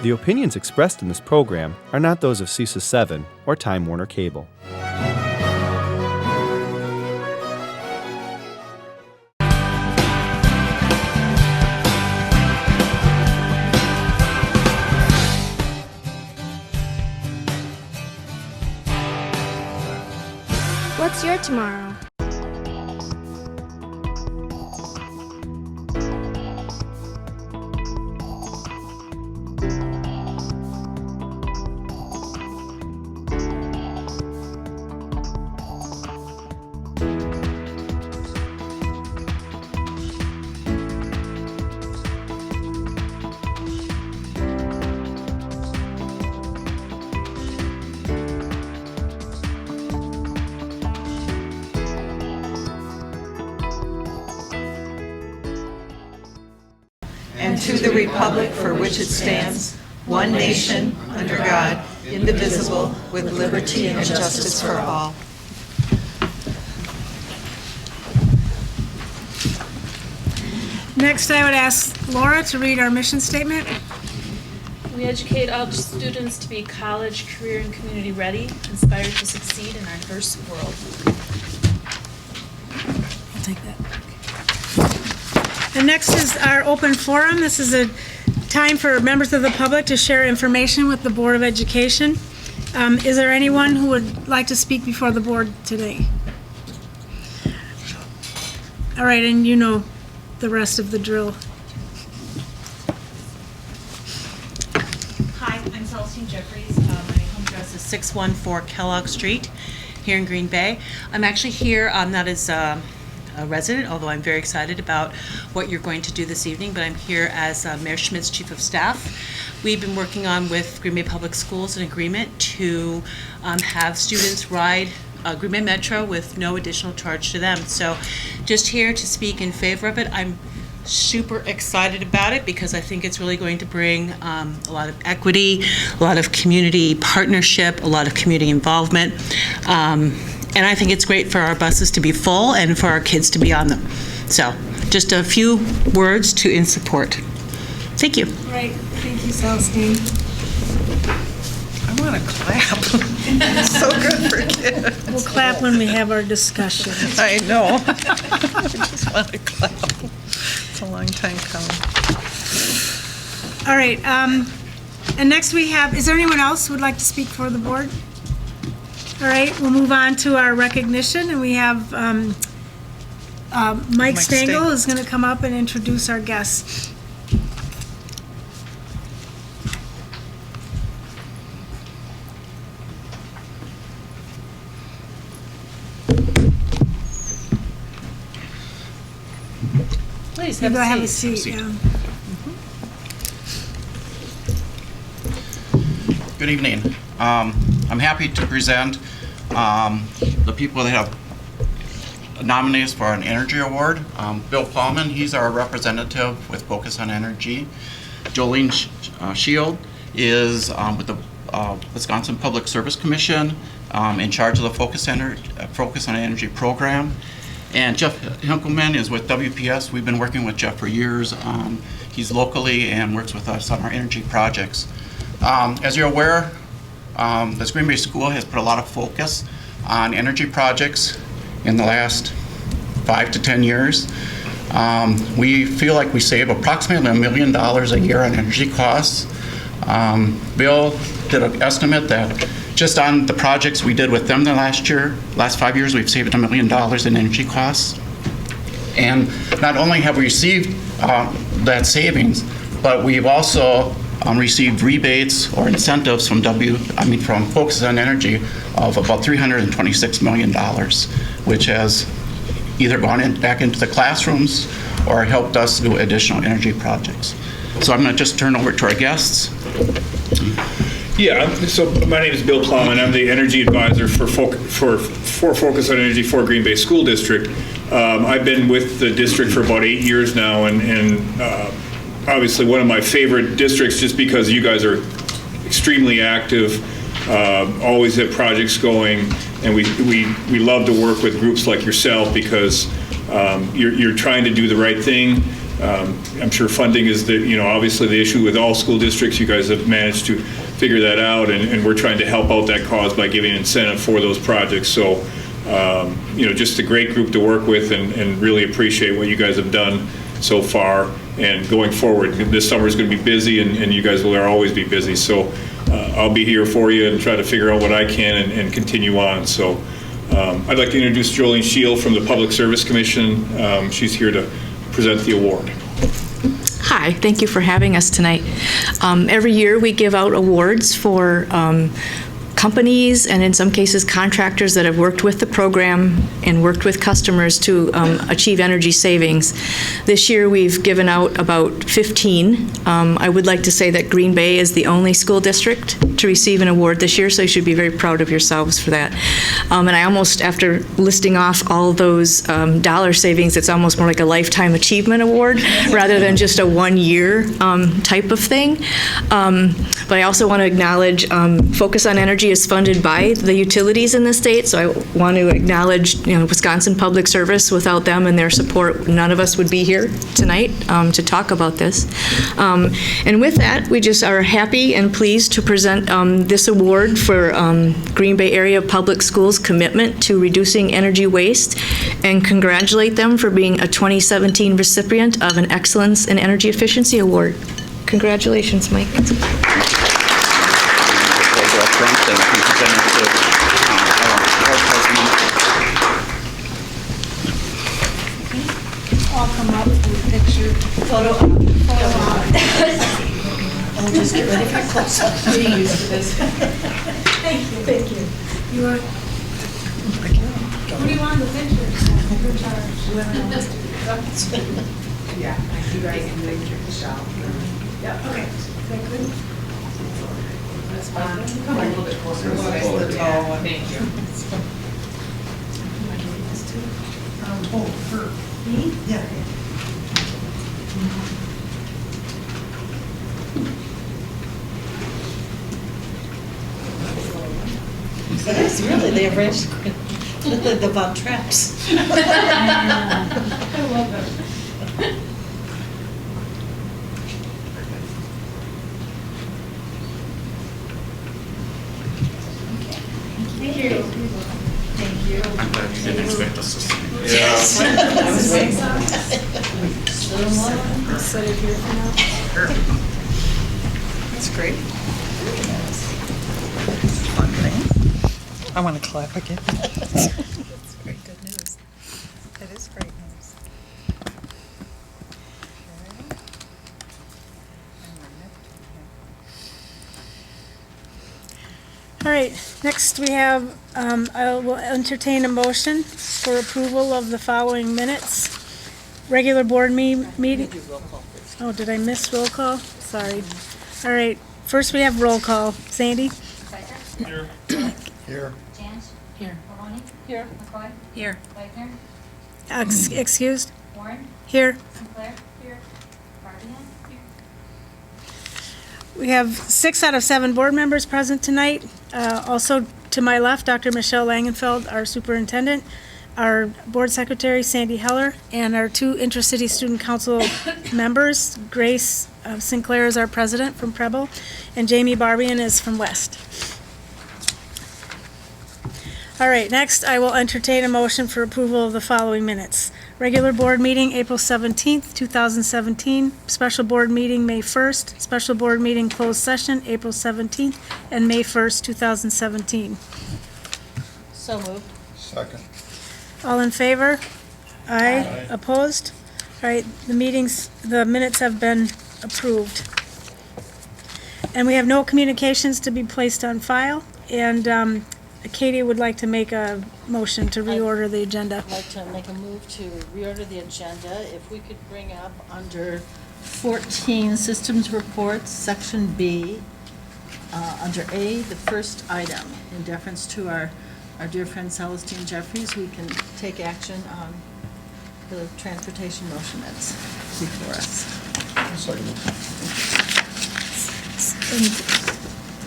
The opinions expressed in this program are not those of CISA 7 or Time Warner Cable. What's your tomorrow? And to the republic for which it stands, one nation, under God, indivisible, with liberty and justice for all. Next, I would ask Laura to read our mission statement. We educate all students to be college, career, and community ready, inspired to succeed in our diverse world. I'll take that. And next is our open forum. This is a time for members of the public to share information with the Board of Education. Is there anyone who would like to speak before the board today? All right, and you know the rest of the drill. Hi, I'm Celestine Jeffries. My home address is 614 Kellogg Street here in Green Bay. I'm actually here not as a resident, although I'm very excited about what you're going to do this evening, but I'm here as Mayor Schmidt's Chief of Staff. We've been working on with Green Bay Public Schools an agreement to have students ride Green Bay Metro with no additional charge to them. So just here to speak in favor of it. I'm super excited about it because I think it's really going to bring a lot of equity, a lot of community partnership, a lot of community involvement. And I think it's great for our buses to be full and for our kids to be on them. So just a few words in support. Thank you. Right, thank you, Celestine. I want to clap. It's so good for kids. We'll clap when we have our discussion. I know. I just want to clap. It's a long time coming. All right, and next we have, is there anyone else who would like to speak for the board? All right, we'll move on to our recognition, and we have Mike Stengel is going to come up and introduce our guests. Please Have have a a seat. seat. Yeah. Good evening. I'm happy to present the people that have nominated for an energy award. Bill Plowman, he's our representative with Focus on Energy. Jolene Shield is with the Wisconsin Public Service Commission in charge of the Focus on Energy program. And Jeff Hinkelman is with WPS. We've been working with Jeff for years. He's locally and works with us on our energy projects. As you're aware, this Green Bay School has put a lot of focus on energy projects in the last 5 to 10 years. We feel like we save approximately $1 million a year on energy costs. Bill did an estimate that just on the projects we did with them the last 5 years, we've saved $1 million in energy costs. And not only have we received that savings, but we've also received rebates or incentives from from Focus on Energy of about $326 million, which has either gone back into the classrooms or helped us do additional energy projects. So I'm going to just turn over to our guests. Yeah, so my name is Bill Plowman. I'm the energy advisor for Focus on Energy for Green Bay School District. I've been with the district for about 8 years now, and obviously one of my favorite districts just because you guys are extremely active, always have projects going, and we love to work with groups like yourself because you're trying to do the right thing. I'm sure funding is obviously the issue with all school districts. You guys have managed to figure that out, and we're trying to help out that cause by giving incentive for those projects. So, just a great group to work with, and really appreciate what you guys have done so far. And going forward, this summer is going to be busy, and you guys will always be busy. So I'll be here for you and try to figure out what I can and continue on. So I'd like to introduce Jolene Shield from the Public Service Commission. She's here to present the award. Hi, thank you for having us tonight. Every year we give out awards for companies and in some cases contractors that have worked with the program and worked with customers to achieve energy savings. This year we've given out about 15. I would like to say that Green Bay is the only school district to receive an award this year, so you should be very proud of yourselves for that. And I almost, after listing off all those dollar savings, it's almost more like a lifetime achievement award rather than just a one-year type of thing. But I also want to acknowledge Focus on Energy is funded by the utilities in the state, so I want to acknowledge Wisconsin Public Service. Without them and their support, none of us would be here tonight to talk about this. And with that, we just are happy and pleased to present this award for Green Bay Area Public Schools' commitment to reducing energy waste, and congratulate them for being a 2017 recipient of an Excellence in Energy Efficiency Award. Congratulations, Mike. I'll come up with a picture. Photo op. I'll just get ready for close-up. Getting used to this. Thank you. Thank you. You want? Who do you want the pictures? You're in charge. Whoever wants to. Yeah, you guys can make your shot. Yeah. Okay. Is that good? Come a little bit closer. Thank you. Her. Me? Yeah. It is really, they arranged the Von Traps. I love it. Thank you. Thank you. I'm glad you didn't expect us to see. Yes. I was waiting. Set it here for now. That's great. Fun thing. I want to clap again. That's great, good news. That is great news. All right, next we have, I will entertain a motion for approval of the following minutes. Regular board meeting. Oh, did I miss roll call? Sorry. All right, first we have roll call. Sandy? Here. Jans? Here. Maloney? Here. McCoy? Here. Wagner? Excused? Warren? Here. Sinclair? Here. Barbian? Here. We have 6 out of 7 board members present tonight. Also, to my left, Dr. Michelle Langenfeld, our superintendent, our board secretary, Sandy Heller, and our 2 intercity student council members. Grace Sinclair is our president from Preble, and Jamie Barbian is from West. All right, next I will entertain a motion for approval of the following minutes. Regular board meeting, April 17th, 2017. Special board meeting, May 1st. Special board meeting closed session, April 17th, and May 1st, 2017. So moved. Second. All in favor? Aye. Opposed? All right, the minutes have been approved. And we have no communications to be placed on file, and Katie would like to make a motion to reorder the agenda. I'd like to make a move to reorder the agenda. If we could bring up under 14 Systems Reports, Section B, under A, the first item, in deference to our dear friend Celestine Jeffries, we can take action on the transportation motion that's before us.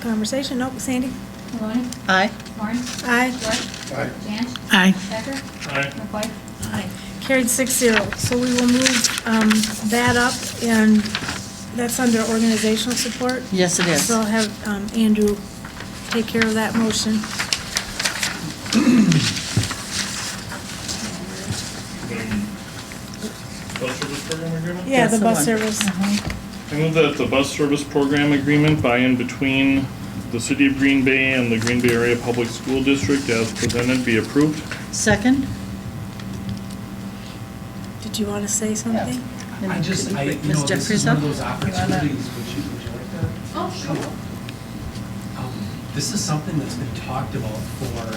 Conversation, nope, Sandy? Maloney? Aye. Warren? Aye. York? Aye. Jans? Aye. Becker? Aye. McCoy? Aye. Carried 6-0. So we will move that up, and that's under organizational support. Yes, it is. So I'll have Andrew take care of that motion. Bus service program agreement? Yeah, That's the the bus one. service. I move that the bus service program agreement by and between the City of Green Bay and the Green Bay Area Public School District as presented be approved. Second? Did you want to say something? I just, Ms. this is Jeffries one up? of those opportunities, would you like that? Oh, sure. This is something that's been talked about for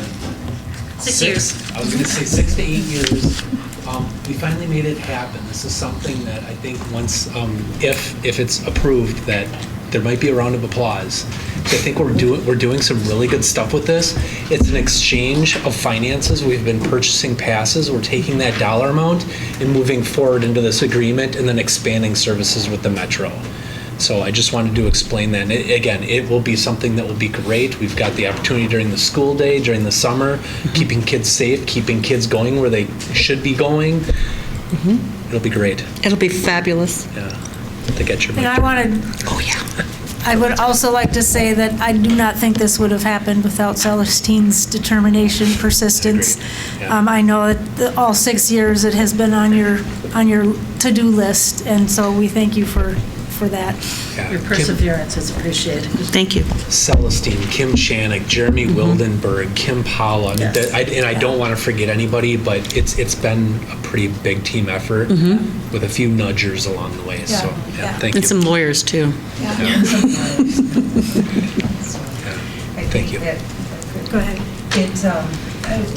6 years. I was gonna say 6 to 8 years. We finally made it happen. This is something that I think once, if it's approved, that there might be a round of applause. I think we're doing some really good stuff with this. It's an exchange of finances. We've been purchasing passes. We're taking that dollar amount and moving forward into this agreement and then expanding services with the Metro. So I just wanted to explain that. And again, it will be something that will be great. We've got the opportunity during the school day, during the summer, keeping kids safe, keeping kids going where they should be going. It'll be great. It'll be fabulous. Yeah. To get your And I wanted, I would also like to say that I do not think this would have happened without Celestine's determination, persistence. Yeah. I know that all 6 years it has been on your to-do list, and so we thank you for that. Yeah. Your perseverance is appreciated. Thank you. Celestine, Kim Shanik, Jeremy Wildenberg, Kim Paula. Yes. I don't want to forget anybody, but it's been a pretty big team effort with a few nudgers along the way. So Yeah. thank And you. some lawyers, too. Yeah. Thank you. Go ahead.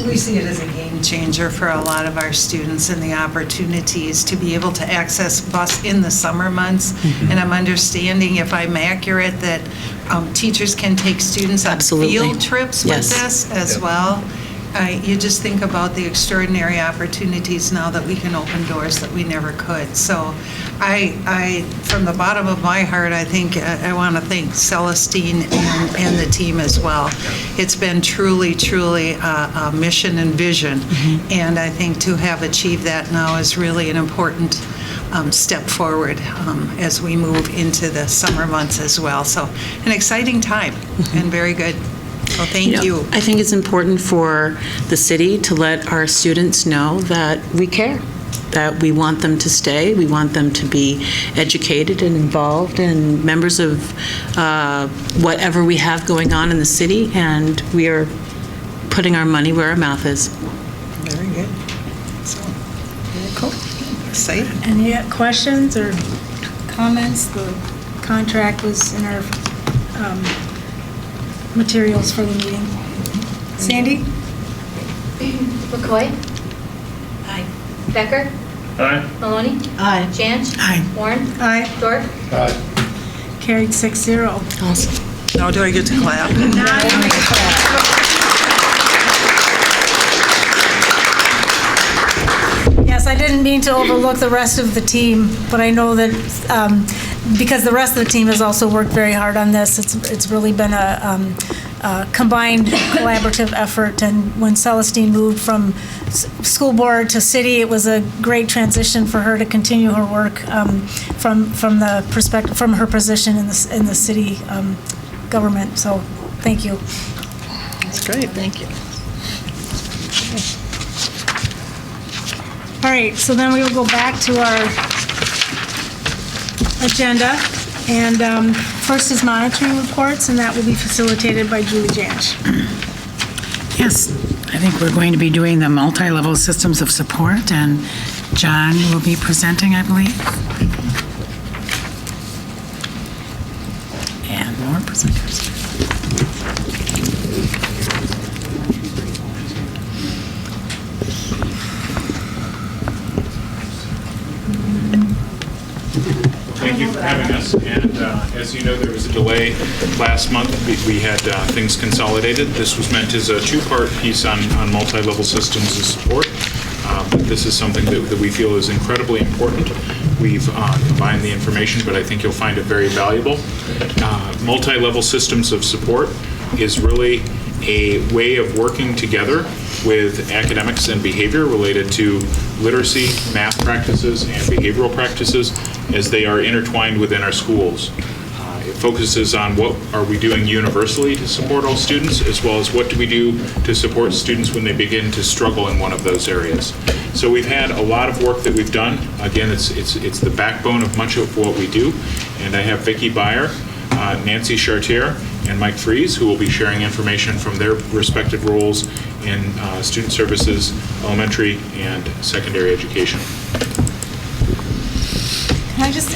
We see it as a game changer for a lot of our students and the opportunities to be able to access bus in the summer months. And I'm understanding, if I'm accurate, that teachers can take students on Absolutely. field trips with Yes. this as Yep. well. You just think about the extraordinary opportunities now that we can open doors that we never could. So I from the bottom of my heart, I think I want to thank Celestine and the team as well. It's been truly, truly a mission and vision. And I think to have achieved that now is really an important step forward as we move into the summer months as well. So an exciting time and very good. Well, thank you. I think it's important for the city to let our students know that we care, that we want them to stay, we want them to be educated and involved and members of whatever we have going on in the city, and we are putting our money where our mouth is. Very good. So, very cool. Excited. Any questions or comments? The contract was in our materials for the meeting. Sandy? McCoy? Aye. Becker? Aye. Maloney? Aye. Janch? Aye. Warren? Aye. Dorf? Carried 6-0. Awesome. Now do I get to clap? Yes, I didn't mean to overlook the rest of the team, but I know that because the rest of the team has also worked very hard on this, it's really been a combined collaborative effort. And when Celestine moved from school board to city, it was a great transition for her to continue her work from the perspective, from her position in the city government. So, thank you. That's great, thank you. All right, so then we will go back to our agenda, and first is monitoring reports, and that will be facilitated by Julie Janch. Yes, I think we're going to be doing the multi-level systems of support, and John will be presenting, I believe. And more presenters. Thank you for having us. And as you know, there was a delay last month. We had things consolidated. This was meant as a two-part piece on multi-level systems of support. But this is something that we feel is incredibly important. We've combined the information, but I think you'll find it very valuable. Multi-level systems of support is really a way of working together with academics and behavior related to literacy, math practices, and behavioral practices as they are intertwined within our schools. It focuses on what are we doing universally to support all students, as well as what do we do to support students when they begin to struggle in one of those areas. So we've had a lot of work that we've done. Again, it's the backbone of much of what we do. And I have Vicki Beyer, Nancy Chartier, and Mike Fries, who will be sharing information from their respective roles in student services, elementary and secondary education. Can I just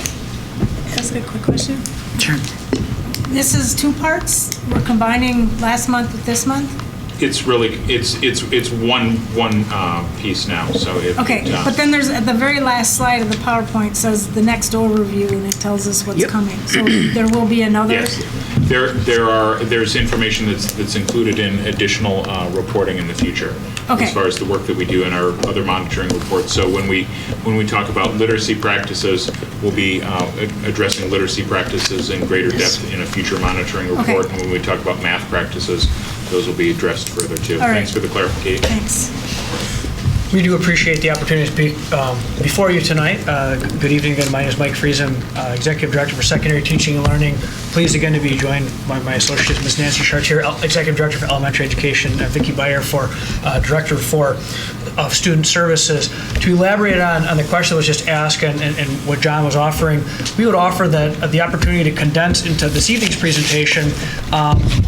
ask a quick question? Sure. This is two parts? We're combining last month with this month? It's really, it's one piece now, so it. Okay, but then there's, at the very last slide of the PowerPoint says the next overview, and it tells us what's coming. So there will be another? Yes. There's information that's included in additional reporting in the future. Okay. As far as the work that we do in our other monitoring reports. So when we talk about literacy practices, we'll be addressing literacy practices in greater depth in a future monitoring report. Okay. And when we talk about math practices, those will be addressed further too. All right. Thanks for the clarification. Thanks. We do appreciate the opportunity to speak before you tonight. Good evening again. My name is Mike Fries. I'm Executive Director for Secondary Teaching and Learning. Pleased again to be joined by my associate, Ms. Nancy Chartier, Executive Director for Elementary Education, Vicki Beyer for Director for Student Services. To elaborate on the question that was just asked and what John was offering, we would offer that the opportunity to condense into this evening's presentation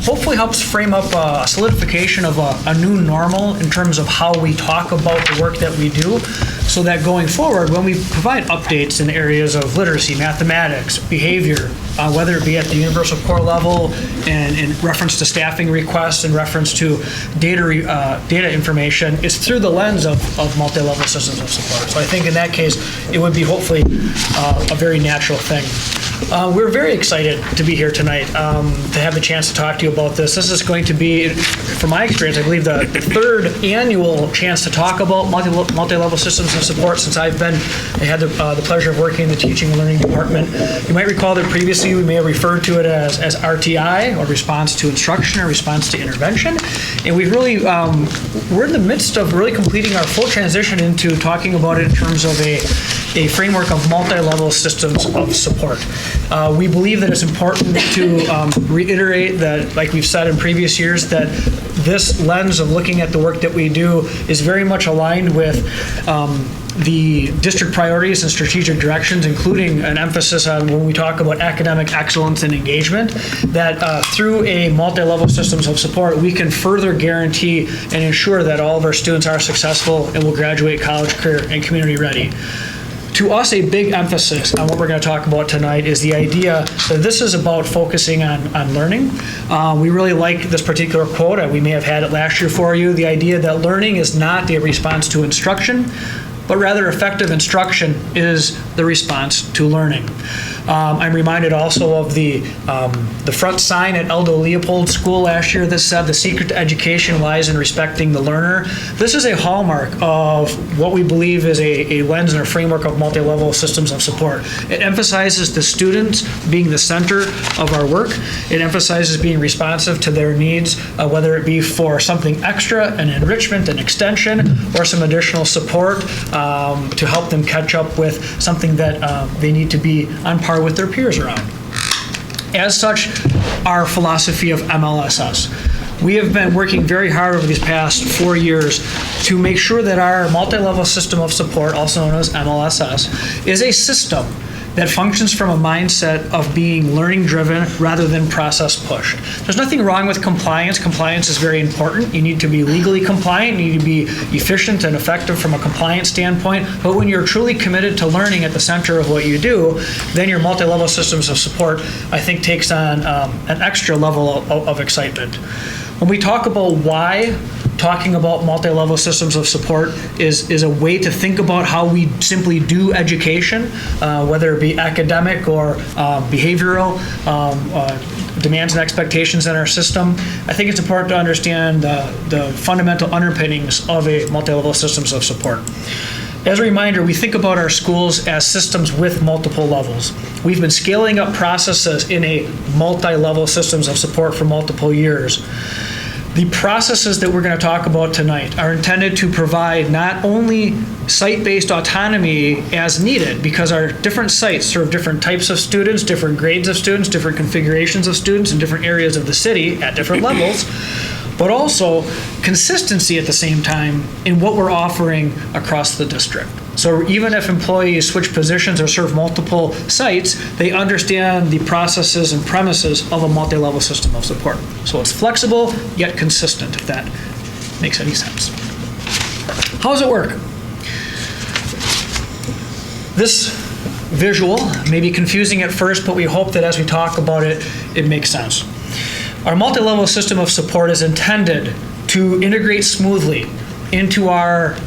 hopefully helps frame up a solidification of a new normal in terms of how we talk about the work that we do, so that going forward, when we provide updates in areas of literacy, mathematics, behavior, whether it be at the universal core level and in reference to staffing requests, in reference to data information, it's through the lens of multi-level systems of support. So I think in that case, it would be hopefully a very natural thing. We're very excited to be here tonight to have the chance to talk to you about this. This is going to be, from my experience, I believe the third annual chance to talk about multi-level systems of support since I had the pleasure of working in the teaching and learning department. You might recall that previously we may have referred to it as RTI, or response to instruction or response to intervention. And we've really, we're in the midst of really completing our full transition into talking about it in terms of a framework of multi-level systems of support. We believe that it's important to reiterate that, like we've said in previous years, that this lens of looking at the work that we do is very much aligned with the district priorities and strategic directions, including an emphasis on when we talk about academic excellence and engagement, that through a multi-level systems of support, we can further guarantee and ensure that all of our students are successful and will graduate college, career, and community ready. To us, a big emphasis on what we're going to talk about tonight is the idea that this is about focusing on learning. We really like this particular quote. We may have had it last year for you. The idea that learning is not a response to instruction, but rather effective instruction is the response to learning. I'm reminded also of the front sign at Aldo Leopold School last year that said, "The secret to education lies in respecting the learner." This is a hallmark of what we believe is a lens and a framework of multi-level systems of support. It emphasizes the students being the center of our work. It emphasizes being responsive to their needs, whether it be for something extra, an enrichment, an extension, or some additional support to help them catch up with something that they need to be on par with their peers around. As such, our philosophy of MLSS. We have been working very hard over these past 4 years to make sure that our multi-level system of support, also known as MLSS, is a system that functions from a mindset of being learning-driven rather than process-pushed. There's nothing wrong with compliance. Compliance is very important. You need to be legally compliant. You need to be efficient and effective from a compliance standpoint. But when you're truly committed to learning at the center of what you do, then your multi-level systems of support, I think, takes on an extra level of excitement. When we talk about why talking about multi-level systems of support is a way to think about how we simply do education, whether it be academic or behavioral demands and expectations in our system. I think it's important to understand the fundamental underpinnings of a multi-level systems of support. As a reminder, we think about our schools as systems with multiple levels. We've been scaling up processes in a multi-level systems of support for multiple years. The processes that we're going to talk about tonight are intended to provide not only site-based autonomy as needed, because our different sites serve different types of students, different grades of students, different configurations of students in different areas of the city at different levels, but also consistency at the same time in what we're offering across the district. So even if employees switch positions or serve multiple sites, they understand the processes and premises of a multi-level system of support. So it's flexible yet consistent, if that makes any sense. How does it work? This visual may be confusing at first, but we hope that as we talk about it, it makes sense. Our multi-level system of support is intended to integrate smoothly into our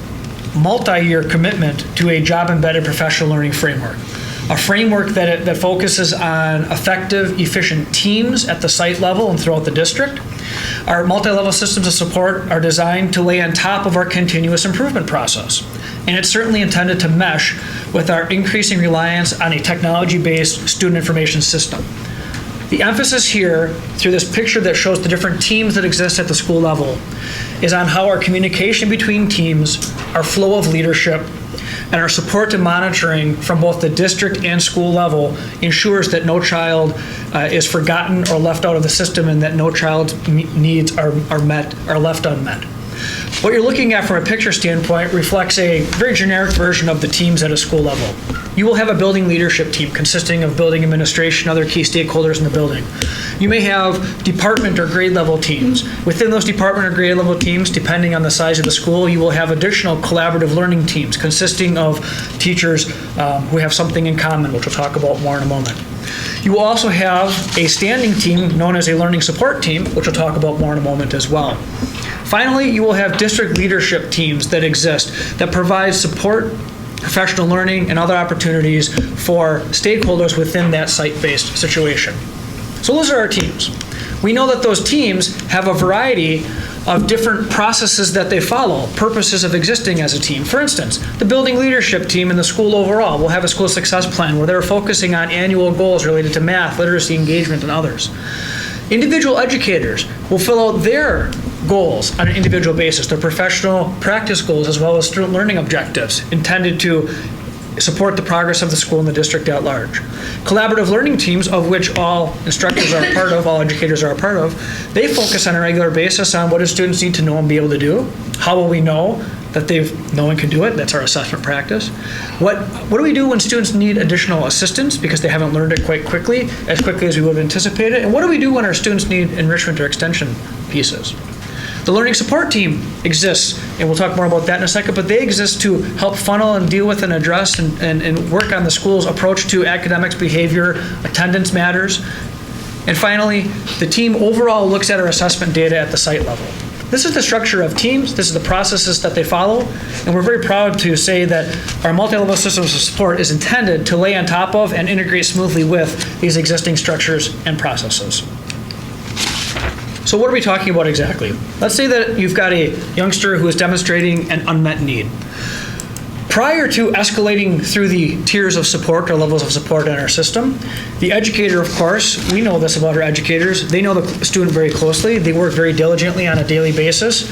multi-year commitment to a job-embedded professional learning framework. A framework that focuses on effective, efficient teams at the site level and throughout the district. Our multi-level systems of support are designed to lay on top of our continuous improvement process. And it's certainly intended to mesh with our increasing reliance on a technology-based student information system. The emphasis here, through this picture that shows the different teams that exist at the school level, is on how our communication between teams, our flow of leadership, and our support and monitoring from both the district and school level ensures that no child is forgotten or left out of the system, and that no child's needs are left unmet. What you're looking at from a picture standpoint reflects a very generic version of the teams at a school level. You will have a building leadership team consisting of building administration, other key stakeholders in the building. You may have department or grade level teams. Within those department or grade level teams, depending on the size of the school, you will have additional collaborative learning teams consisting of teachers who have something in common, which we'll talk about more in a moment. You will also have a standing team known as a learning support team, which we'll talk about more in a moment as well. Finally, you will have district leadership teams that exist that provide support, professional learning, and other opportunities for stakeholders within that site-based situation. So those are our teams. We know that those teams have a variety of different processes that they follow, purposes of existing as a team. For instance, the building leadership team in the school overall will have a school success plan where they're focusing on annual goals related to math, literacy, engagement, and others. Individual educators will fill out their goals on an individual basis, their professional practice goals, as well as student learning objectives intended to support the progress of the school and the district at large. Collaborative learning teams, of which all instructors are a part of, all educators are a part of, they focus on a regular basis on what do students need to know and be able to do. How will we know that they know and can do it? That's our assessment practice. What do we do when students need additional assistance because they haven't learned it quite quickly, as quickly as we would have anticipated? And what do we do when our students need enrichment or extension pieces? The learning support team exists, and we'll talk more about that in a second, but they exist to help funnel and deal with and address and work on the school's approach to academics, behavior, attendance matters. And finally, the team overall looks at our assessment data at the site level. This is the structure of teams, this is the processes that they follow, and we're very proud to say that our multi-level systems of support is intended to lay on top of and integrate smoothly with these existing structures and processes. So what are we talking about exactly? Let's say that you've got a youngster who is demonstrating an unmet need. Prior to escalating through the tiers of support or levels of support in our system, the educator, of course, we know this about our educators, they know the student very closely, they work very diligently on a daily basis,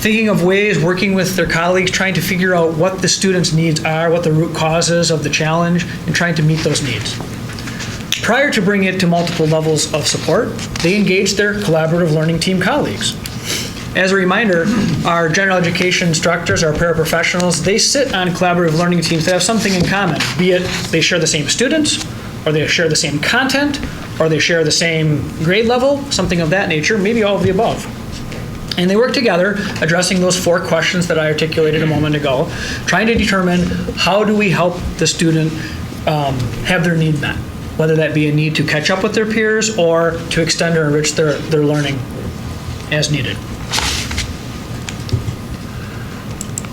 thinking of ways, working with their colleagues, trying to figure out what the student's needs are, what the root causes of the challenge, and trying to meet those needs. Prior to bringing it to multiple levels of support, they engage their collaborative learning team colleagues. As a reminder, our general education instructors, our paraprofessionals, they sit on collaborative learning teams that have something in common, be it they share the same students, or they share the same content, or they share the same grade level, something of that nature, maybe all of the above. And they work together addressing those 4 questions that I articulated a moment ago, trying to determine how do we help the student have their need met, whether that be a need to catch up with their peers or to extend or enrich their learning as needed.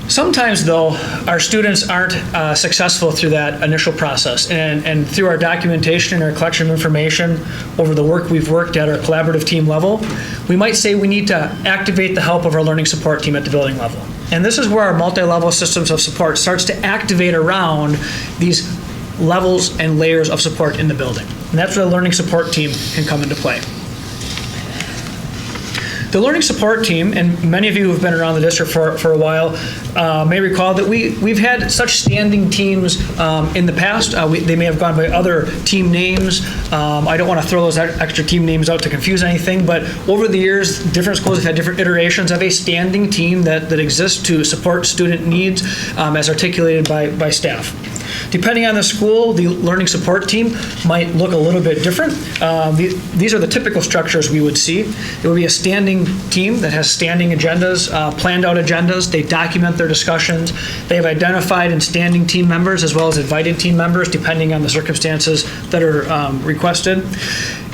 Sometimes, though, our students aren't successful through that initial process, and through our documentation and our collection of information over the work we've worked at our collaborative team level, we might say we need to activate the help of our learning support team at the building level. And this is where our multi-level systems of support starts to activate around these levels and layers of support in the building. And that's where the learning support team can come into play. The learning support team, and many of you who have been around the district for a while may recall that we've had such standing teams in the past. They may have gone by other team names. I don't want to throw those extra team names out to confuse anything, but over the years, different schools have had different iterations of a standing team that exists to support student needs as articulated by staff. Depending on the school, the learning support team might look a little bit different. These are the typical structures we would see. It would be a standing team that has standing agendas, planned out agendas. They document their discussions. They have identified and standing team members as well as invited team members, depending on the circumstances that are requested.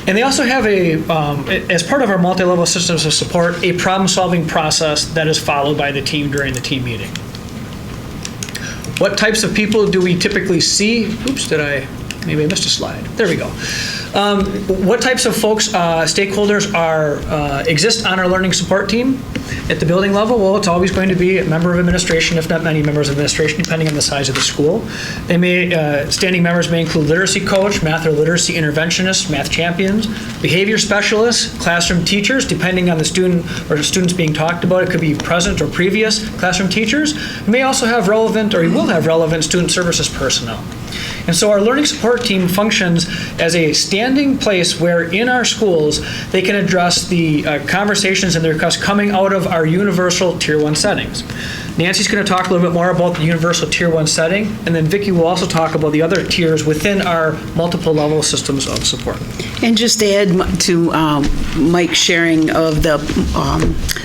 And they also have as part of our multi-level systems of support, a problem-solving process that is followed by the team during the team meeting. What types of people do we typically see? Oops, maybe I missed a slide. There we go. What types of folks, stakeholders exist on our learning support team at the building level? Well, it's always going to be a member of administration, if not many members of administration, depending on the size of the school. Standing members may include literacy coach, math or literacy interventionists, math champions, behavior specialists, classroom teachers, depending on the student or the students being talked about. It could be present or previous classroom teachers. You may also have relevant, or you will have relevant student services personnel. And so our learning support team functions as a standing place where in our schools they can address the conversations and the requests coming out of our universal Tier 1 settings. Nancy's going to talk a little bit more about the universal Tier 1 setting, and then Vicki will also talk about the other tiers within our multiple level systems of support. And just to add to Mike's sharing of the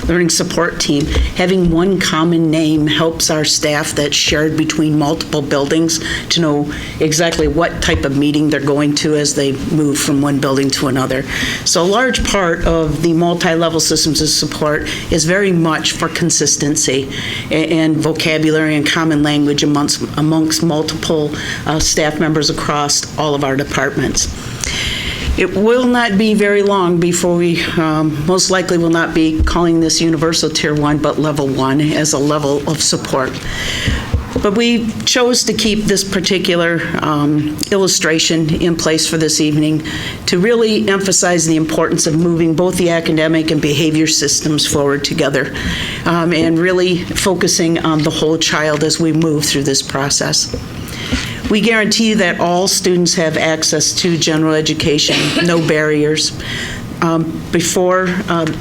learning support team, having one common name helps our staff that's shared between multiple buildings to know exactly what type of meeting they're going to as they move from one building to another. So a large part of the multi-level systems of support is very much for consistency and vocabulary and common language amongst multiple staff members across all of our departments. It will not be very long before we most likely will not be calling this universal Tier 1, but Level 1 as a level of support. But we chose to keep this particular illustration in place for this evening to really emphasize the importance of moving both the academic and behavior systems forward together and really focusing on the whole child as we move through this process. We guarantee that all students have access to general education, no barriers. Before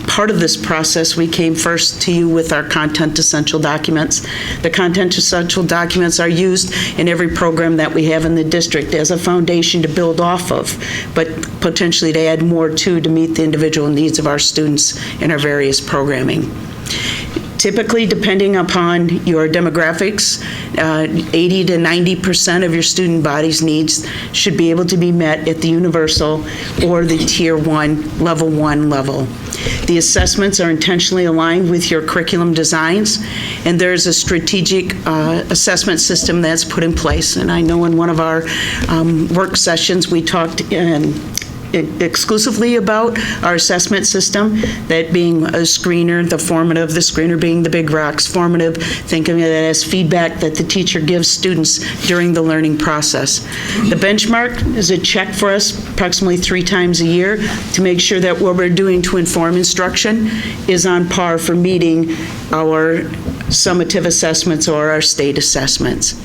part of this process, we came first to you with our content essential documents. The content essential documents are used in every program that we have in the district as a foundation to build off of, but potentially to add more to meet the individual needs of our students in our various programming. Typically, depending upon your demographics, 80 to 90% of your student body's needs should be able to be met at the universal or the Tier 1, Level 1 level. The assessments are intentionally aligned with your curriculum designs, and there's a strategic assessment system that's put in place. And I know in one of our work sessions, we talked exclusively about our assessment system, that being a screener, the formative, the screener being the big rocks, formative, thinking of it as feedback that the teacher gives students during the learning process. The benchmark is a check for us approximately 3 times a year to make sure that what we're doing to inform instruction is on par for meeting our summative assessments or our state assessments.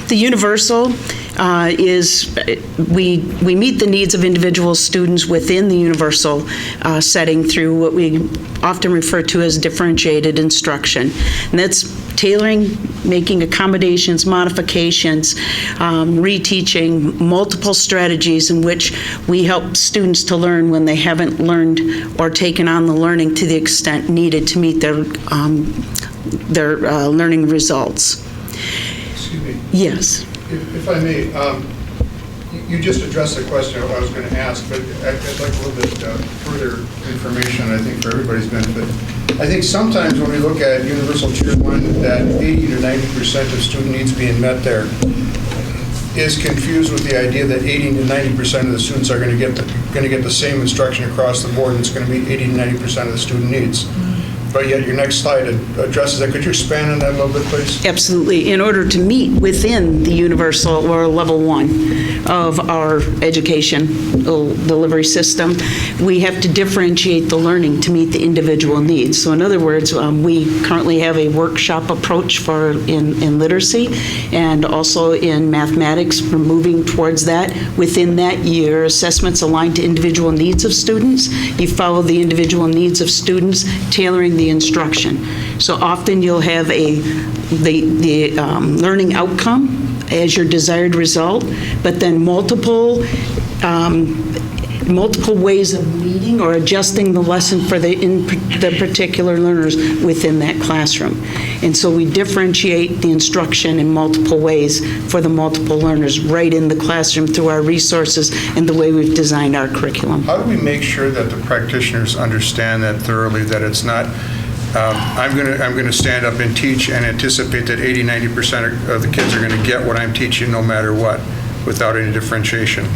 The universal we meet the needs of individual students within the universal setting through what we often refer to as differentiated instruction. And that's tailoring, making accommodations, modifications, reteaching, multiple strategies in which we help students to learn when they haven't learned or taken on the learning to the extent needed to meet their learning results. Excuse me. Yes. If I may, you just addressed the question I was going to ask, but I'd like a little bit further information, I think, for everybody's benefit. I think sometimes when we look at universal Tier 1, that 80 to 90% of student needs being met there is confused with the idea that 80 to 90% of the students are going to get the same instruction across the board, and it's going to be 80 to 90% of the student needs. but yet your next slide addresses that. Could you expand on that a little bit, please? Absolutely. In order to meet within the universal or level 1 of our education delivery system, we have to differentiate the learning to meet the individual needs. So in other words, we currently have a workshop approach in literacy and also in mathematics. We're moving towards that. Within that year, assessments aligned to individual needs of students. You follow the individual needs of students, tailoring the instruction. So often you'll have the learning outcome as your desired result, but then multiple ways of meeting or adjusting the lesson for the particular learners within that classroom. And so we differentiate the instruction in multiple ways for the multiple learners right in the classroom through our resources and the way we've designed our curriculum. How do we make sure that the practitioners understand that thoroughly, that it's not, I'm going to stand up and teach and anticipate that 80-90% of the kids are going to get what I'm teaching no matter what, without any differentiation?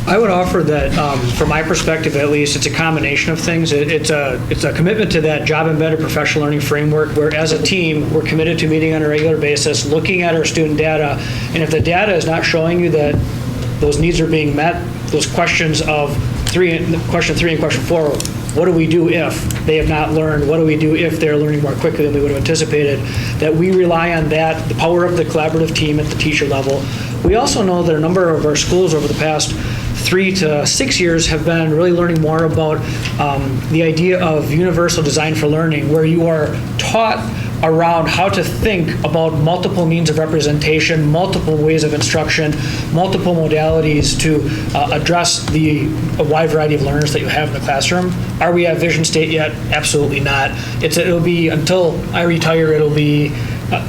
I would offer that, from my perspective at least, it's a combination of things. It's a commitment to that job-embedded professional learning framework where, as a team, we're committed to meeting on a regular basis, looking at our student data, and if the data is not showing you that those needs are being met, those questions of question 3 and question 4, what do we do if they have not learned? What do we do if they're learning more quickly than we would have anticipated? That we rely on that, the power of the collaborative team at the teacher level. We also know that a number of our schools over the past 3 to 6 years have been really learning more about the idea of universal design for learning, where you are taught around how to think about multiple means of representation, multiple ways of instruction, multiple modalities to address a wide variety of learners that you have in the classroom. Are we at vision state yet? Absolutely not. It'll be, until I retire, it'll be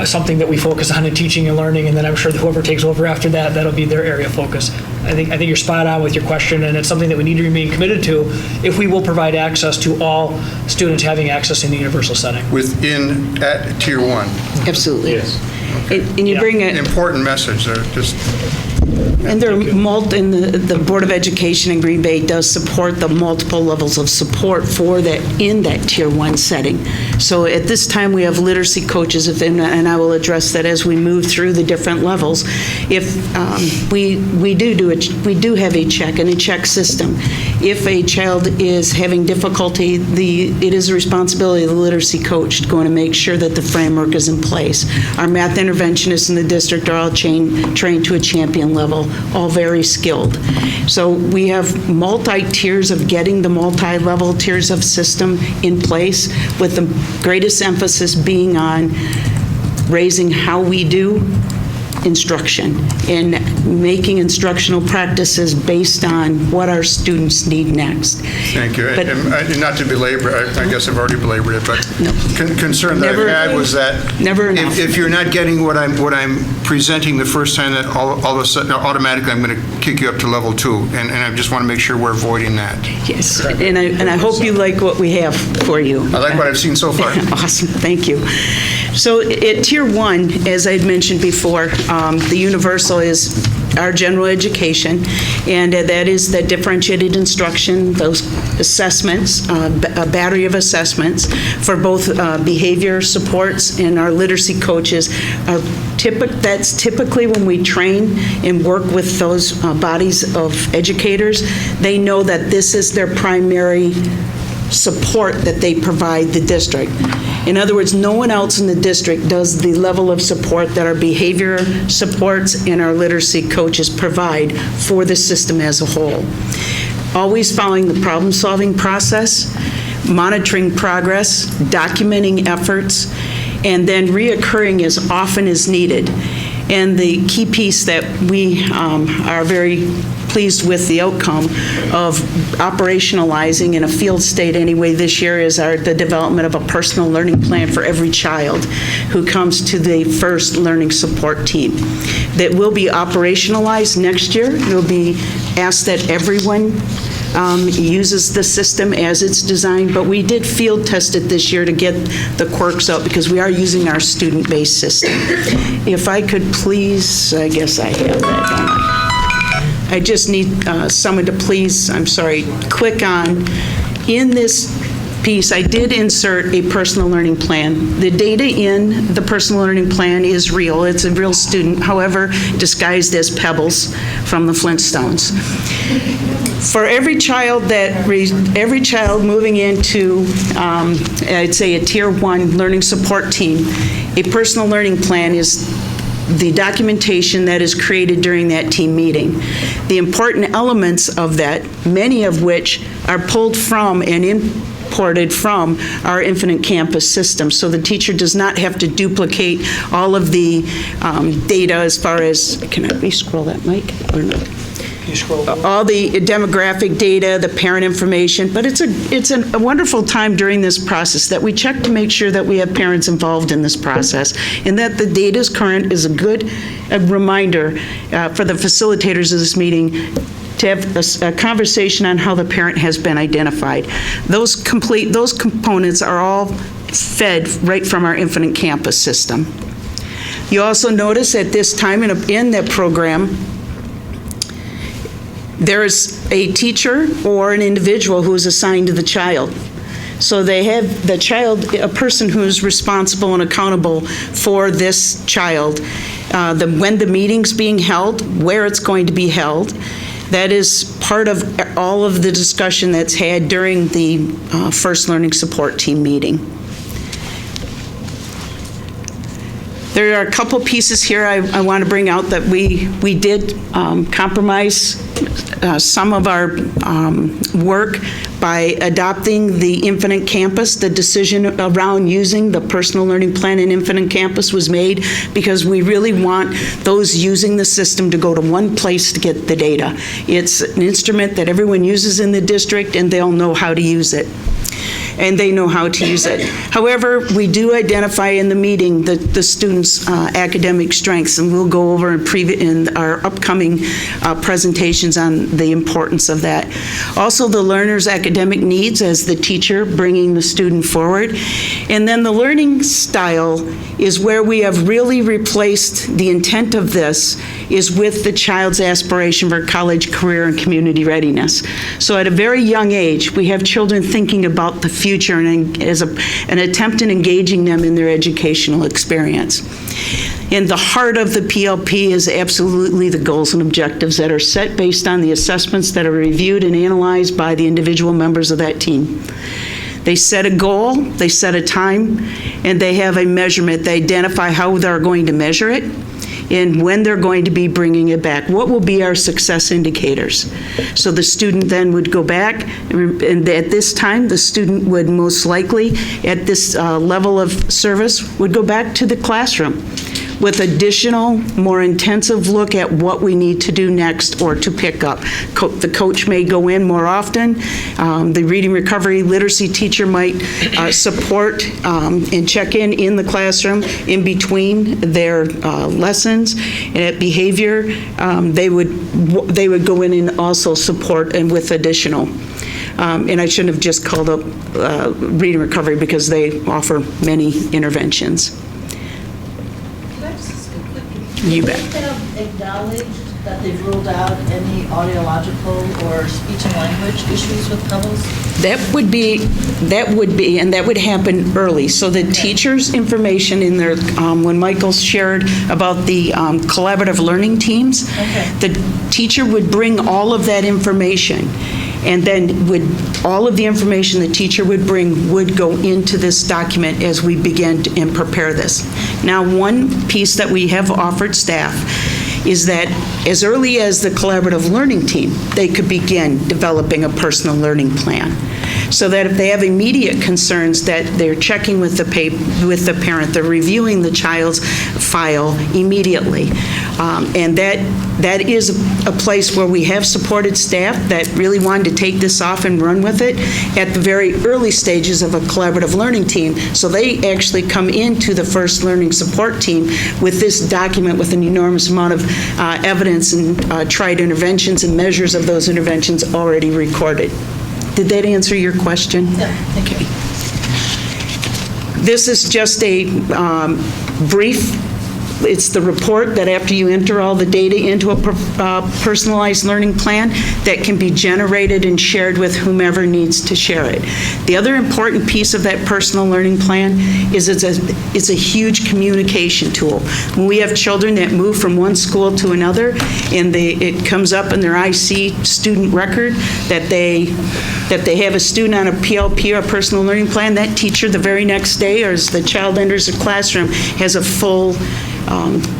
something that we focus on in teaching and learning, and then I'm sure that whoever takes over after that, that'll be their area of focus. I think you're spot on with your question, and it's something that we need to remain committed to if we will provide access to all students having access in the universal setting. At Tier 1? Absolutely. Yes. Okay. And you bring an important message there. And the Board of Education in Green Bay does support the multiple levels of support for that in that Tier 1 setting. So at this time, we have literacy coaches, and I will address that as we move through the different levels. If we do have a check and a check system. If a child is having difficulty, it is the responsibility of the literacy coach going to make sure that the framework is in place. Our math interventionists in the district are all trained to a champion level, all very skilled. So we have multi-tiers of getting the multi-level tiers of system in place, with the greatest emphasis being on raising how we do instruction and making instructional practices based on what our students need next. Thank you. And not to belabor, I guess I've already belabored it, but no. Concern that I had was that if you're not getting what I'm presenting the first time, that all of a sudden automatically I'm going to kick you up to level 2, and I just want to make sure we're avoiding that. Yes, and I hope you like what we have for you. I like what I've seen so far. Awesome, thank you. So at Tier 1, as I had mentioned before, the universal is our general education, and that is that differentiated instruction, those assessments, a battery of assessments for both behavior supports and our literacy coaches. That's typically when we train and work with those bodies of educators. They know that this is their primary support that they provide the district. In other words, no one else in the district does the level of support that our behavior supports and our literacy coaches provide for the system as a whole. Always following the problem-solving process, monitoring progress, documenting efforts, and then reoccurring as often as needed. And the key piece that we are very pleased with the outcome of operationalizing in a field state anyway this year is the development of a personal learning plan for every child who comes to the first learning support team. That will be operationalized next year. It will be asked that everyone uses the system as it's designed, but we did field test it this year to get the quirks out because we are using our student-based system. If I could please, I guess I have that, don't I? I just need someone to please, click on, in this piece, I did insert a personal learning plan. The data in the personal learning plan is real. It's a real student, however, disguised as pebbles from the Flintstones. For every child moving into, I'd say, a Tier 1 learning support team, a personal learning plan is the documentation that is created during that team meeting. The important elements of that, many of which are pulled from and imported from our Infinite Campus system, so the teacher does not have to duplicate all of the data as far as, can I scroll that, Mike, or not? All the demographic data, the parent information, but it's a wonderful time during this process that we check to make sure that we have parents involved in this process and that the data is current is a good reminder for the facilitators of this meeting to have a conversation on how the parent has been identified. Those components are all fed right from our Infinite Campus system. You also notice at this time in that program, there is a teacher or an individual who is assigned to the child. So they have the child, a person who is responsible and accountable for this child. When the meeting's being held, where it's going to be held, that is part of all of the discussion that's had during the first learning support team meeting. There are a couple pieces here I want to bring out that we did compromise some of our work by adopting the Infinite Campus. The decision around using the personal learning plan in Infinite Campus was made because we really want those using the system to go to one place to get the data. It's an instrument that everyone uses in the district and they'll know how to use it. And they know how to use it. However, we do identify in the meeting the students' academic strengths, and we'll go over in our upcoming presentations on the importance of that. Also, the learner's academic needs as the teacher bringing the student forward. And then the learning style is where we have really replaced the intent of this is with the child's aspiration for college, career, and community readiness. So at a very young age, we have children thinking about the future and as an attempt in engaging them in their educational experience. And the heart of the PLP is absolutely the goals and objectives that are set based on the assessments that are reviewed and analyzed by the individual members of that team. They set a goal, they set a time, and they have a measurement. They identify how they're going to measure it and when they're going to be bringing it back. What will be our success indicators? So the student then would go back, and at this time, the student would most likely, at this level of service, would go back to the classroom with additional, more intensive look at what we need to do next or to pick up. The coach may go in more often. The reading recovery literacy teacher might support and check in the classroom in between their lessons. And at behavior, they would go in and also support and with additional. And I shouldn't have just called up reading recovery because they offer many interventions. You bet. They have acknowledged that they've ruled out any audiological or speech and language issues with Pebbles? That would be, and that would happen early. So the teacher's information in their, when Michael shared about the collaborative learning teams, the teacher would bring all of that information. And then all of the information the teacher would bring would go into this document as we begin and prepare this. Now, one piece that we have offered staff is that as early as the collaborative learning team, they could begin developing a personal learning plan. So that if they have immediate concerns, that they're checking with the parent, they're reviewing the child's file immediately. And that is a place where we have supported staff that really wanted to take this off and run with it at the very early stages of a collaborative learning team. So they actually come into the first learning support team with this document with an enormous amount of evidence and tried interventions and measures of those interventions already recorded. Did that answer your question? Yeah, thank you. This is just a brief It's the report that after you enter all the data into a personalized learning plan that can be generated and shared with whomever needs to share it. The other important piece of that personal learning plan is it's a huge communication tool. When we have children that move from one school to another and it comes up in their IC student record that they have a student on a PLP or a personal learning plan, that teacher the very next day, or as the child enters the classroom, has a full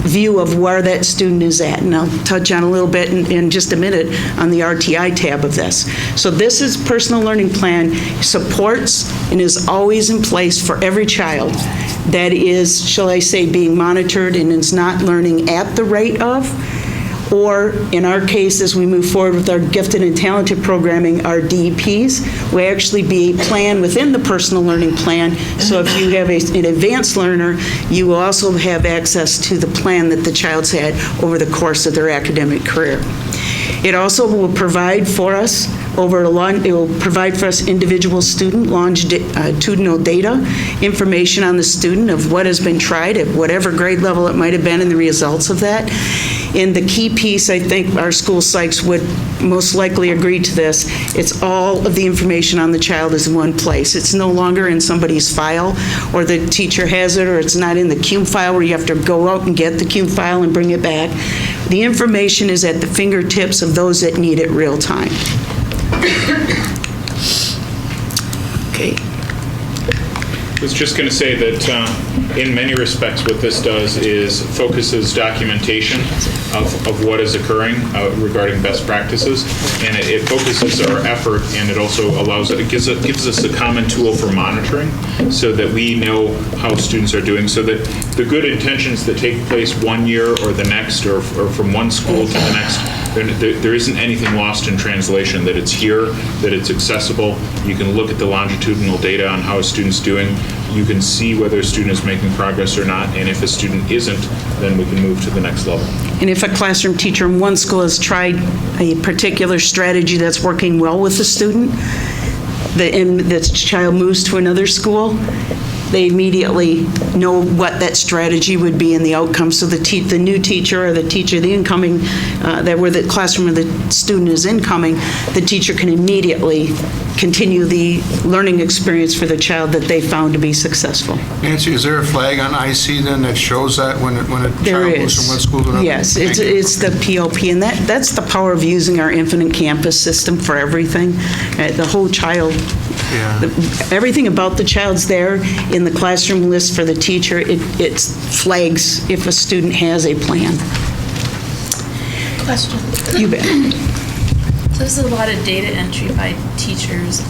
view of where that student is at. And I'll touch on a little bit in just a minute on the RTI tab of this. So this is personal learning plan, supports and is always in place for every child that is, shall I say, being monitored and is not learning at the rate of, or in our case, as we move forward with our gifted and talented programming, our DEPs, we actually be a plan within the personal learning plan. So if you have an advanced learner, you will also have access to the plan that the child's had over the course of their academic career. It also will provide for us individual student longitudinal data, information on the student of what has been tried at whatever grade level it might have been and the results of that. And the key piece, I think our school psychs would most likely agree to this, it's all of the information on the child is in one place. It's no longer in somebody's file, or the teacher has it, or it's not in the CUME file where you have to go out and get the CUME file and bring it back. The information is at the fingertips of those that need it real time. Okay. I was just going to say that in many respects what this does is focuses documentation of what is occurring regarding best practices, and it focuses our effort, and it also gives us a common tool for monitoring so that we know how students are doing, so that the good intentions that take place one year or the next, or from one school to the next, there isn't anything lost in translation, that it's here, that it's accessible. You can look at the longitudinal data on how a student's doing. You can see whether a student is making progress or not, and if a student isn't, then we can move to the next level. And if a classroom teacher in one school has tried a particular strategy that's working well with the student, and the child moves to another school, they immediately know what that strategy would be and the outcome. So the new teacher or the incoming, where the classroom or the student is incoming, the teacher can immediately continue the learning experience for the child that they found to be successful. Nancy, is there a flag on IC then that shows that when a child moves from one school to another? Yes, it's the PLP, and that's the power of using our Infinite Campus system for everything. The whole child, everything about the child's there in the classroom list for the teacher. It flags if a student has a plan. Question. You bet. So this is a lot of data entry by teachers,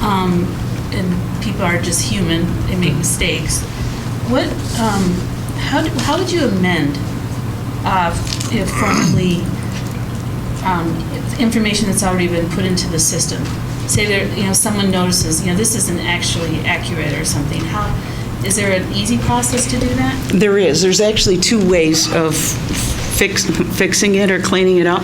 and people are just human, they make mistakes. What, how would you amend formally information that's already been put into the system? Say there, someone notices, this isn't actually accurate or something. Is there an easy process to do that? There is. There's actually two ways of fixing it or cleaning it up.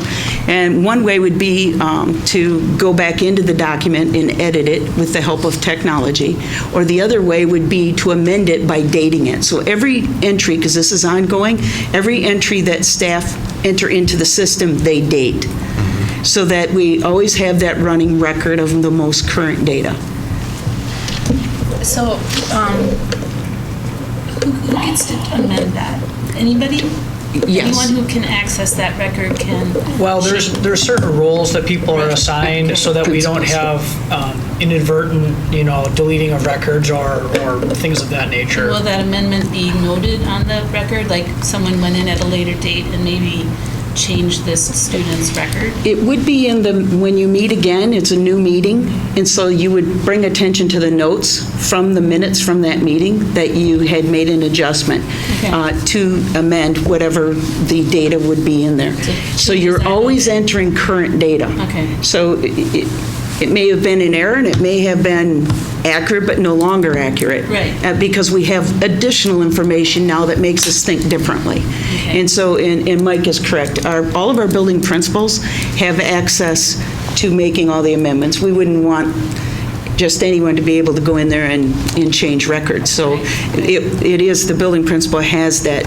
And one way would be to go back into the document and edit it with the help of technology. Or the other way would be to amend it by dating it. So every entry, because this is ongoing, every entry that staff enter into the system, they date. So that we always have that running record of the most current data. So, who gets to amend that? Anybody? Yes. Anyone who can access that record can? Well, there's certain roles that people are assigned so that we don't have inadvertent, deleting of records or things of that nature. Will that amendment be noted on the record? Like someone went in at a later date and maybe change this student's record? It would be when you meet again, it's a new meeting, and so you would bring attention to the notes from the minutes from that meeting that you had made an adjustment to amend whatever the data would be in there. So you're always entering current data. Okay. So it may have been an error and it may have been accurate but no longer accurate. Right. Because we have additional information now that makes us think differently. Okay. And so, and Mike is correct, all of our building principals have access to making all the amendments. We wouldn't want just anyone to be able to go in there and change records. So it is, the building principal has that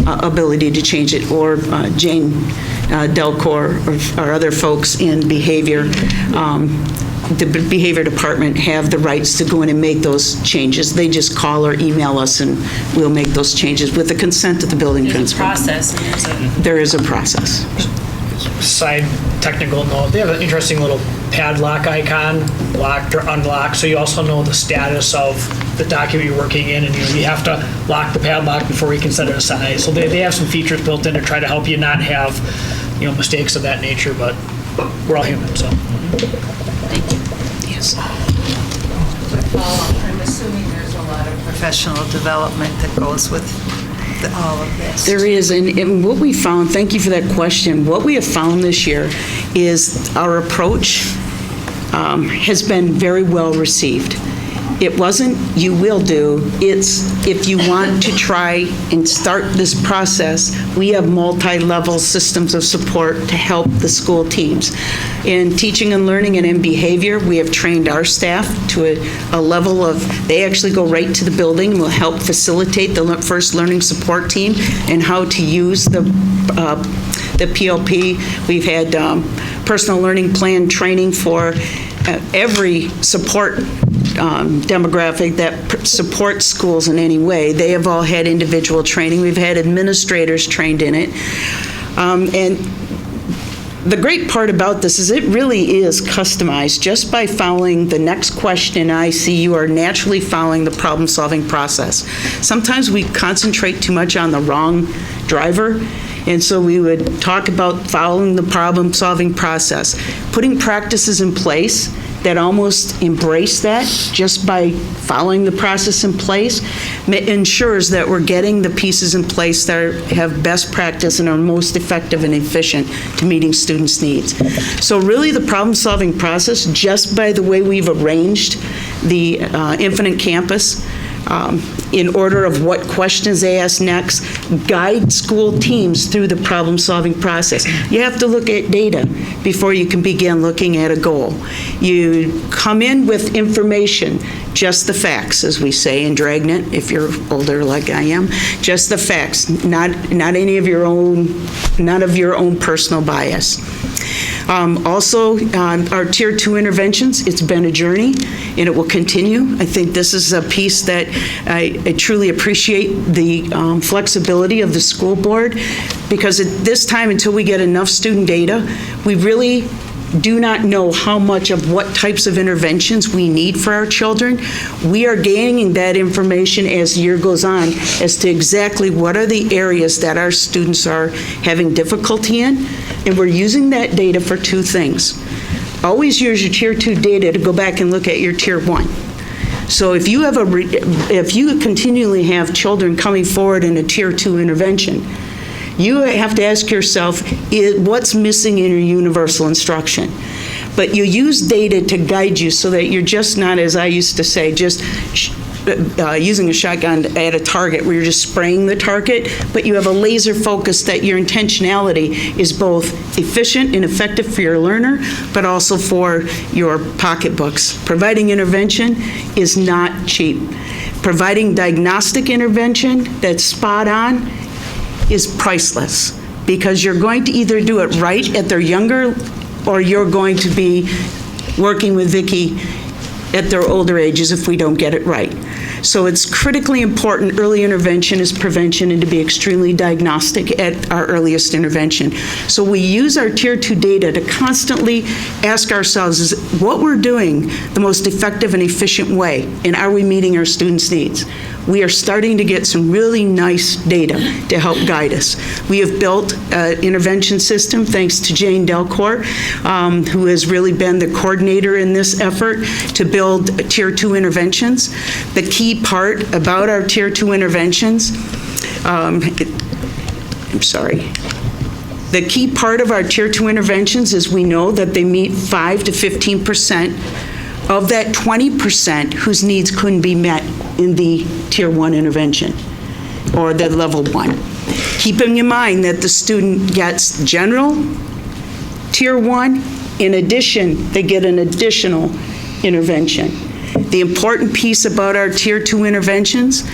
ability to change it, or Jane Delcor or other folks in behavior, the behavior department have the rights to go in and make those changes. They just call or email us and we'll make those changes with the consent of the building principal. There is a process. Side technical note, they have an interesting little padlock icon, locked or unlocked, so you also know the status of the document you're working in, and you have to lock the padlock before you can set it aside. So they have some features built in to try to help you not have, mistakes of that nature, but we're all human, so. Yes. I'm assuming there's a lot of professional development that goes with all of this. There is, and what we found, thank you for that question, what we have found this year is our approach has been very well received. It wasn't, you will do, it's if you want to try and start this process, we have multi-level systems of support to help the school teams. In teaching and learning and in behavior, we have trained our staff to a level of, they actually go right to the building and will help facilitate the first learning support team and how to use the PLP. We've had personal learning plan training for every support demographic that supports schools in any way. They have all had individual training. We've had administrators trained in it. And the great part about this is it really is customized. Just by following the next question I see, you are naturally following the problem-solving process. Sometimes we concentrate too much on the wrong driver, and so we would talk about following the problem-solving process. Putting practices in place that almost embrace that just by following the process in place ensures that we're getting the pieces in place that have best practice and are most effective and efficient to meeting students' needs. So really the problem-solving process, just by the way we've arranged the Infinite Campus, in order of what questions they ask next, guide school teams through the problem-solving process. You have to look at data before you can begin looking at a goal. You come in with information, just the facts, as we say in Dragnet, if you're older like I am, just the facts, not any of your own, none of your own personal bias. Also, our Tier 2 interventions, it's been a journey, and it will continue. I think this is a piece that I truly appreciate the flexibility of the school board, because at this time, until we get enough student data, we really do not know how much of what types of interventions we need for our children. We are gaining that information as the year goes on as to exactly what are the areas that our students are having difficulty in, and we're using that data for two things. Always use your Tier 2 data to go back and look at your Tier 1. So if you have if you continually have children coming forward in a Tier 2 intervention, you have to ask yourself, what's missing in your universal instruction? But you use data to guide you so that you're just not, as I used to say, just using a shotgun at a target where you're just spraying the target, but you have a laser focus that your intentionality is both efficient and effective for your learner, but also for your pocketbooks. Providing intervention is not cheap. Providing diagnostic intervention that's spot on is priceless, because you're going to either do it right at their younger, or you're going to be working with Vicki at their older ages if we don't get it right. So it's critically important. Early intervention is prevention, and to be extremely diagnostic at our earliest intervention. So we use our Tier 2 data to constantly ask ourselves, is what we're doing the most effective and efficient way, and are we meeting our students' needs? We are starting to get some really nice data to help guide us. We have built an intervention system thanks to Jane Delcor, who has really been the coordinator in this effort to build Tier 2 interventions. The key part about our Tier 2 interventions, the key part of our Tier 2 interventions is we know that they meet 5 to 15% of that 20% whose needs couldn't be met in the Tier 1 intervention or the level 1. Keeping in mind that the student gets general, Tier 1, in addition, they get an additional intervention. The important piece about our Tier 2 interventions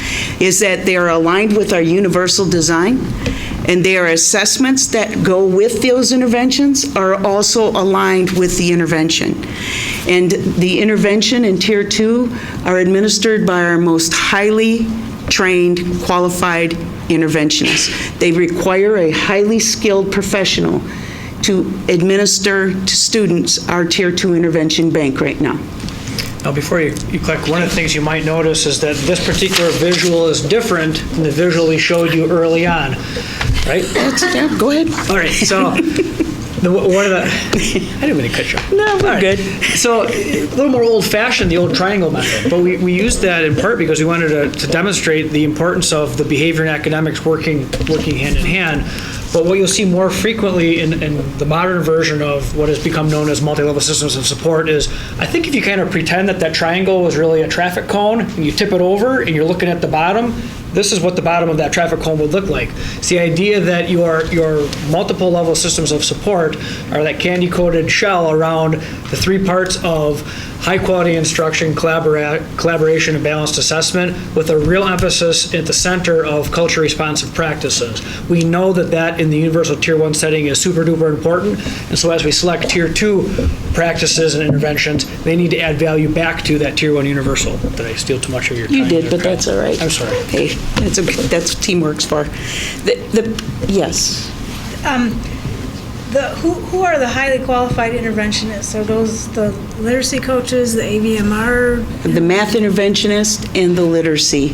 is that they are aligned with our universal design, and their assessments that go with those interventions are also aligned with the intervention. And the intervention in Tier 2 are administered by our most highly trained, qualified interventionists. They require a highly skilled professional to administer to students our Tier 2 intervention bank right now. Now, before you click, one of the things you might notice is that this particular visual is different than the visual we showed you early on, right? Yeah, go ahead. All right, so one of the, I didn't mean to cut you. No, we're good. So a little more old-fashioned, the old triangle method, but we used that in part because we wanted to demonstrate the importance of the behavior and academics working hand in hand. But what you'll see more frequently in the modern version of what has become known as multi-level systems of support is, I think if you kind of pretend that triangle was really a traffic cone and you tip it over and you're looking at the bottom, this is what the bottom of that traffic cone would look like. It's the idea that your multiple level systems of support are that candy-coated shell around the three parts of high-quality instruction, collaboration, and balanced assessment, with a real emphasis at the center of culture-responsive practices. We know that in the universal Tier 1 setting is super-duper important, and so as we select Tier 2 practices and interventions, they need to add value back to that Tier 1 universal. Did I steal too much of your time? You did, but that's all right. I'm sorry. Hey, that's what teamwork's for. Yes. Who are the highly qualified interventionists? Are those the literacy coaches, the AVMR? The math interventionist and the literacy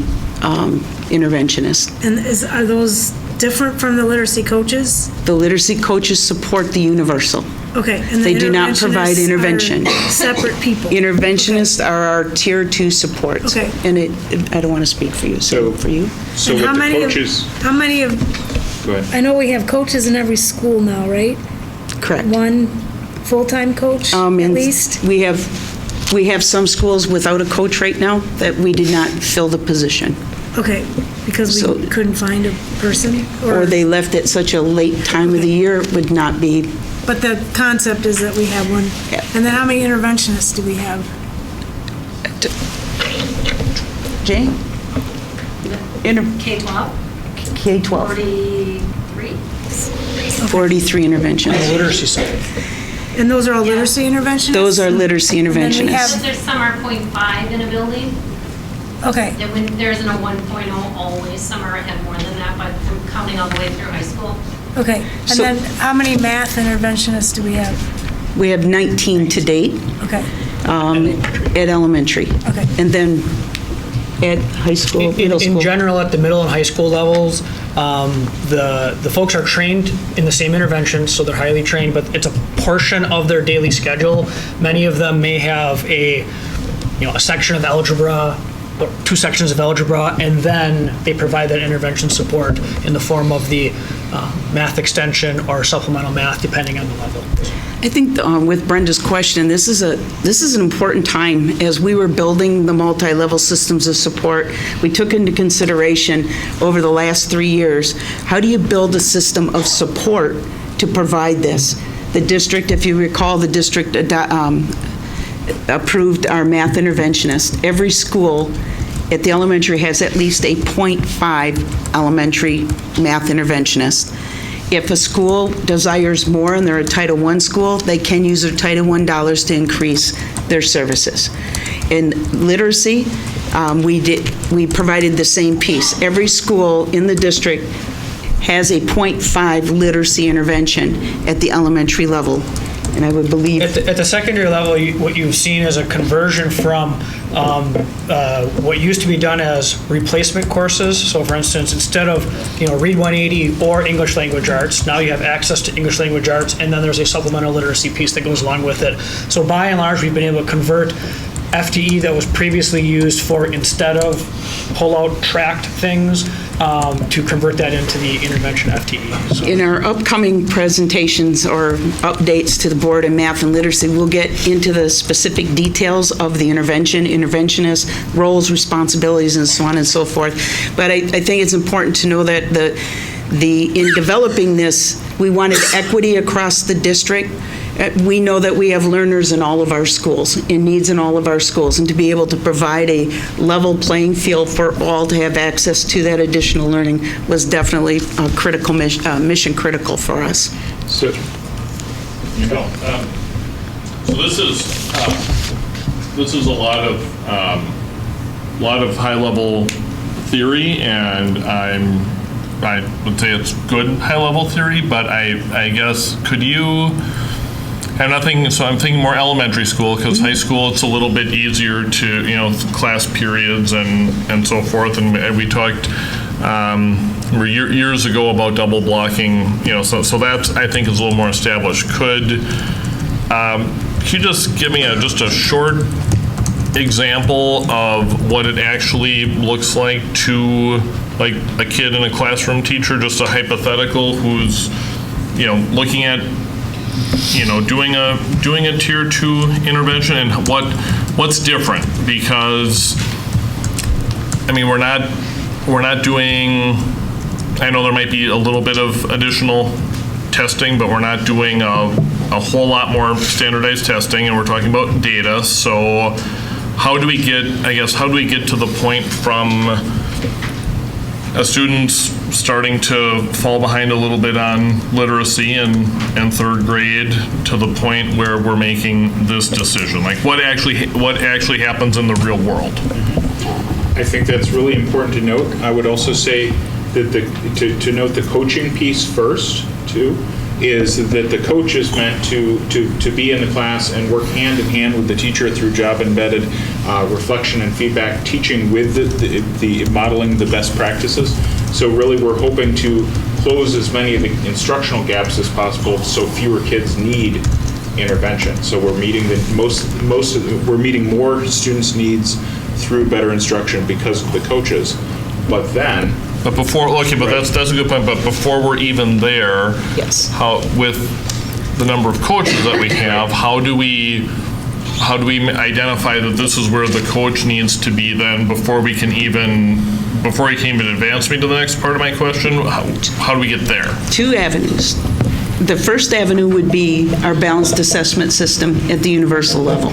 interventionist. And are those different from the literacy coaches? The literacy coaches support the universal. Okay. And they do not provide intervention. Are separate people. Interventionists are our Tier 2 support. Okay. And I don't want to speak for you, so for you. So and with the coaches. How many of, go ahead. I know we have coaches in every school now, right? Correct. One full-time coach at least? We have some schools without a coach right now that we did not fill the position. Okay, because we couldn't find a person? Or they left at such a late time of the year, it would not be. But the concept is that we have one. Yeah. And then how many interventionists do we have? Jane? K-12. K-12. 43. 43 interventions. On the literacy side. And those are all literacy interventionists? Those are literacy interventionists. There's some are 0.5 in a building. Okay. There isn't a 1.0 always. Some are at more than that, but I'm counting all the way through high school. Okay. And then how many math interventionists do we have? We have 19 to date. Okay. At elementary. Okay. And then at high school, middle school. In general, at the middle and high school levels, the folks are trained in the same intervention, so they're highly trained, but it's a portion of their daily schedule. Many of them may have a section of algebra, or 2 sections of algebra, and then they provide that intervention support in the form of the math extension or supplemental math, depending on the level. I think with Brenda's question, this is an important time. As we were building the multi-level systems of support, we took into consideration over the last 3 years, how do you build a system of support to provide this? The district, if you recall, the district approved our math interventionist. Every school at the elementary has at least a 0.5 elementary math interventionist. If a school desires more and they're a Title I school, they can use their Title I dollars to increase their services. In literacy, we provided the same piece. Every school in the district has a 0.5 literacy intervention at the elementary level. And I would believe... At the secondary level, what you've seen is a conversion from what used to be done as replacement courses. So for instance, instead of Read 180 or English Language Arts, now you have access to English Language Arts, and then there's a supplemental literacy piece that goes along with it. So by and large, we've been able to convert FTE that was previously used for, instead of pull-out tracked things, to convert that into the intervention FTE. So. In our upcoming presentations or updates to the board in math and literacy, we'll get into the specific details of the interventionist roles, responsibilities, and so on and so forth. But I think it's important to know that in developing this, we wanted equity across the district. We know that we have learners in all of our schools, and needs in all of our schools, and to be able to provide a level playing field for all to have access to that additional learning was definitely a critical mission critical for us. So this is a lot of high level theory, and I would say it's good high level theory, but I guess could you have nothing, so I'm thinking more elementary school, because high school it's a little bit easier to, class periods and so forth, and we talked years ago about double blocking, so that's, I think, is a little more established. Could you just give me just a short example of what it actually looks like to, like, a kid in a classroom teacher, just a hypothetical who's, looking at, doing a tier 2 intervention, and what's different? Because, I mean, we're not doing, I know there might be a little bit of additional testing, but we're not doing a whole lot more standardized testing, and we're talking about data. So how do we get to the point from a student's starting to fall behind a little bit on literacy in third grade to the point where we're making this decision? Like, what actually happens in the real world? I think that's really important to note. I would also say that to note the coaching piece first, too, is that the coach is meant to be in the class and work hand in hand with the teacher through job-embedded reflection and feedback, teaching with the modeling the best practices. So really, we're hoping to close as many of the instructional gaps as possible, so fewer kids need intervention. So we're meeting we're meeting more students' needs through better instruction because of the coaches. But then. But before, that's a good point. But before we're even there, yes. How, with the number of coaches that we have, how do we identify that this is where the coach needs to be then before he can even advance me to the next part of my question? How do we get there? 2 avenues. The first avenue would be our balanced assessment system at the universal level.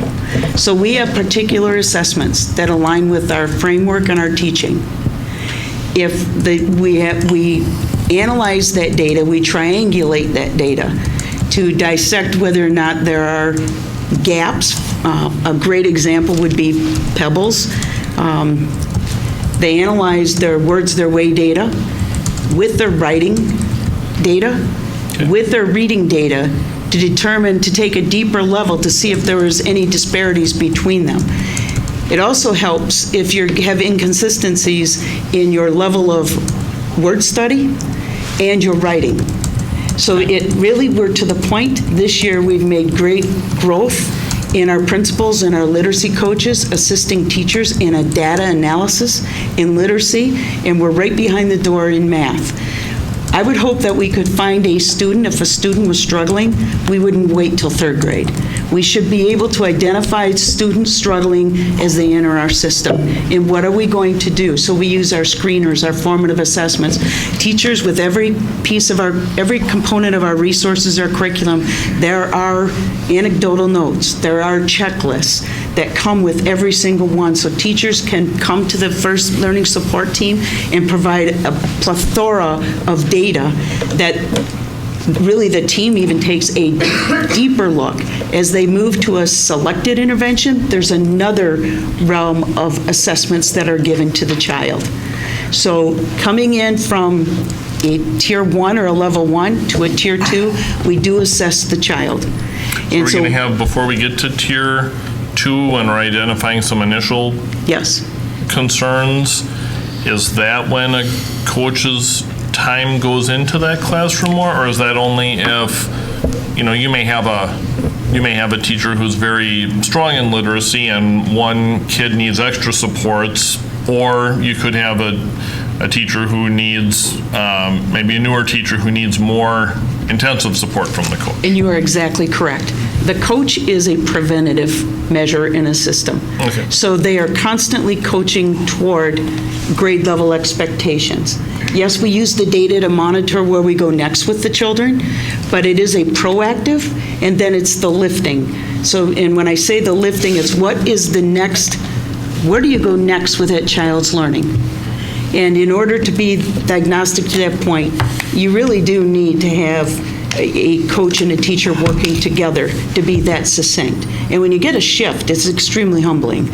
So we have particular assessments that align with our framework and our teaching. If we analyze that data, we triangulate that data to dissect whether or not there are gaps. A great example would be Pebbles. They analyze their words their way data with their writing data, with their reading data, to take a deeper level to see if there was any disparities between them. It also helps if you have inconsistencies in your level of word study and your writing. So we're to the point this year we've made great growth in our principals and our literacy coaches assisting teachers in a data analysis in literacy, and we're right behind the door in math. I would hope that we could find a student, if a student was struggling, we wouldn't wait till third grade. We should be able to identify students struggling as they enter our system. And what are we going to do? So we use our screeners, our formative assessments. Teachers, with every component of our resources, our curriculum, there are anecdotal notes, there are checklists that come with every single one. So teachers can come to the first learning support team and provide a plethora of data that really the team even takes a deeper look. As they move to a selected intervention, there's another realm of assessments that are given to the child. So coming in from a tier 1 or a level 1 to a tier 2, we do assess the child. And so we're going to have, before we get to tier 2, when we're identifying some initial concerns, is that when a coach's time goes into that classroom more, or is that only if, you may have a teacher who's very strong in literacy and one kid needs extra supports, or you could have a teacher who needs, maybe a newer teacher who needs more intensive support from the coach? And you are exactly correct. The coach is a preventative measure in a system. Okay. So they are constantly coaching toward grade level expectations. Yes, we use the data to monitor where we go next with the children, but it is a proactive, and then it's the lifting. So, and when I say the lifting, it's what is the next, where do you go next with that child's learning? And in order to be diagnostic to that point, you really do need to have a coach and a teacher working together to be that succinct. And when you get a shift, it's extremely humbling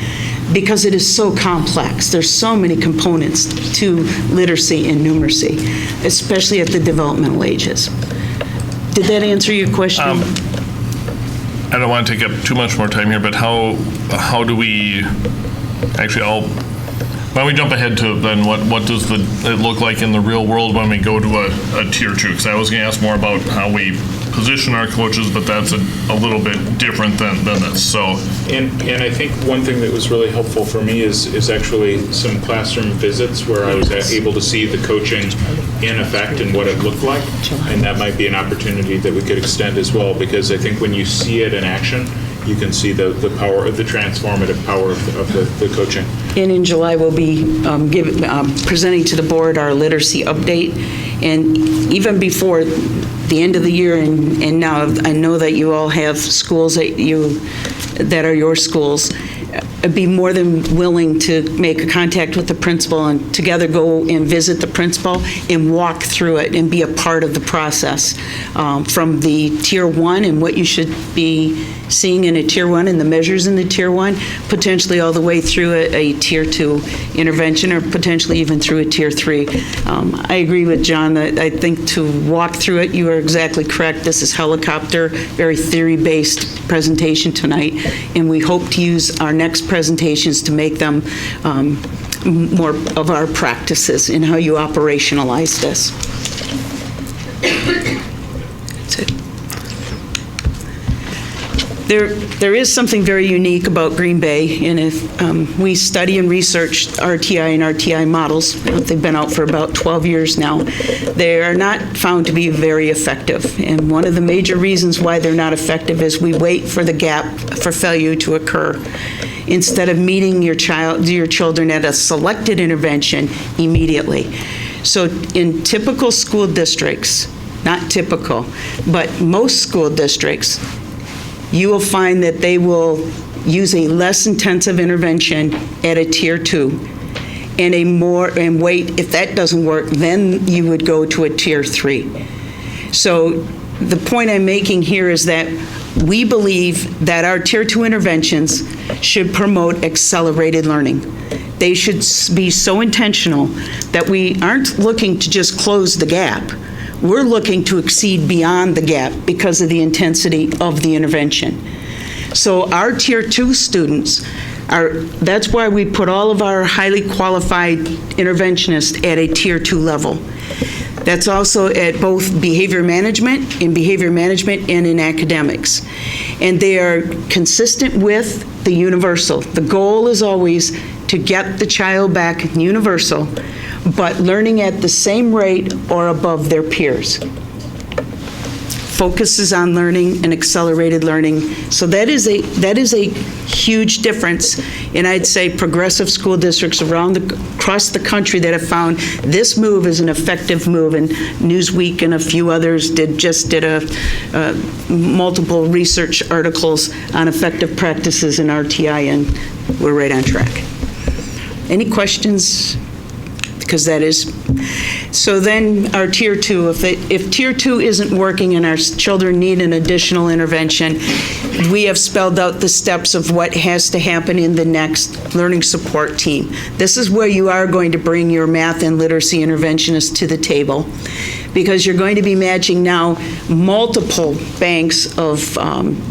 because it is so complex. There's so many components to literacy and numeracy, especially at the developmental ages. Did that answer your question? I don't want to take up too much more time here, but how do we, actually, why don't we jump ahead to then what does it look like in the real world when we go to a tier 2? Because I was going to ask more about how we position our coaches, but that's a little bit different than this. So, and I think one thing that was really helpful for me is actually some classroom visits where I was able to see the coaching in effect and what it looked like, and that might be an opportunity that we could extend as well, because I think when you see it in action, you can see the power of the transformative power of the coaching. And in July, we'll be presenting to the board our literacy update. And even before the end of the year, and now I know that you all have schools that are your schools, I'd be more than willing to make a contact with the principal and together go and visit the principal and walk through it and be a part of the process from the tier 1 and what you should be seeing in a tier 1 and the measures in the tier 1, potentially all the way through a tier 2 intervention or potentially even through a tier 3. I agree with John that I think to walk through it, you are exactly correct. This is helicopter, very theory-based presentation tonight, and we hope to use our next presentations to make them more of our practices in how you operationalize this. That's it. There is something very unique about Green Bay, and if we study and research RTI and RTI models, they've been out for about 12 years now, they are not found to be very effective. And one of the major reasons why they're not effective is we wait for the gap for failure to occur instead of meeting your children at a selected intervention immediately. So in typical school districts, not typical, but most school districts, you will find that they will use a less intensive intervention at a tier 2 and wait. If that doesn't work, then you would go to a tier 3. So the point I'm making here is that we believe that our tier 2 interventions should promote accelerated learning. They should be so intentional that we aren't looking to just close the gap. We're looking to exceed beyond the gap because of the intensity of the intervention. So our tier 2 students that's why we put all of our highly qualified interventionists at a tier 2 level. That's also at both behavior management and in academics. And they are consistent with the universal. The goal is always to get the child back universal, but learning at the same rate or above their peers. Focuses on learning and accelerated learning. So that is a huge difference. And I'd say progressive school districts across the country that have found this move is an effective move. And Newsweek and a few others did multiple research articles on effective practices in RTI, and we're right on track. Any questions? Because that is, so then our tier 2, if tier 2 isn't working and our children need an additional intervention, we have spelled out the steps of what has to happen in the next learning support team. This is where you are going to bring your math and literacy interventionists to the table, because you're going to be matching now multiple banks of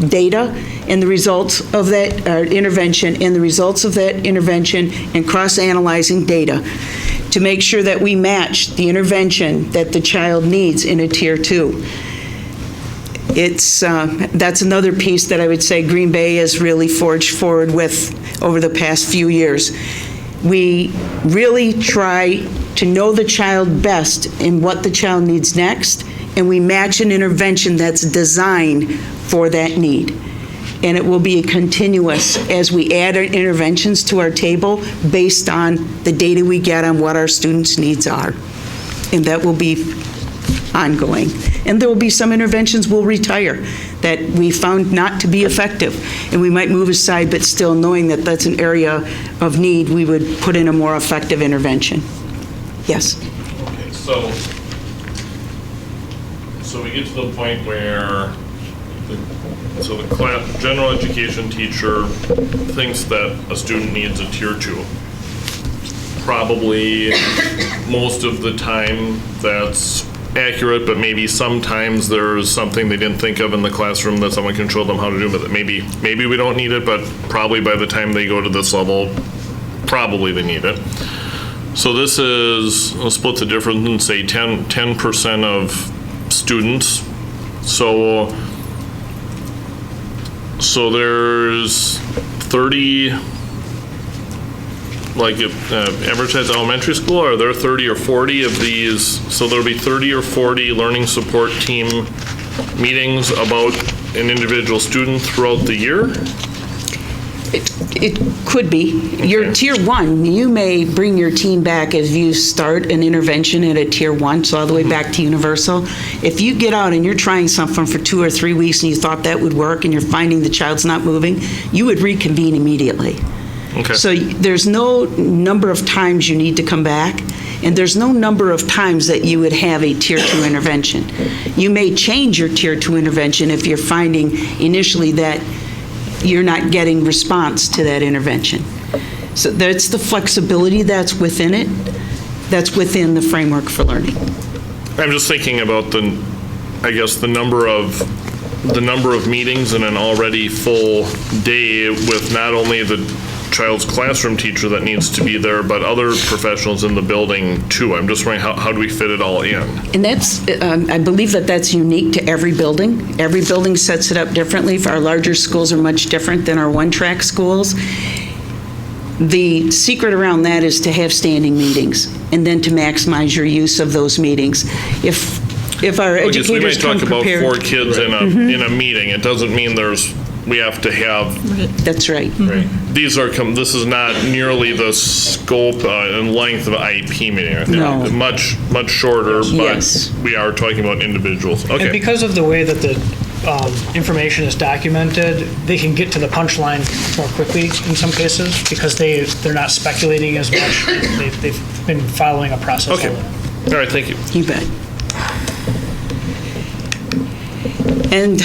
data and the results of that intervention and the results of that intervention and cross-analyzing data to make sure that we match the intervention that the child needs in a tier 2. That's another piece that I would say Green Bay has really forged forward with over the past few years. We really try to know the child best and what the child needs next, and we match an intervention that's designed for that need. and it will be continuous as we add our interventions to our table based on the data we get on what our students' needs are. And that will be ongoing. And there will be some interventions we'll retire that we found not to be effective, and we might move aside, but still knowing that that's an area of need, we would put in a more effective intervention. Yes? Okay, so we get to the point where the general education teacher thinks that a student needs a tier 2. Probably most of the time that's accurate, but maybe sometimes there's something they didn't think of in the classroom that someone can show them how to do with it. Maybe we don't need it, but probably by the time they go to this level, probably they need it. So this is, I'll split the difference and say 10% of students. So there's 30, like average at elementary school, are there 30 or 40 of these? So there'll be 30 or 40 learning support team meetings about an individual student throughout the year? It could be. Okay. Your tier 1, you may bring your team back as you start an intervention at a tier 1, so all the way back to universal. If you get out and you're trying something for 2 or 3 weeks and you thought that would work and you're finding the child's not moving, you would reconvene immediately. Okay. So there's no number of times you need to come back, and there's no number of times that you would have a tier 2 intervention. You may change your tier 2 intervention if you're finding initially that you're not getting response to that intervention. So that's the flexibility that's within it, that's within the framework for learning. I'm just thinking about the number of meetings in an already full day with not only the child's classroom teacher that needs to be there, but other professionals in the building too. I'm just wondering how do we fit it all in? And that's, I believe that's unique to every building. Every building sets it up differently. For our larger schools are much different than our one-track schools. The secret around that is to have standing meetings and then to maximize your use of those meetings. If our educators come prepared. We might talk about 4 kids in a meeting. It doesn't mean we have to have. That's right. Right. This is not nearly the scope and length of an IEP meeting. No. Much shorter, but we are talking about individuals. Okay. And because of the way that the information is documented, they can get to the punchline more quickly in some cases because they're not speculating as much. They've been following a process. Okay. All right, thank you. You bet. And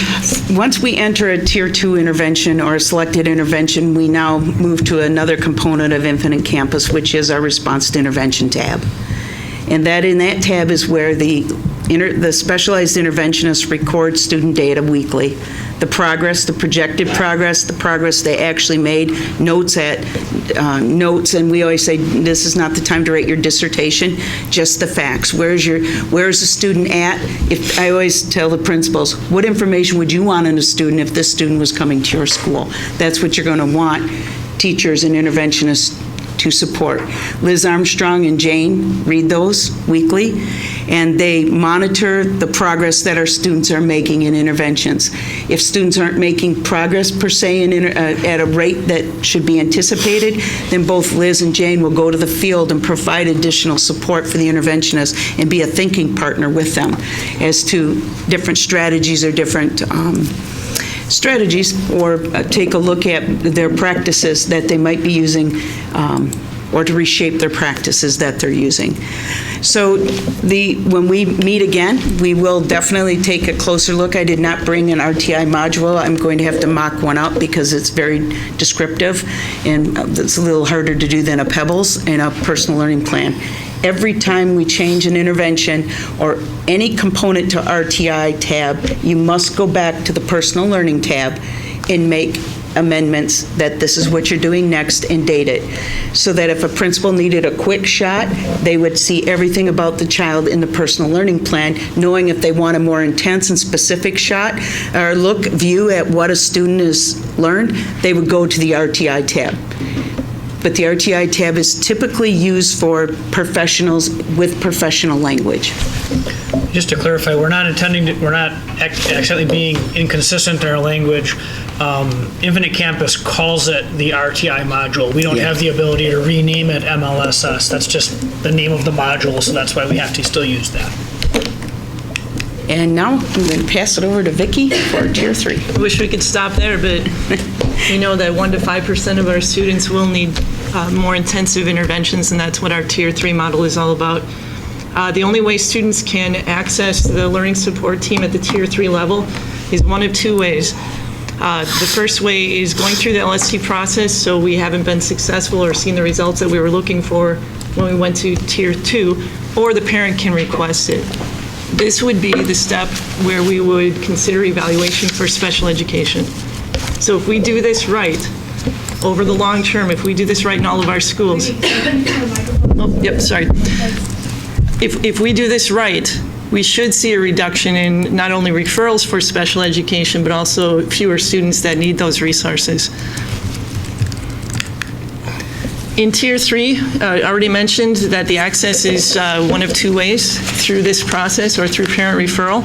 once we enter a tier 2 intervention or a selected intervention, we now move to another component of Infinite Campus, which is our response to intervention tab. And in that tab is where the specialized interventionists record student data weekly. The progress, the projected progress, the progress they actually made, notes, and we always say, this is not the time to write your dissertation, just the facts. Where's the student at? I always tell the principals, what information would you want in a student if this student was coming to your school? That's what you're going to want teachers and interventionists to support. Liz Armstrong and Jane read those weekly, and they monitor the progress that our students are making in interventions. If students aren't making progress per se at a rate that should be anticipated, then both Liz and Jane will go to the field and provide additional support for the interventionists and be a thinking partner with them as to different strategies or different strategies, or take a look at their practices that they might be using, or to reshape their practices that they're using. So when we meet again, we will definitely take a closer look. I did not bring an RTI module. I'm going to have to mock one up because it's very descriptive, and it's a little harder to do than a Pebbles and a personal learning plan. Every time we change an intervention or any component to RTI tab, you must go back to the personal learning tab and make amendments that this is what you're doing next and date it. So that if a principal needed a quick shot, they would see everything about the child in the personal learning plan, knowing if they want a more intense and specific shot or view at what a student has learned, they would go to the RTI tab. But the RTI tab is typically used for professionals with professional language. Just to clarify, we're not accidentally being inconsistent in our language. Infinite Campus calls it the RTI module. We don't have the ability to rename it MLSS. That's just the name of the module, so that's why we have to still use that. And now I'm going to pass it over to Vicki for Tier 3. I wish we could stop there, but we know that 1% to 5% of our students will need more intensive interventions, and that's what our Tier 3 model is all about. The only way students can access the learning support team at the Tier 3 level is one of two ways. The first way is going through the LST process, so we haven't been successful or seen the results that we were looking for when we went to Tier 2, or the parent can request it. This would be the step where we would consider evaluation for special education. So if we do this right, over the long term, if we do this right in all of our schools. If we do this right, we should see a reduction in not only referrals for special education, but also fewer students that need those resources. In Tier 3, I already mentioned that the access is one of two ways, through this process or through parent referral.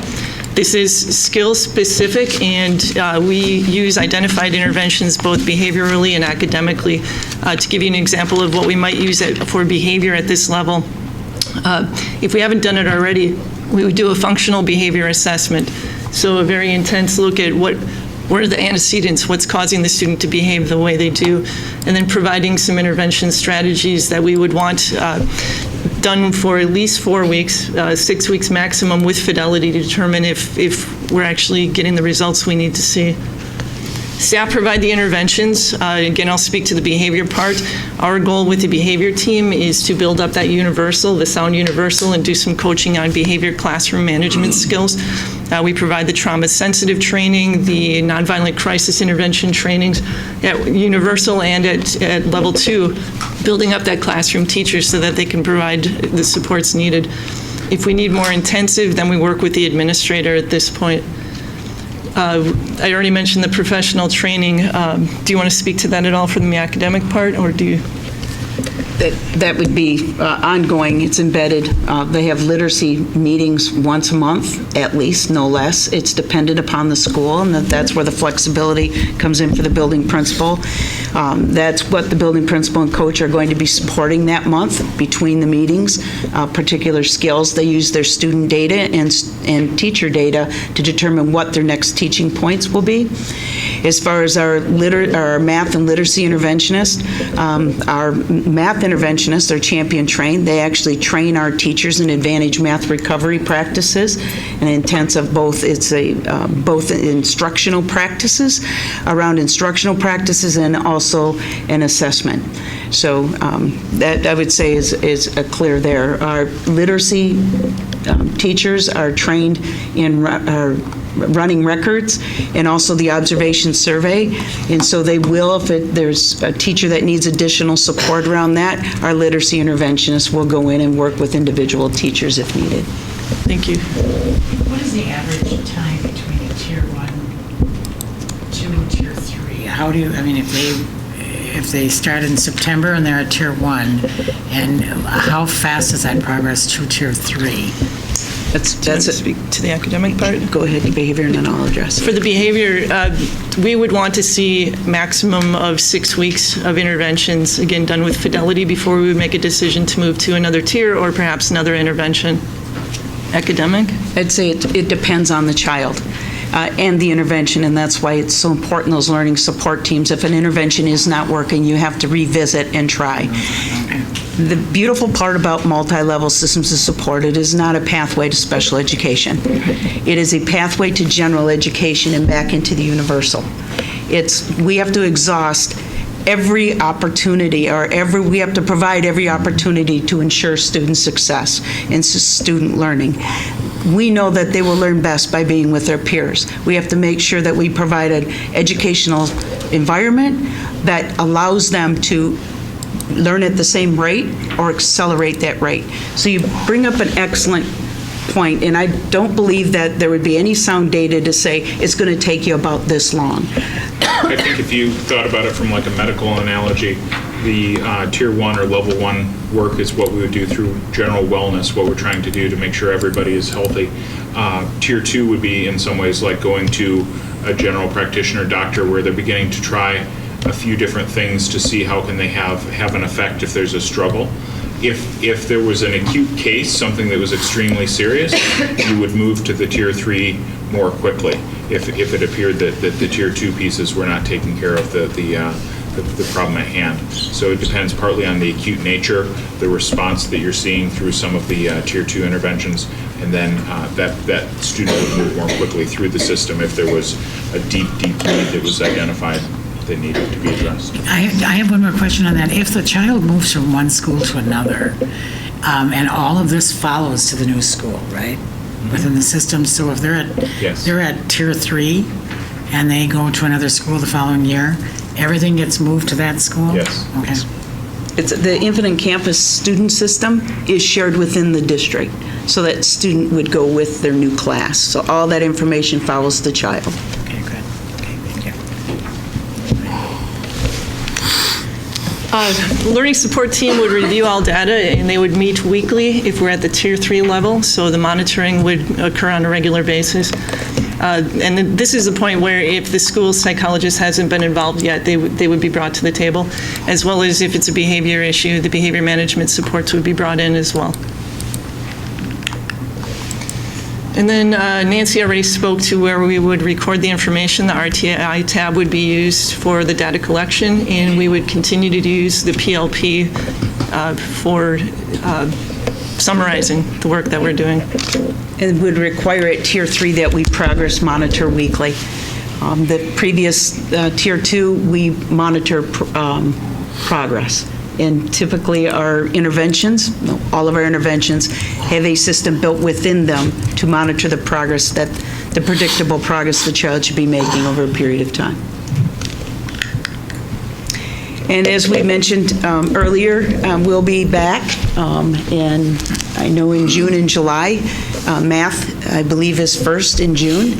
This is skill-specific, and we use identified interventions both behaviorally and academically. To give you an example of what we might use for behavior at this level, if we haven't done it already, we would do a functional behavior assessment. So a very intense look at what are the antecedents, what's causing the student to behave the way they do, and then providing some intervention strategies that we would want done for at least 4 weeks, 6 weeks maximum, with fidelity to determine if we're actually getting the results we need to see. Staff provide the interventions. Again, I'll speak to the behavior part. Our goal with the behavior team is to build up that universal, the sound universal, and do some coaching on behavior classroom management skills. We provide the trauma-sensitive training, the nonviolent crisis intervention trainings at universal and at level 2, building up that classroom teachers so that they can provide the supports needed. If we need more intensive, then we work with the administrator at this point. I already mentioned the professional training. Do you want to speak to that at all from the academic part, or do you? That would be ongoing. It's embedded. They have literacy meetings once a month, at least, no less. It's dependent upon the school, and that's where the flexibility comes in for the building principal. That's what the building principal and coach are going to be supporting that month between the meetings, particular skills. They use their student data and teacher data to determine what their next teaching points will be. As far as our math and literacy interventionists, our math interventionists are champion trained. They actually train our teachers in advantage math recovery practices and intensive both instructional practices around instructional practices and also an assessment. So that I would say is clear there. Our literacy teachers are trained in running records and also the observation survey, and so they will, if there's a teacher that needs additional support around that, our literacy interventionists will go in and work with individual teachers if needed. Thank you. What is the average time between a Tier 1, 2, and Tier 3? How do you, I mean, if they start in September and they're at Tier 1, and how fast is that progress to Tier 3? That's it. Speak to the academic part. Go ahead, behavior, and then I'll address. For the behavior, we would want to see maximum of 6 weeks of interventions, again, done with fidelity before we would make a decision to move to another tier or perhaps another intervention. Academic? I'd say it depends on the child. And the intervention, and that's why it's so important, those learning support teams. If an intervention is not working, you have to revisit and try. The beautiful part about multi-level systems of support, it is not a pathway to special education. It is a pathway to general education and back into the universal. We have to exhaust every opportunity, we have to provide every opportunity to ensure student success and student learning. We know that they will learn best by being with their peers. We have to make sure that we provide an educational environment that allows them to learn at the same rate or accelerate that rate. So you bring up an excellent point, and I don't believe that there would be any sound data to say it's going to take you about this long. I think if you thought about it from like a medical analogy, the Tier 1 or Level 1 work is what we would do through general wellness, what we're trying to do to make sure everybody is healthy. Tier 2 would be in some ways like going to a general practitioner doctor where they're beginning to try a few different things to see how can they have an effect if there's a struggle. If there was an acute case, something that was extremely serious, you would move to the tier 3 more quickly if it appeared that the tier 2 pieces were not taking care of the problem at hand. So it depends partly on the acute nature, the response that you're seeing through some of the tier 2 interventions, and then that student would move more quickly through the system if there was a deep need that was identified that needed to be addressed. I have one more question on that. If the child moves from one school to another, and all of this follows to the new school, right? Within the system, so if they're at tier 3 and they go to another school the following year, everything gets moved to that school? Yes. Okay. It's the Infinite Campus student system is shared within the district, so that student would go with their new class. So all that information follows the child. Okay, good. Okay, thank you. The Learning support team would review all data, and they would meet weekly if we're at the tier 3 level, so the monitoring would occur on a regular basis. And then this is the point where if the school psychologist hasn't been involved yet, they would be brought to the table, as well as if it's a behavior issue, the behavior management supports would be brought in as well. And then Nancy already spoke to where we would record the information. The RTI tab would be used for the data collection, and we would continue to use the PLP for summarizing the work that we're doing. It would require at tier 3 that we progress monitor weekly. The previous tier 2, we monitor progress. And typically our interventions, all of our interventions, have a system built within them to monitor the progress, that the predictable progress the child should be making over a period of time. And as we mentioned earlier, we'll be back, and I know in June and July. Math, I believe, is first in June.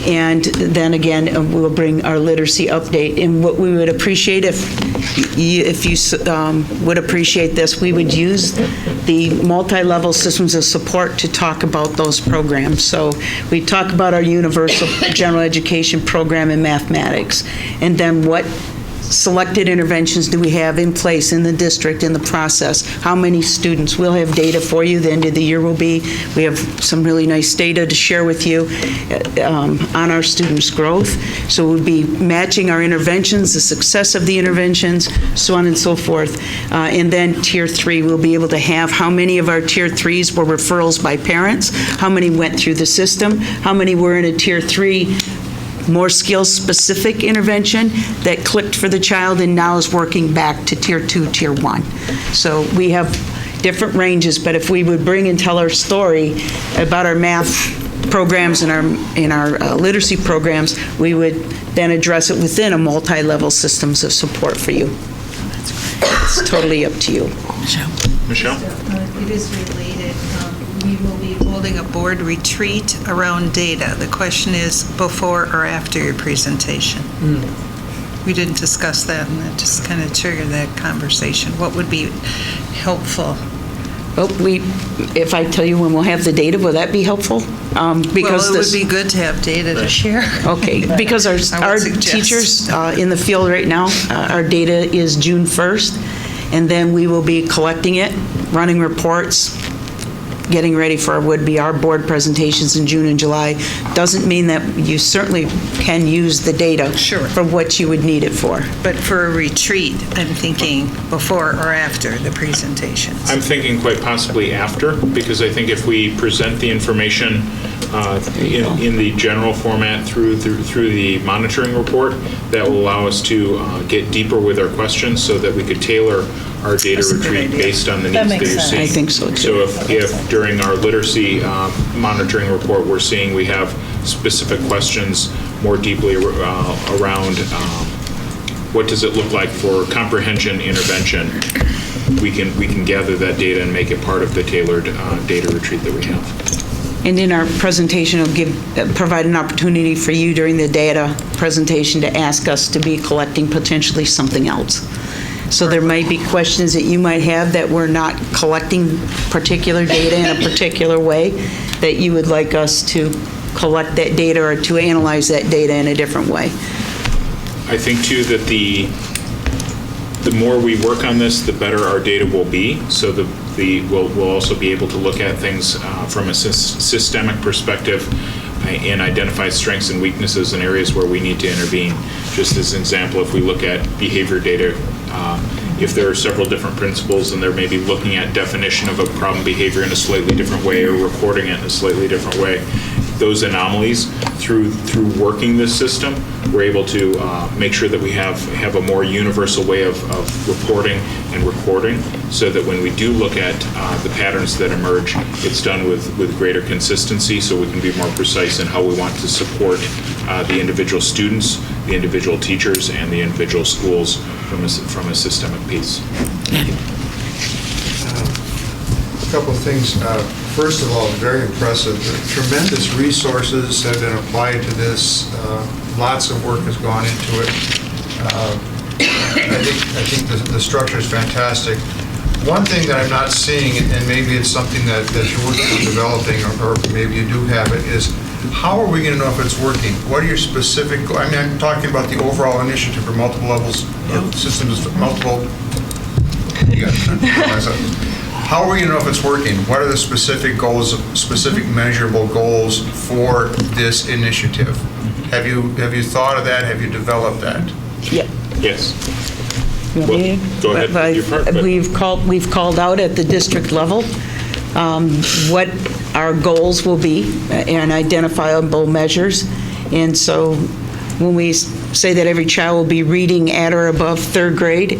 And then again, we'll bring our literacy update. And what we would appreciate, if you would appreciate this, we would use the multi-level systems of support to talk about those programs. So we talk about our universal general education program in mathematics, and then what selected interventions do we have in place in the district, in the process? How many students? We'll have data for you. The end of the year will be. We have some really nice data to share with you on our students' growth. So we'll be matching our interventions, the success of the interventions, so on and so forth. And then tier 3, we'll be able to have how many of our tier 3s were referrals by parents, how many went through the system, how many were in a tier 3 more skill-specific intervention that clicked for the child and now is working back to tier 2, tier 1. So we have different ranges, but if we would bring and tell our story about our math programs and our literacy programs, we would then address it within a multi-level systems of support for you. It's totally up to you. Michelle? It is related. We will be holding a board retreat around data. The question is before or after your presentation. We didn't discuss that, and that just kind of triggered that conversation. What would be helpful? Well, if I tell you when we'll have the data, will that be helpful? Because it would be good to have data to share. Okay, because our teachers in the field right now, our data is June 1st, and then we will be collecting it, running reports, getting ready for would be our board presentations in June and July. Doesn't mean that you certainly can use the data for what you would need it for. But for a retreat, I'm thinking before or after the presentations. I'm thinking quite possibly after, because I think if we present the information in the general format through the monitoring report, that will allow us to get deeper with our questions so that we could tailor our data retreat based on the needs that you're seeing. I think so too. So if during our literacy monitoring report we're seeing we have specific questions more deeply around what does it look like for comprehension intervention, we can gather that data and make it part of the tailored data retreat that we have. And in our presentation, it'll provide an opportunity for you during the data presentation to ask us to be collecting potentially something else. So there might be questions that you might have that we're not collecting particular data in a particular way that you would like us to collect that data or to analyze that data in a different way. I think too that the more we work on this, the better our data will be. So we'll also be able to look at things from a systemic perspective and identify strengths and weaknesses in areas where we need to intervene. Just as an example, if we look at behavior data, if there are several different principles and they're maybe looking at definition of a problem behavior in a slightly different way or reporting it in a slightly different way, those anomalies, through working this system, we're able to make sure that we have a more universal way of reporting and recording, so that when we do look at the patterns that emerge, it's done with greater consistency, so we can be more precise in how we want to support the individual students, the individual teachers, and the individual schools from a systemic piece. A couple of things. First of all, very impressive. Tremendous resources have been applied to this. Lots of work has gone into it. I think the structure is fantastic. One thing that I'm not seeing, and maybe it's something that you're working on developing, or maybe you do have it, is how are we going to know if it's working? What are your specific, I'm talking about the overall initiative for multiple levels, systems, multiple, how are we going to know if it's working? What are the specific goals, specific measurable goals for this initiative? Have you thought of that? Have you developed that? Yeah. Yes. Go ahead. We've called out at the district level what our goals will be and identifiable measures. And so when we say that every child will be reading at or above third grade,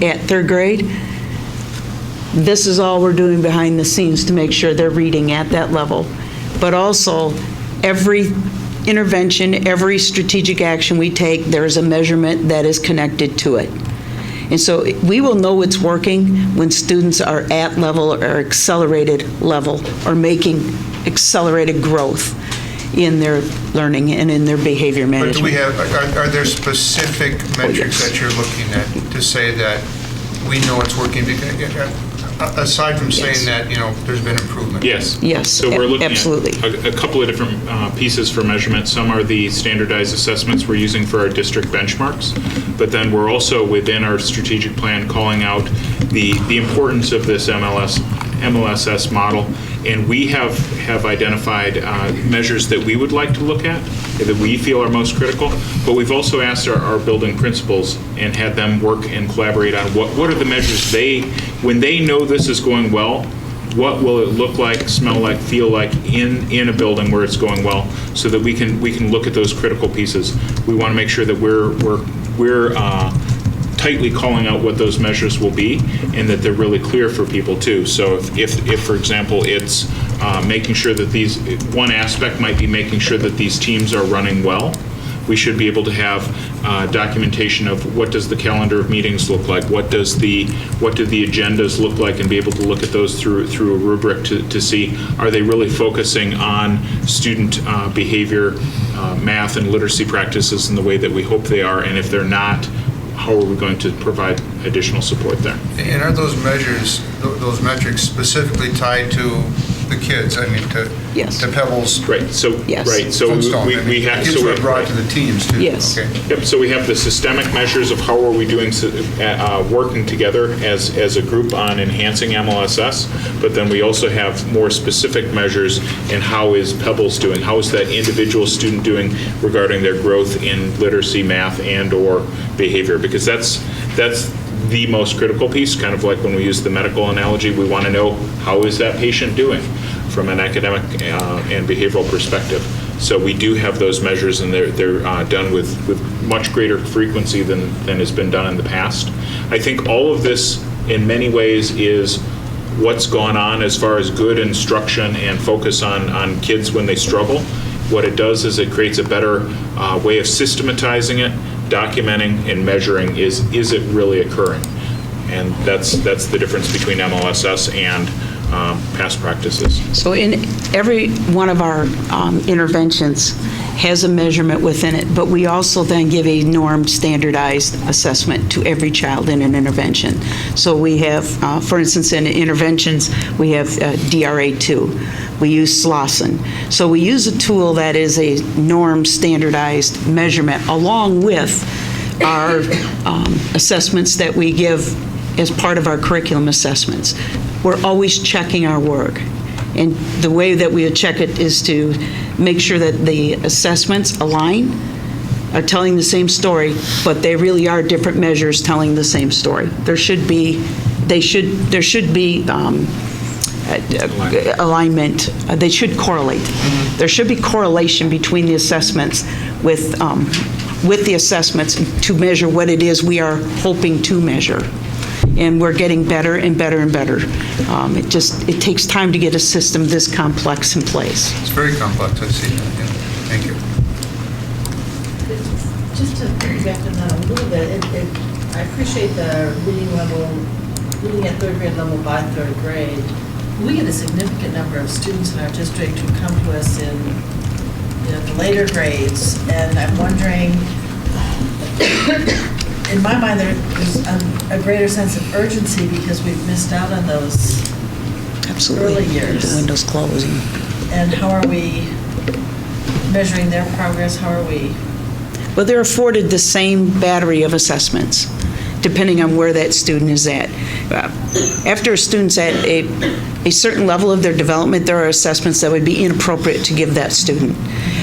this is all we're doing behind the scenes to make sure they're reading at that level. But also, every intervention, every strategic action we take, there is a measurement that is connected to it. And so we will know it's working when students are at level or accelerated level or making accelerated growth in their learning and in their behavior management. But do we have, are there specific metrics that you're looking at to say that we know it's working? Aside from saying that, there's been improvement. Yes. Yes, So we're looking absolutely. at a couple of different pieces for measurement. Some are the standardized assessments we're using for our district benchmarks, but then we're also within our strategic plan calling out the importance of this MLSS model, and we have identified measures that we would like to look at, that we feel are most critical, but we've also asked our building principals and had them work and collaborate on what are the measures when they know this is going well, what will it look like, smell like, feel like in a building where it's going well, so that we can look at those critical pieces. We want to make sure that we're tightly calling out what those measures will be, and that they're really clear for people too. So if for example, it's making sure that one aspect might be making sure that these teams are running well, we should be able to have documentation of what does the calendar of meetings look like, what do the agendas look like, and be able to look at those through a rubric to see, are they really focusing on student behavior, math and literacy practices in the way that we hope they are, and if they're not, how are we going to provide additional support there? And are those metrics specifically tied to the kids? I mean, to Pebbles. Right. So yes. Right. So we have kids were brought to the teams too. Yes. Okay. Yep. So we have the systemic measures of how are we doing working together as a group on enhancing MLSS, but then we also have more specific measures in how is Pebbles doing? How is that individual student doing regarding their growth in literacy, math, and/or behavior? Because that's the most critical piece, kind of like when we use the medical analogy, we want to know how is that patient doing from an academic and behavioral perspective. So we do have those measures, and they're done with much greater frequency than has been done in the past. I think all of this in many ways is what's gone on as far as good instruction and focus on kids when they struggle. What it does is it creates a better way of systematizing it, documenting and measuring is it really occurring? And that's the difference between MLSS and past practices. So in every one of our interventions has a measurement within it, but we also then give a normed standardized assessment to every child in an intervention. So we have, for instance, in interventions, we have DRA2. We use SLOSN. So we use a tool that is a normed standardized measurement along with our assessments that we give as part of our curriculum assessments. We're always checking our work. And the way that we check it is to make sure that the assessments align, are telling the same story, but they really are different measures telling the same story. There should be alignment. They should correlate. There should be correlation between the assessments with the assessments to measure what it is we are hoping to measure. And we're getting better and better and better. It takes time to get a system this complex in place. It's very complex, I see that, yeah. Thank you. Just to piggyback on that a little bit, I appreciate the reading at third grade level by third grade. We get a significant number of students in our district who come to us in the later grades, and I'm wondering, in my mind, there's a greater sense of urgency because we've missed out on those early years. Windows closing. And how are we measuring their progress? How are we? Well, they're afforded the same battery of assessments, depending on where that student is at. After a student's at a certain level of their development, there are assessments that would be inappropriate to give that student.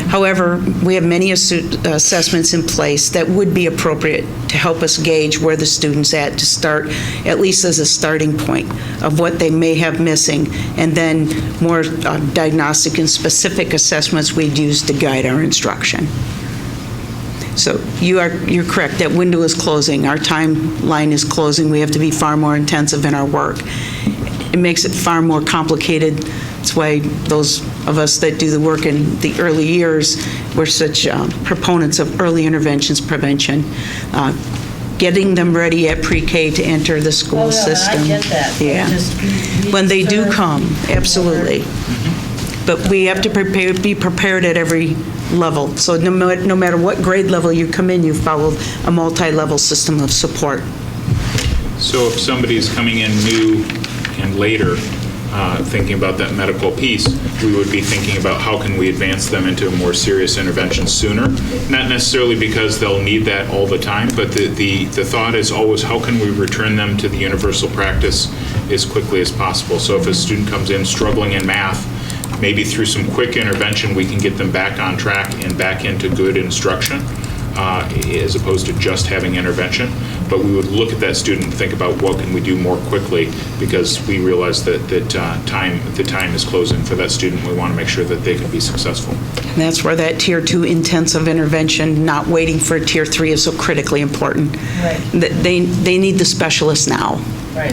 However, we have many assessments in place that would be appropriate to help us gauge where the student's at to start, at least as a starting point of what they may have missing, and then more diagnostic and specific assessments we'd use to guide our instruction. So you're correct, that window is closing, our timeline is closing, we have to be far more intensive in our work. It makes it far more complicated. That's why those of us that do the work in the early years, we're such proponents of early interventions prevention. Getting them ready at pre-K to enter the school system. I get that. Yeah. When they do come, absolutely. But we have to be prepared at every level. So no matter what grade level you come in, you follow a multi-level system of support. So if somebody's coming in new and later, thinking about that medical piece, we would be thinking about how can we advance them into a more serious intervention sooner. Not necessarily because they'll need that all the time, but the thought is always how can we return them to the universal practice as quickly as possible. So if a student comes in struggling in math, maybe through some quick intervention we can get them back on track and back into good instruction, as opposed to just having intervention. But we would look at that student and think about what can we do more quickly, because we realize that the time is closing for that student. We want to make sure that they can be successful. And that's where that Tier 2 intensive intervention, not waiting for Tier 3, is so critically important. Right. They need the specialist now. Right.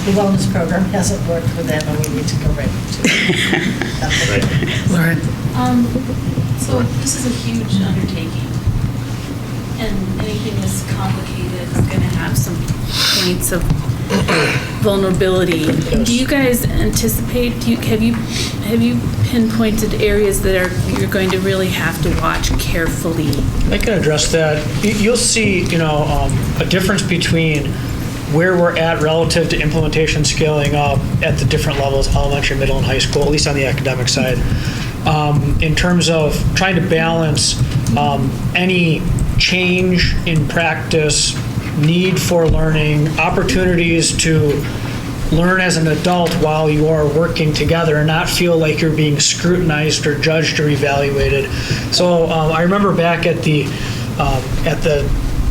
The wellness program hasn't worked for them, and we need to go right to it. Lauren. So this is a huge undertaking, and anything this complicated is going to have some points of vulnerability. Do you guys anticipate? Have you pinpointed areas that you're going to really have to watch carefully? I can address that. You'll see, a difference between where we're at relative to implementation scaling up at the different levels, elementary, middle, and high school, at least on the academic side. In terms of trying to balance any change in practice, need for learning, opportunities to learn as an adult while you are working together and not feel like you're being scrutinized or judged or evaluated. So I remember back at the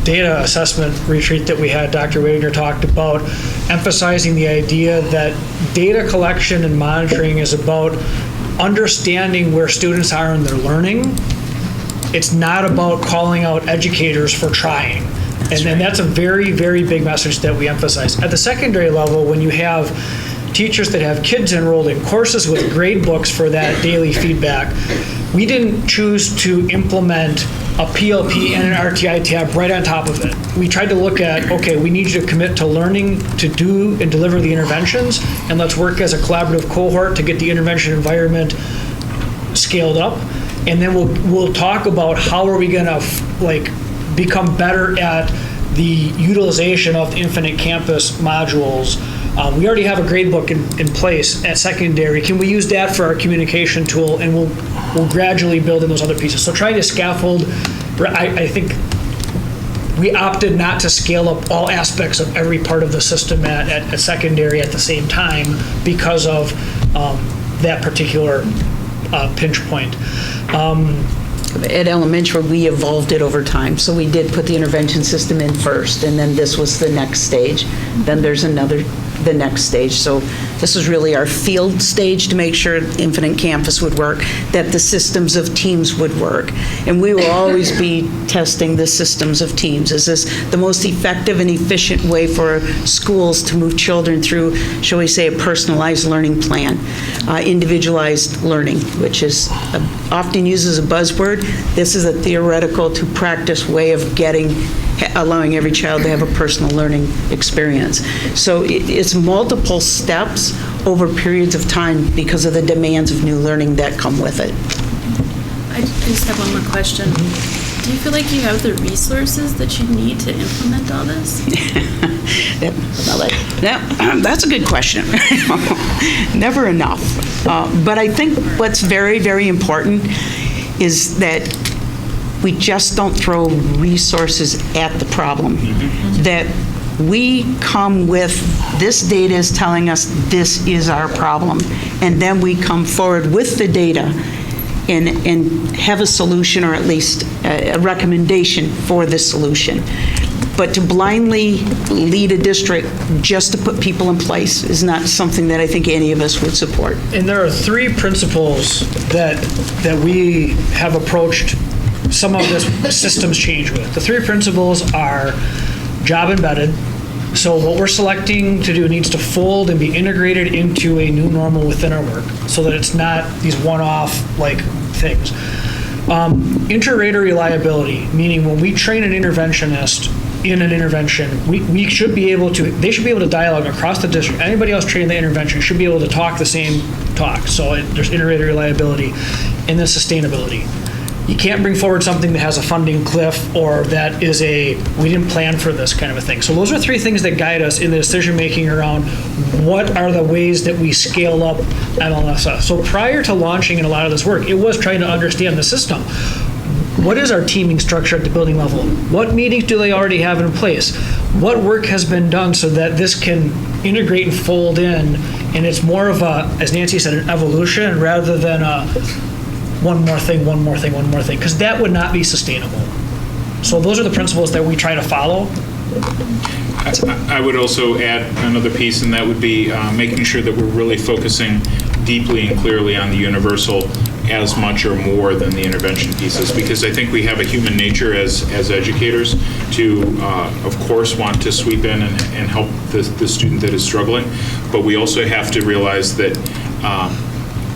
data assessment retreat that we had, Dr. Wagner talked about emphasizing the idea that data collection and monitoring is about understanding where students are in their learning. It's not about calling out educators for trying. And that's a very, very big message that we emphasize. At the secondary level, when you have teachers that have kids enrolled in courses with grade books for that daily feedback. We didn't choose to implement a PLP and an RTI tab right on top of it. We tried to look at, okay, we need you to commit to learning to do and deliver the interventions, and let's work as a collaborative cohort to get the intervention environment scaled up. And then we'll talk about how are we gonna become better at the utilization of the Infinite Campus modules. We already have a grade book in place at secondary. Can we use that for our communication tool? And we'll gradually build in those other pieces. So trying to scaffold, I think we opted not to scale up all aspects of every part of the system at secondary at the same time because of that particular pinch point. At elementary, we evolved it over time. So we did put the intervention system in first, and then this was the next stage. Then there's the next stage. So this was really our field stage to make sure Infinite Campus would work, that the systems of teams would work. And we will always be testing the systems of teams. Is this the most effective and efficient way for schools to move children through, shall we say, a personalized learning plan, individualized learning, which is often used as a buzzword. This is a theoretical to practice way of allowing every child to have a personal learning experience. So it's multiple steps over periods of time because of the demands of new learning that come with it. I just have one more question. Do you feel like you have the resources that you need to implement all this? That's a good question. Never enough. But I think what's very, very important is that we just don't throw resources at the problem. That we come with, this data is telling us this is our problem, and then we come forward with the data and have a solution, or at least a recommendation for the solution. But to blindly lead a district just to put people in place is not something that I think any of us would support. And there are three principles that we have approached some of this systems change with. The three principles are job embedded. So what we're selecting to do needs to fold and be integrated into a new normal within our work so that it's not these one-off things. Inter-rater reliability, meaning when we train an interventionist in an intervention, they should be able to dialogue across the district. Anybody else training the intervention should be able to talk the same talk. So there's inter-rater reliability and then sustainability. You can't bring forward something that has a funding cliff or that is we didn't plan for this kind of a thing. So those are three things that guide us in the decision making around what are the ways that we scale up MLSS. So prior to launching in a lot of this work, it was trying to understand the system. What is our teaming structure at the building level? What meetings do they already have in place? What work has been done so that this can integrate and fold in, and it's more of a, as Nancy said, an evolution rather than a one more thing, because that would not be sustainable. So those are the principles that we try to follow. I would also add another piece, and that would be making sure that we're really focusing deeply and clearly on the universal as much or more than the intervention pieces, because I think we have a human nature as educators to, of course, want to sweep in and help the student that is struggling, but we also have to realize that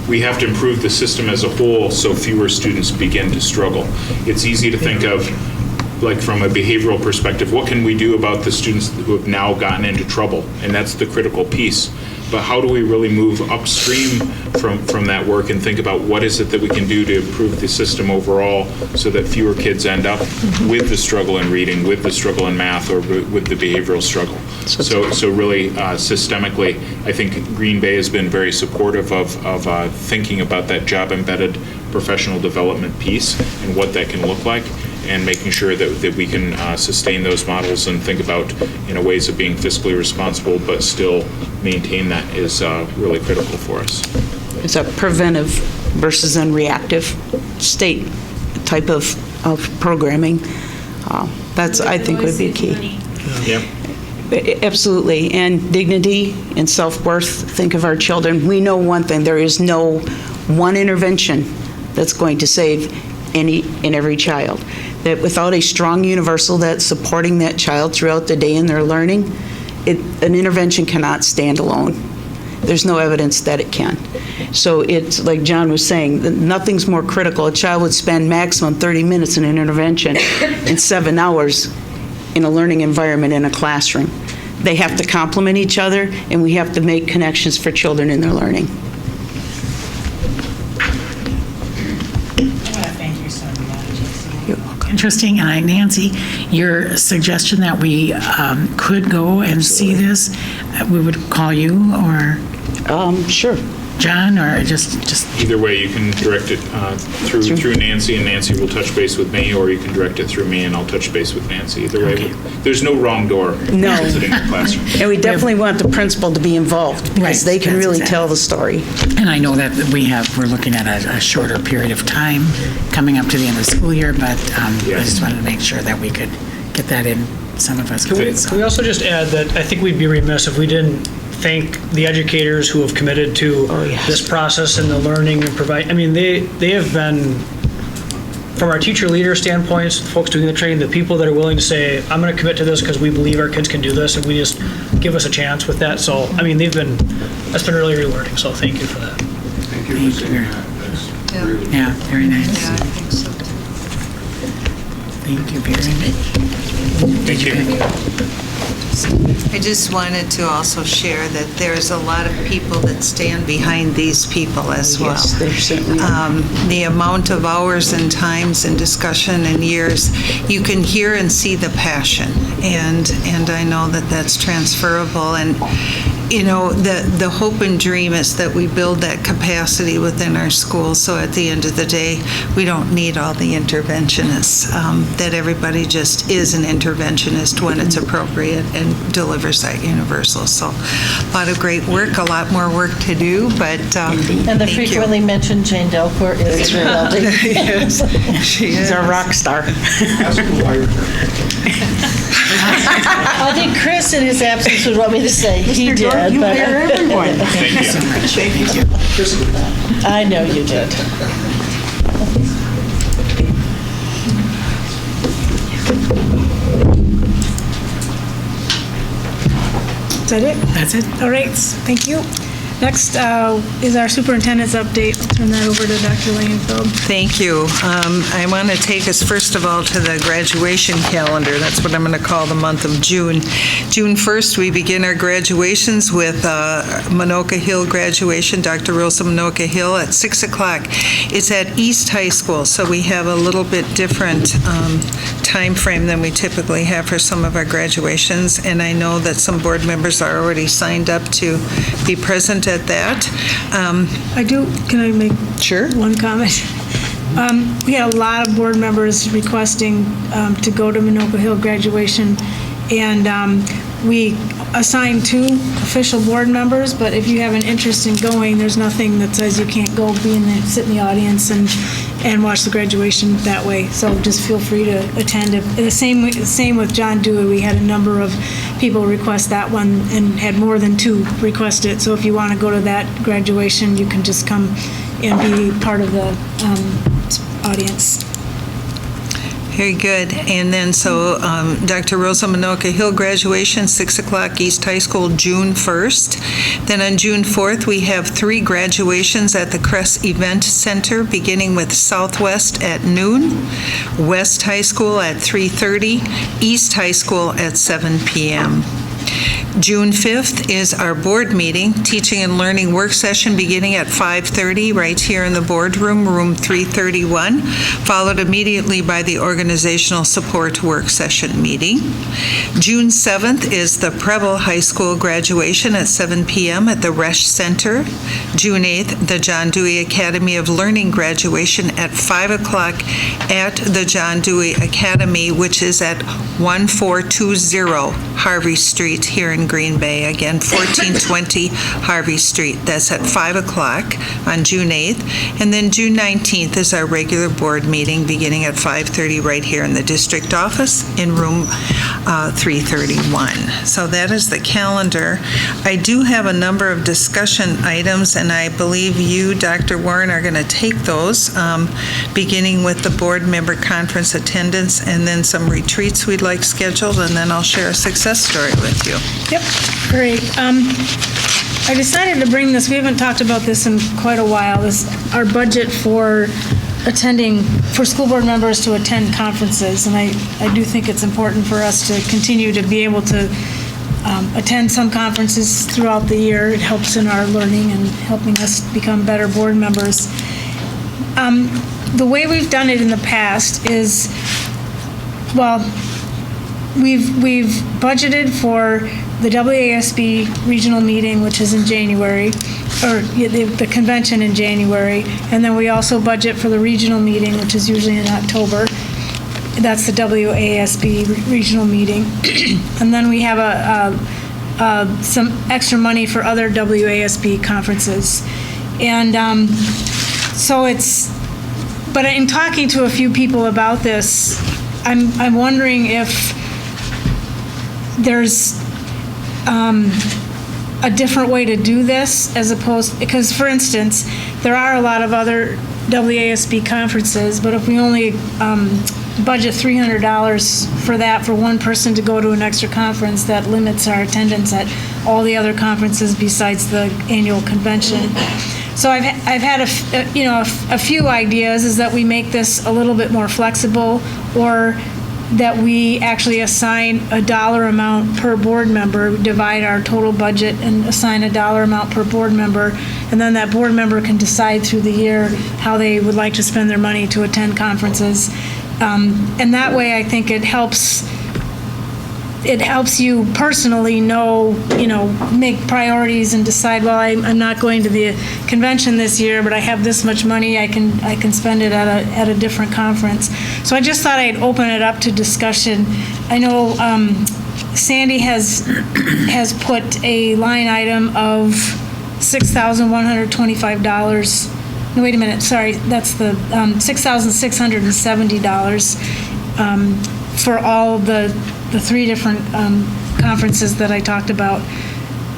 we have to improve the system as a whole so fewer students begin to struggle. It's easy to think of, from a behavioral perspective, what can we do about the students who have now gotten into trouble? And that's the critical piece. But how do we really move upstream from that work and think about what is it that we can do to improve the system overall so that fewer kids end up with the struggle in reading, with the struggle in math, or with the behavioral struggle. So really, systemically, I think Green Bay has been very supportive of thinking about that job-embedded professional development piece and what that can look like, and making sure that we can sustain those models and think about ways of being fiscally responsible but still maintain that is really critical for us. It's a preventive versus reactive state type of programming. That's, I think, would be key. Yeah. Absolutely. And dignity and self-worth. Think of our children. We know one thing. There is no one intervention that's going to save any and every child. That without a strong universal that's supporting that child throughout the day in their learning, an intervention cannot stand alone. there's no evidence that it can. So it's, like John was saying, nothing's more critical. A child would spend maximum 30 minutes in an intervention and 7 hours in a learning environment in a classroom. They have to complement each other, and we have to make connections for children in their learning. I want to thank you so much. Interesting. And Nancy, your suggestion that we could go and see this, we would call you or? Sure. John, or just Either way, you can direct it through Nancy, and Nancy will touch base with me, or you can direct it through me, and I'll touch base with Nancy. Either way, there's no wrong door visiting the classroom. And we definitely want the principal to be involed, because they can really tell the story. And I know that we're looking at a shorter period of time coming up to the end of the school year, but I just wanted to make sure that we could get that in. Some of us could. Can we also just add that I think we'd be remiss if we didn't thank the educators who have committed to this process and the learning and provide. I mean, they have been, from our teacher leader standpoints, folks doing the training, the people that are willing to say, I'm going to commit to this because we believe our kids can do this, and we just give us a chance with that. So, I mean, that's been really rewarding. So thank you for that. Thank you for saying that. That's really Yeah, very nice. Yeah, I think so. Thank you very much. Thank you. I just wanted to also share that there's a lot of people that stand behind these people as well. Yes, there certainly are. The amount of hours and times and discussion and years, you can hear and see the passion, and I know that that's transferable. And you know, the hope and dream is that we build that capacity within our schools, so at the end of the day, we don't need all the interventionists, that everybody just is an interventionist when it's appropriate and delivers that universal. So a lot of great work, a lot more work to do, but And the thank you. frequently mentioned Jane Delcourt is in the building. Yes, she is. She's a rock star. I think Chris, in his absence, would want me to say he did. You hear everyone. Thank you so much. Thank you. I know you did. Is that it? That's it. All right, thank you. Next is our superintendent's update. I'll turn that over to Dr. Langenfeld. Thank you. I want to take us, first of all, to the graduation calendar. That's what I'm going to call the month of June. June 1st, we begin our graduations with Minoka Hill graduation, Dr. Rosa Minoka Hill, at 6 o'clock. It's at East High School, so we have a little bit different time frame than we typically have for some of our graduations, and I know that some board members are already signed up to be present at that. Can I make Sure. one comment? We had a lot of board members requesting to go to Minoka Hill graduation, and we assigned 2 official board members, but if you have an interest in going, there's nothing that says you can't go sit in the audience and watch the graduation that way. So just feel free to attend. The same with John Dewey. We had a number of people request that one and had more than 2 request it. So if you want to go to that graduation, you can just come and be part of the audience. Very good. And then, so Dr. Rosa Minoka Hill graduation, 6 o'clock, East High School, June 1st. Then on June 4th, we have 3 graduations at the Crest Event Center, beginning with Southwest at noon, West High School at 3:30, East High School at 7 p.m. June 5th is our board meeting, teaching and learning work session beginning at 5:30 right here in the boardroom, room 331, followed immediately by the organizational support work session meeting. June 7th is the Preble High School graduation at 7 p.m. at the Resch Center. June 8th, the John Dewey Academy of Learning graduation at 5 o'clock at the John Dewey Academy, which is at 1420 Harvey Street here in Green Bay. Again, 1420 Harvey Street. That's at 5 o'clock on June 8th. And then June 19th is our regular board meeting beginning at 5:30 right here in the district office in room 331. So that is the calendar. I do have a number of discussion items, and I believe you, Dr. Warren, are going to take those, beginning with the board member conference attendance and then some retreats we'd like scheduled, and then I'll share a success story with you. Yep, great. I decided to bring this, we haven't talked about this in quite a while, is our budget for school board members to attend conferences. And I do think it's important for us to continue to be able to attend some conferences throughout the year. It helps in our learning and helping us become better board members. The way we've done it in the past is, well, we've budgeted for the WASB regional meeting, which is in January, or the convention in January, and then we also budget for the regional meeting, which is usually in October. That's the WASB regional meeting. And then we have some extra money for other WASB conferences. And but in talking to a few people about this, I'm wondering if there's a different way to do this as opposed, because for instance, there are a lot of other WASB conferences, but if we only budget $300 for that for one person to go to an extra conference, that limits our attendance at all the other conferences besides the annual convention. So I've had a few ideas, is that we make this a little bit more flexible, or that we actually assign a dollar amount per board member, divide our total budget and assign a dollar amount per board member, and then that board member can decide through the year how they would like to spend their money to attend conferences. And that way, I think it helps you personally know, make priorities and decide, well, I'm not going to the convention this year, but I have this much money, I can spend it at a different conference. So I just thought I'd open it up to discussion. I know Sandy has put a line item of $6,125. No, wait a minute, sorry, that's the $6,670 for all the three different conferences that I talked about.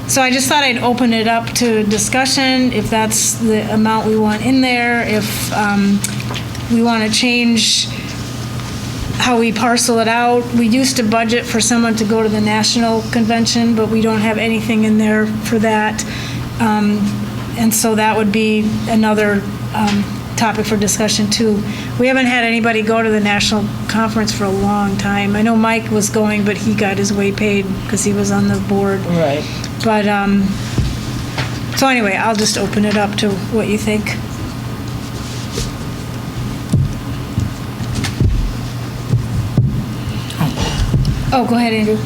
So I just thought I'd open it up to discussion, if that's the amount we want in there, if we want to change how we parcel it out. We used to budget for someone to go to the national convention, but we don't have anything in there for that. And so that would be another topic for discussion too. We haven't had anybody go to the national conference for a long time. I know Mike was going, but he got his way paid because he was on the board. Right. But, so anyway, I'll just open it up to what you think. Oh, go ahead, Andrew.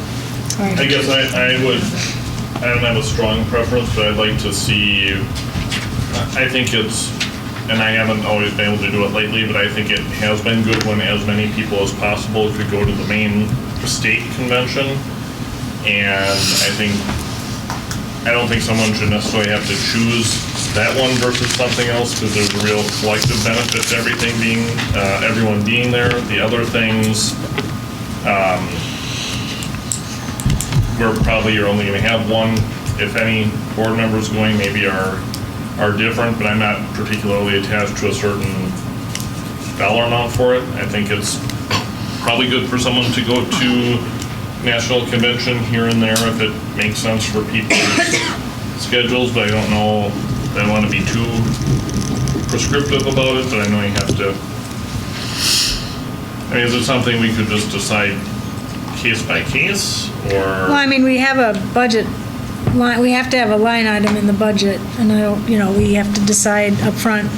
Sorry. I guess I don't have a strong preference, but I'd like to see, I think it's, and I haven't always been able to do it lately, but I think it has been good when as many people as possible could go to the main state convention. And I don't think someone should necessarily have to choose that one versus something else, because there's a real collective benefit to everything being, everyone being there. The other things, we're probably are only going to have one, if any, board members going, maybe are different, but I'm not particularly attached to a certain dollar amount for it. I think it's probably good for someone to go to national convention here and there if it makes sense for people's schedules, but I don't know, I don't want to be too prescriptive about it, but I know you have to, I mean, is it something we could just decide case by case, or? Well, I mean, we have a budget line, we have to have a line item in the budget, and I don't, we have to decide up front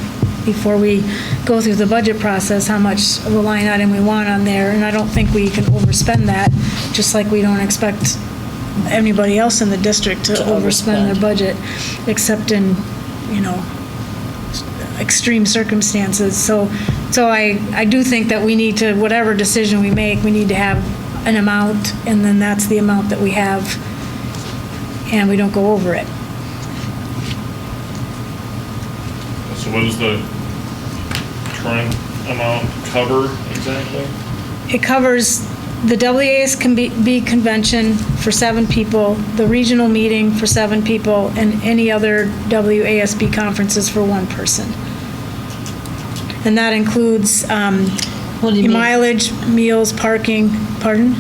before we go through the budget process how much of a line item we want on there, and I don't think we can overspend that, just like we don't expect anybody else in the district to overspend their budget, except in, extreme circumstances. So I do think that we need to, whatever decision we make, we need to have an amount, and then that's the amount that we have, and we don't go over it. So what does the current amount cover exactly? It covers the WASB convention for 7 people, the regional meeting for 7 people, and any other WASB conferences for 1 person. And that includes mileage, meals, parking. Pardon?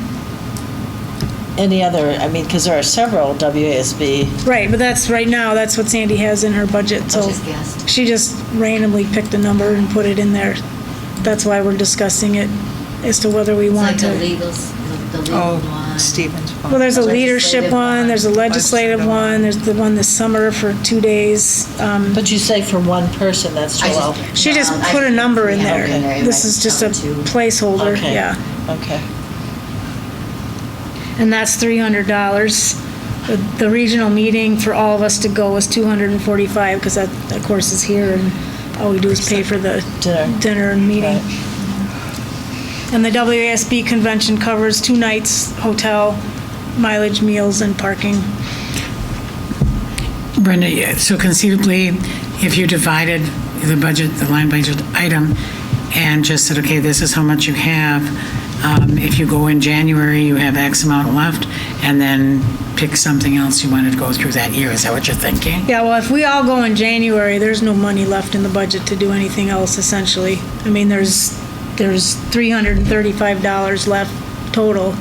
any other, I mean, because there are several WASB. Right, but right now, that's what Sandy has in her budget, so she just randomly picked a number and put it in there. That's why we're discussing it, as to whether we want to. The legal one. Stevens. Well, there's a leadership one, there's a legislative one, there's the one this summer for 2 days. But you say for one person, that's 12. She just put a number in there. This is just a placeholder, Okay. yeah. Okay. And that's $300. The regional meeting for all of us to go was $245, because that, of course, is here, and all we do is pay for the dinner and meeting. And the WASB convention covers 2 nights, hotel, mileage, meals, and parking. Brenda, so conceivably, if you divided the budget, the line budget item, and just said, okay, this is how much you have, if you go in January, you have X amount left, and then pick something else you wanted to go through that year, is that what you're thinking? Yeah, well, if we all go in January, there's no money left in the budget to do anything else, essentially. I mean, there's $335 left total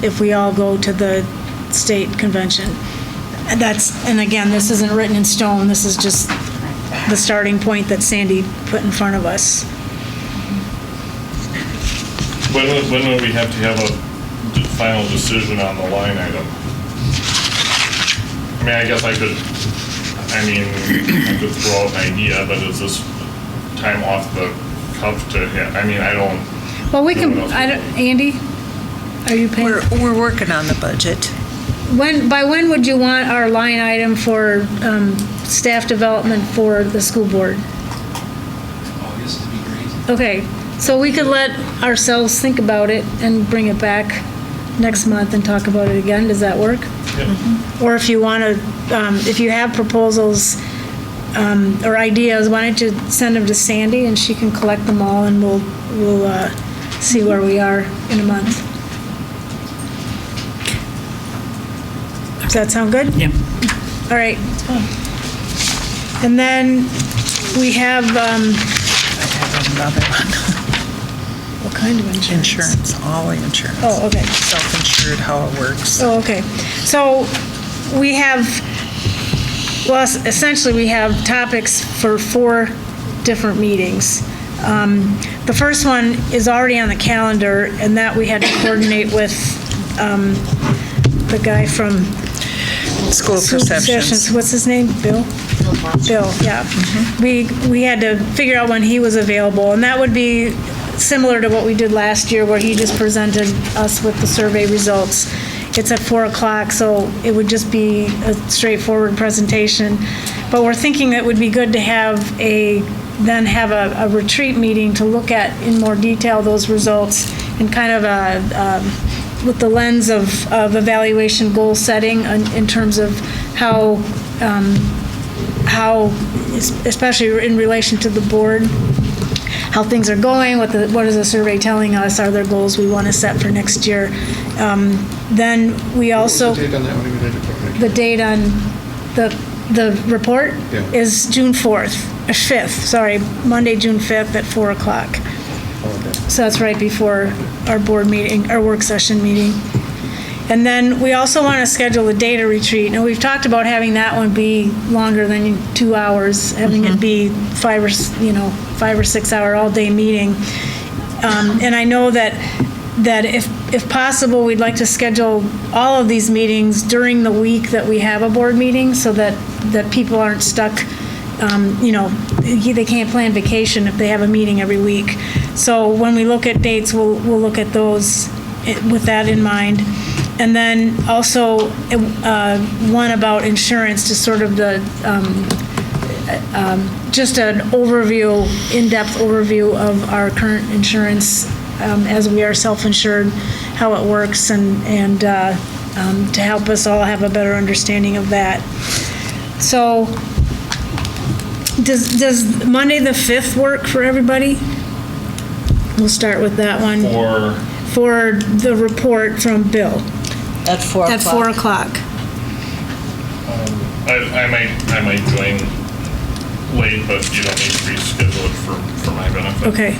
if we all go to the state convention. And again, this isn't written in stone, this is just the starting point that Sandy put in front of us. When would we have to have a final decision on the line item? I mean, I guess I could throw out an idea, but is this time off the cuff to hit? I mean, I don't. Well, we can, Andy, are you paying? We're working on the budget. By when would you want our line item for staff development for the school board? August would be great. Okay, so we could let ourselves think about it and bring it back next month and talk about it again. Does that work? Yeah. Or if you want to, if you have proposals or ideas, why don't you send them to Sandy and she can collect them all, and we'll see where we are in a month. Does that sound good? Yeah. All right. And then we have, Another one. what kind of insurance? Insurance, all insurance. Oh, okay. Self-insured, how it works. Oh, okay. So we have, well, essentially we have topics for 4 different meetings. The first one is already on the calendar, and that we had to coordinate with the guy from School Perceptions. What's his name? Bill? Bill, yeah. We had to figure out when he was available, and that would be similar to what we did last year, where he just presented us with the survey results. It's at 4 o'clock, so it would just be a straightforward presentation. But we're thinking that it would be good to have a retreat meeting to look at in more detail those results, and kind of with the lens of evaluation goal setting in terms of how, especially in relation to the board, how things are going, what is the survey telling us, are there goals we want to set for next year. Then we also... What was the date on that one? The date on the report Yeah. is June 5th, Monday, June 5th at 4 o'clock. So that's right before our board meeting, our work session meeting. And then we also want to schedule a data retreat. Now, we've talked about having that one be longer than 2 hours, having it be 5 or 6 hour all-day meeting. And I know that if possible, we'd like to schedule all of these meetings during the week that we have a board meeting, so that people aren't stuck, they can't plan vacation if they have a meeting every week. So when we look at dates, we'll look at those with that in mind. And then also one about insurance, just sort of just an overview, in-depth overview of our current insurance as we are self-insured, how it works, and to help us all have a better understanding of that. So does Monday the 5th work for everybody? We'll start with that one. For the report from Bill. At 4 o'clock? At 4 o'clock. I might join late, but you don't need to reschedule it for my benefit. Okay.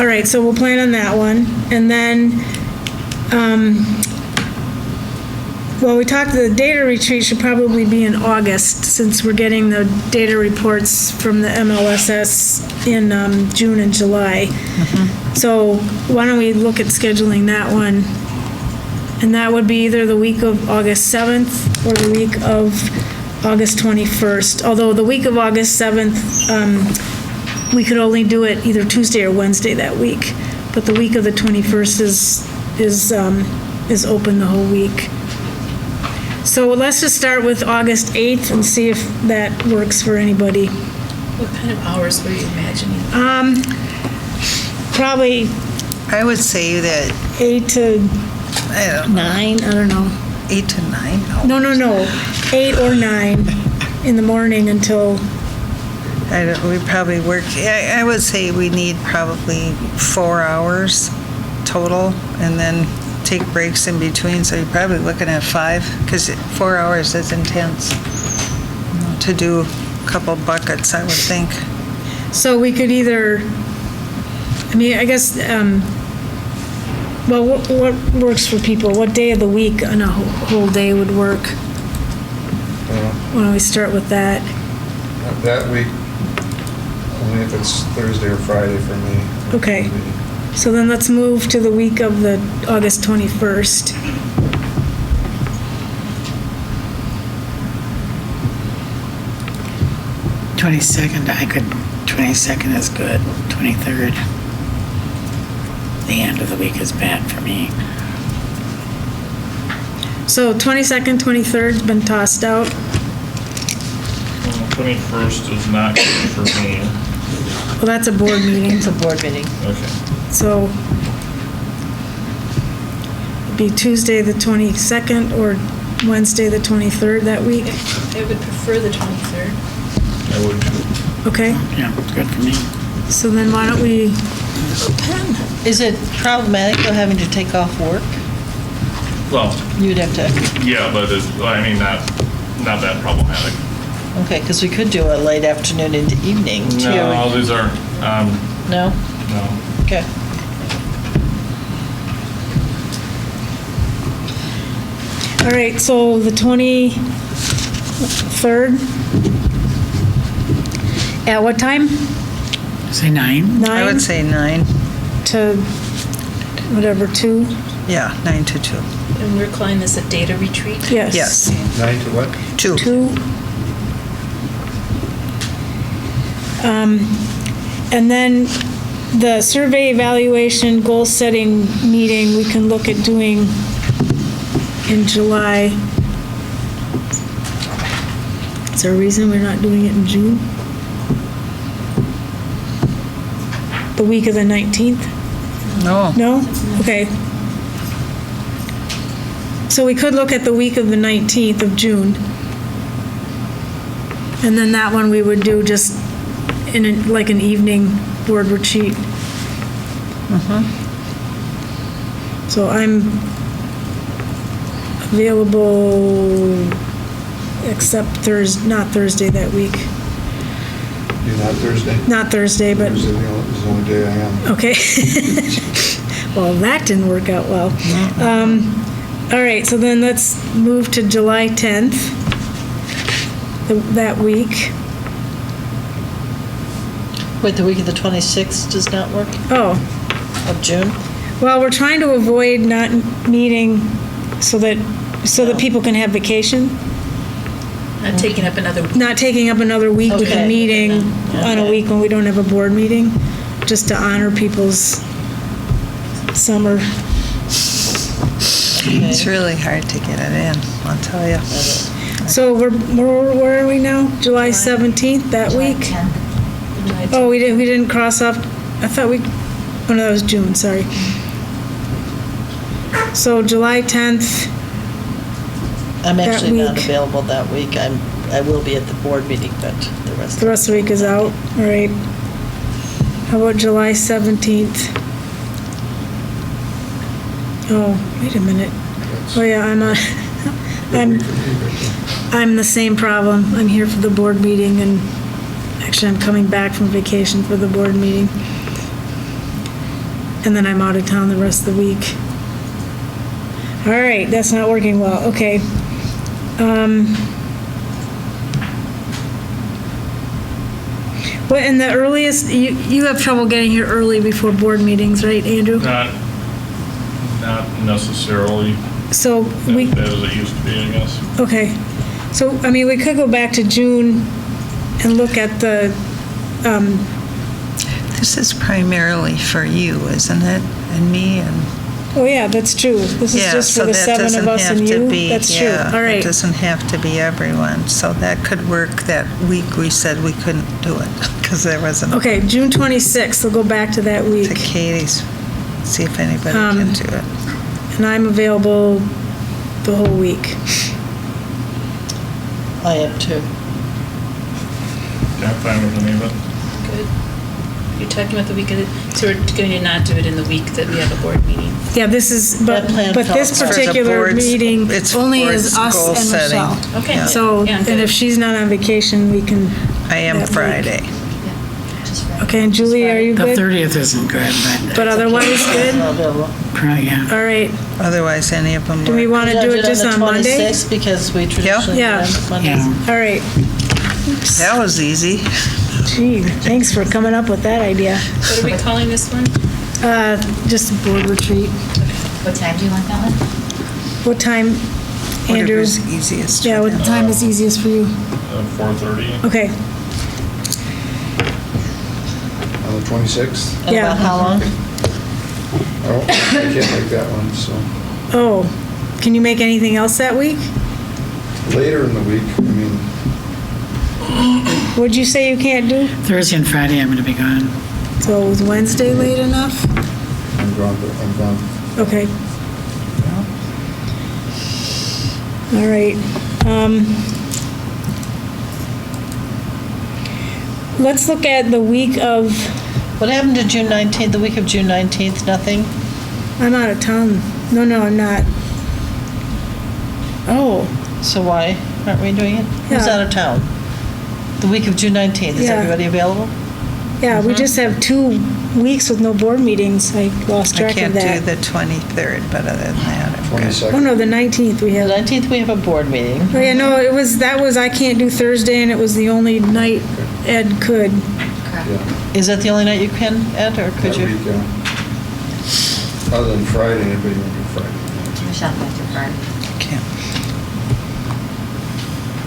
All right, so we'll plan on that one. And then Well, we talked, the data retreat should probably be in August, since we're getting the data reports from the MLSS in June and July. So why don't we look at scheduling that one? And that would be either the week of August 7th or the week of August 21st. Although the week of August 7th, we could only do it either Tuesday or Wednesday that week. But the week of the 21st is open the whole week. So let's just start with August 8th and see if that works for anybody. What kind of hours were you imagining? Probably. I would say that 8 to 9, I don't know. 8 to 9? No. 8 or 9 in the morning until. We probably work, I would say we need probably 4 hours total, and then take breaks in between, so you're probably looking at 5, because 4 hours is intense to do a couple buckets, I would think. So we could either, I guess, well, what works for people? What day of the week on a whole day would work? Why don't we start with that? That week, only if it's Thursday or Friday for me. Okay. So then let's move to the week of the August 21st. I could, 22nd is good, 23rd. The end of the week is bad for me. So 22nd, 23rd's been tossed out. 21st is not good for me. Well, that's a board meeting. It's a board meeting. Okay. So it'd be Tuesday the 22nd or Wednesday the 23rd that week. I would prefer the 23rd. I would too. Okay. Yeah, it's good for me. So then why don't we, Is it problematic though having to take off work? Well, You'd have to, yeah, but not that problematic. okay, because we could do a late afternoon into evening too. No, these are, No? no. Okay. all right, so the 23rd. At what time? Say 9. 9? I would say 9. To whatever, 2? Yeah, 9 to 2. And we're calling this a data retreat? Yes. Yes. 9 to what? 2. 2. And then the survey evaluation goal setting meeting, we can look at doing in July. Is there a reason we're not doing it in June? The week of the 19th? No. No? Okay. So we could look at the week of the 19th of June. And then that one we would do just in like an evening board retreat. So I'm available except not Thursday that week. You're not Thursday? Not Thursday, but. Thursday is the only day I am. Okay. Well, that didn't work out well. All right, so then let's move to July 10th, that week. Wait, the week of the 26th does not work? Oh. Of June? Well, we're trying to avoid not meeting so that people can have vacation. Not taking up another week. Not taking up another week with a Okay. meeting on a week when we don't have a board meeting, just to honor people's summer. It's really hard to get it in, I'll tell you. So where are we now? July 17th, that week? Oh, we didn't cross off, I thought oh no, that was June, sorry. So July 10th. I'm that actually not week. available that week. I will be at the board meeting, but the rest The rest of the week is out, all right. How about July 17th? Oh, wait a minute. Oh yeah, I'm the same problem. I'm here for the board meeting, and actually I'm coming back from vacation for the board meeting. And then I'm out of town the rest of the week. All right, that's not working well, okay. What, and the earliest, you have trouble getting here early before board meetings, right, Andrew? Not necessarily So we, as bad as it used to be, I guess. okay. So, I mean, we could go back to June and look at the, This is primarily for you, isn't it? And me and... oh yeah, that's true. This is Yeah, just so for the that 7 of doesn't us have and to you? be- That's true, yeah, all right. It doesn't have to be everyone, so that could work that week we said we couldn't do it, because there wasn't... Okay, June 26th, we'll go back to that week. To Katie's, see if anybody can do it. And I'm available the whole week. I am too. Yeah, I'm fine with any of it. Good. You're talking about the week of the, so we're going to not do it in the week that we have a board meeting. Yeah, this is, but That plan this calls for the particular board's- meeting it's only board's is us goal and setting. Michelle. Okay. Yeah. So, Yeah, and good. if she's not on vacation, we can. I am that week. Friday. Okay, and Julie, are you The good? 30th isn't good, But otherwise, good? yeah. All right. Otherwise, any of them Do we work. want to do it just on Monday? 26th, because we traditionally do Yeah. it on Mondays. Yeah. All right. That was easy. Gee, thanks for coming up with that idea. What are we calling this one? Just a board retreat. What time do you want that one? What time, Andrew? Whatever's easiest. Yeah, for what them. time is easiest for you? 4:30. Okay, On the 26th? And Yeah. about how long? Oh, I can't make that one, so oh, can you make anything else that week? later in the week, I mean, What'd you say you can't do? Thursday and Friday, I'm going to be gone. So is Wednesday late enough? I'm gone. Okay. All right. Let's look at the week of, What happened to June 19th, the week of June 19th? Nothing? I'm out of town. No, I'm not. Oh, So why aren't we doing it? Who's Yeah. out of town? The week of June 19th, is Yeah. everybody available? yeah, we just have 2 weeks with no board meetings. I lost I track of can't do that. the 23rd, but other than that, I'm good. 22nd. Oh, no, the 19th we The have. 19th, we have a board meeting. Oh, yeah, no, I can't do Thursday, and it was the only night Ed could. Yeah, Is that the only night you can, Ed, or could that you? week, yeah. Other than Friday, anybody want to do Friday? Michelle, that's your Friday. Can't.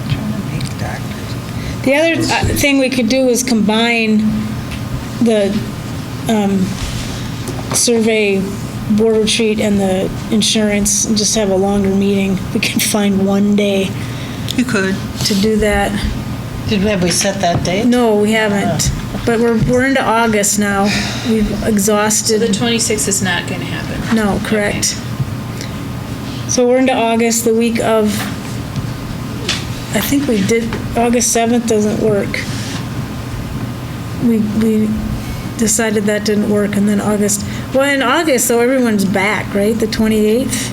I'm trying to make doctors. The other thing we could do is combine the survey, board retreat, and the insurance, and just have a longer meeting. We can find one day You could. to do that. Have we set that date? No, we haven't. But we're into August now. We've So the exhausted, 26th is not going to happen. no, correct. So we're into August, the week of, I think we did, August 7th doesn't work. We decided that didn't work, and then August, well, in August, though, everyone's back, right? The 28th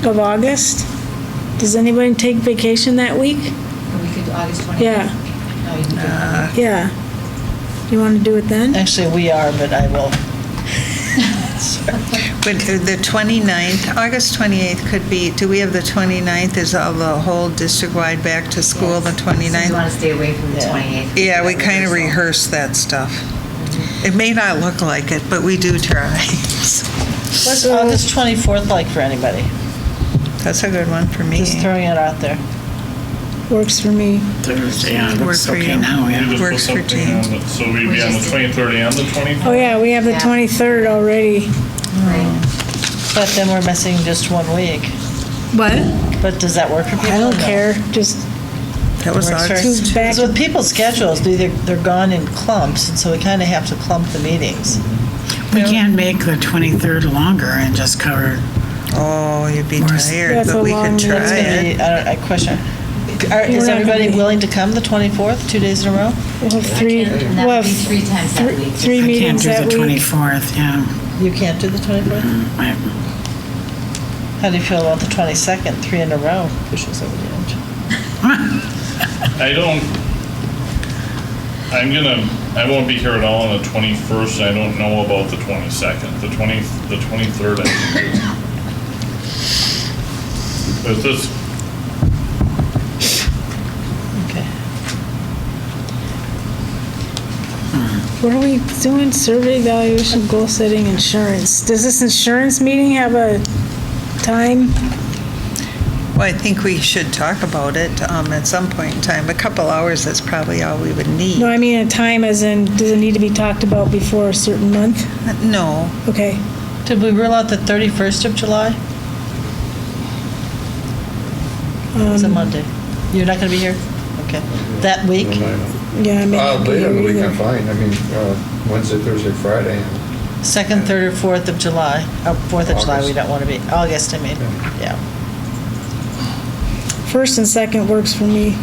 of August? Does anybody take vacation that week? Or we could do August 28th? Yeah, No, you can do it. yeah. You want to do it then? Actually, we are, but I will. But the 29th, August 28th could be, do we have the 29th, is all the whole district-wide back to school, the So you 29th? want to stay away from the Yeah. 28th? Yeah, we kind of rehearse that stuff. It may not look like it, but we do try. What's August 24th like for anybody? That's a good one for me. Just throwing it out there. Works for me. Thursday, yeah, Work looks for okay you. now, You yeah. just put Works for something James. on it, so we'd be on the 23rd and the 24th? Oh, yeah, we have the Yeah. 23rd already. But then we're missing just 1 week. What? But does that work for people? I don't No. care, just That was Works for- August. Who's back? Because with people's schedules, they're gone in clumps, and so we kind of have to clump the meetings. We can't make the 23rd longer and just cover, Oh, you'd be tired, That's but a we long could try That's gonna it. be, I question. We're not Is gonna everybody be- willing to come the 24th, 2 days in a row? we'll have three, And that we'll would have be 3 times that week. three I can't meetings do that the week. 24th, yeah. You can't do the 24th? I- How do you feel about the 22nd, 3 in a row? Pushes over the edge. I don't, I won't be here at all on the 21st, I don't know about the 22nd. The 23rd, I can do. There's this, Okay. What are we doing? Survey, evaluation, goal setting, insurance. Does this insurance meeting have a time? Well, I think we should talk about it at some point in time. A couple hours, that's probably all we would need. No, I mean a time as in, does it need to be talked about before a certain month? No. Okay. Did we rule out the 31st of July? It's a Monday. You're not going to be here? Okay. That week? Yeah, I mean. Later in the week, I'm fine. I mean, Wednesday, Thursday, Friday. 2nd, 3rd, or 4th of July. Oh, 4th of July, we August. don't want to be. August, I mean, yeah. First and second works for me.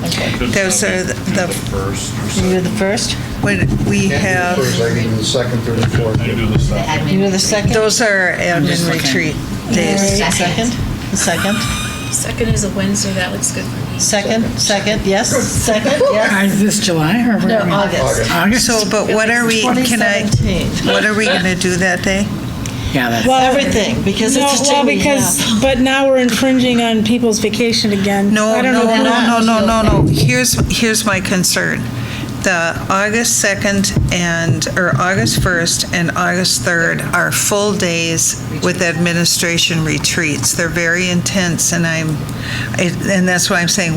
Okay. Those are the first. You do the first? When we have, First, I can do the second, third, and fourth. I can do the second. You do the second? those are admin retreat days. Second? The second? Second is a Wednesday, that looks good for me. Second, yes, second, yes. Is this July or? No, August. August? So, but what are we, what are we going to do that day? Yeah, that's. Well, Everything, because No, it's a well, two we because, have. but now we're infringing on people's vacation again. No, I no, don't know no, who- no. Here's my concern. The August 2nd or August 1st and August 3rd are full days with administration retreats. They're very intense, and that's why I'm saying,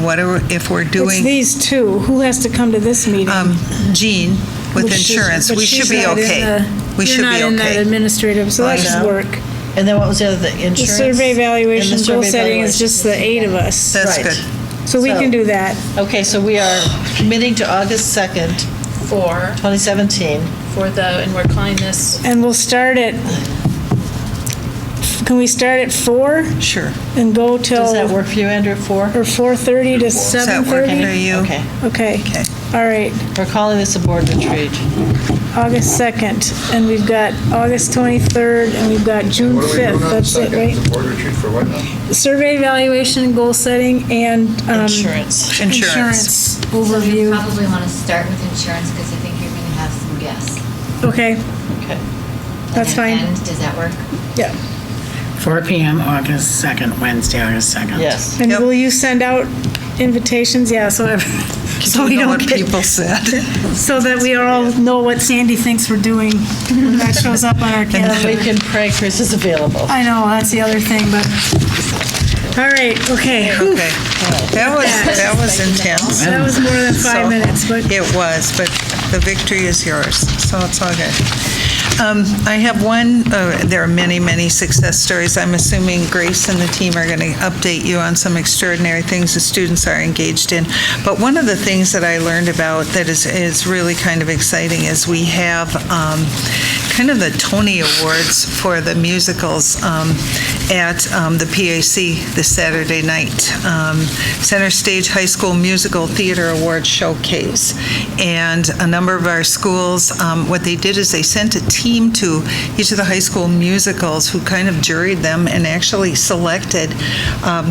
if we're It's doing, these two. Who has to come to this meeting? Jean, with But she's- insurance, but we should she's be not in okay. the- We should You're be not in that okay. administrative, so that I should know. work. And then what was the other thing? The Insurance? survey evaluation, And the goal survey setting is evaluation. just the 8 of us. That's Right. good. So we So- can do that. Okay, so we are committing to August 2nd, For 2017. and we're calling this, And we'll start at, can we start at 4 Sure. and go till? Does that work for you, Andrew, 4? Or 4:30 to Does that work for 7:30? you? Okay. Okay, Okay. all right. We're calling this a board retreat. August 2nd, and we've got August 23rd, and we've got June What are we doing 5th. on the That's it, second? right? The board retreat for what now? Survey evaluation, goal setting, and Insurance. insurance So you overview. probably want to start with insurance because I think you're going to have some guests. Okay, Okay. that's And then fine. end, does that work? Yeah. 4 PM, August 2nd, Wednesday, August 2nd. Yes. And Yep. will you send out invitations? Yeah, so we know don't what get, people said. so that we all know what Sandy thinks we're doing when that shows up on our And then we calendar. can pray Chris is available. I know, that's the other thing, but, all right, okay. Whew. Okay. That was intense. That was more than 5 So- minutes, but It was, but the victory is yours, so it's all good. I have one, there are many, many success stories. I'm assuming Grace and the team are going to update you on some extraordinary things the students are engaged in. But one of the things that I learned about that is really kind of exciting is we have kind of the Tony Awards for the musicals at the PAC this Saturday night. Center Stage High School Musical Theater Awards Showcase. And a number of our schools, what they did is they sent a team to each of the high school musicals who kind of juried them and actually selected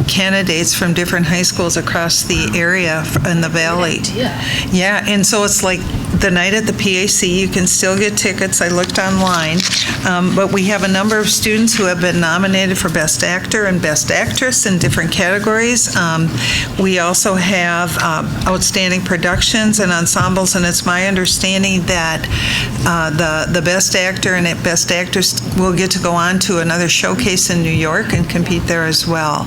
candidates from different high schools across the area in the valley. Yeah, and so it's like the night at the PAC, you can still get tickets. I looked online, but we have a number of students who have been nominated for Best Actor and Best Actress in different categories. We also have outstanding productions and ensembles, and it's my understanding that the Best Actor and Best Actress will get to go on to another showcase in New York and compete there as well.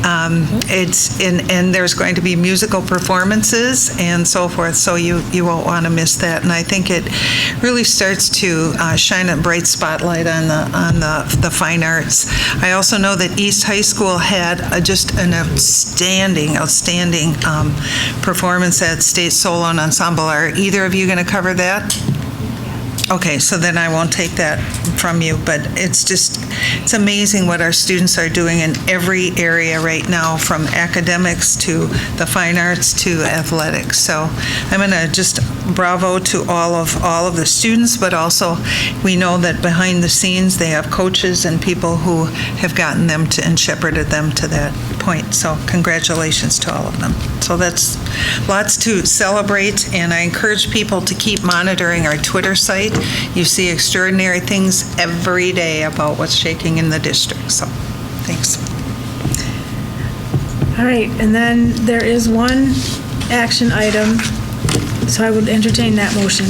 And there's going to be musical performances and so forth, so you won't want to miss that. And I think it really starts to shine a bright spotlight on the fine arts. I also know that East High School had just an outstanding performance at State Solo and Ensemble. Are either of you going to cover that? Okay, so then I won't take that from you, but it's amazing what our students are doing in every area right now, from academics to the fine arts to athletics. So I'm going to just bravo to all of the students, but also we know that behind the scenes they have coaches and people who have gotten them to and shepherded them to that point. So congratulations to all of them. So that's lots to celebrate, and I encourage people to keep monitoring our Twitter site. You see extraordinary things every day about what's shaking in the district, so thanks. All right, and then there is one action item, so I would entertain that motion.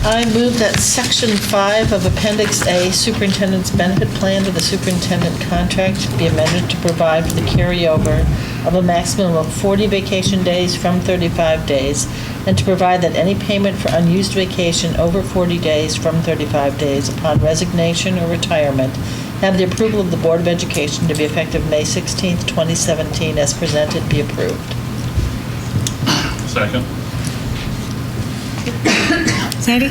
I move that Section 5 of Appendix A, Superintendent's Benefit Plan to the Superintendent Contract be amended to provide for the carryover of a maximum of 40 vacation days from 35 days, and to provide that any payment for unused vacation over 40 days from 35 days upon resignation or retirement have the approval of the Board of Education to be effective May 16th, 2017, as presented, be approved. Second. Sandy?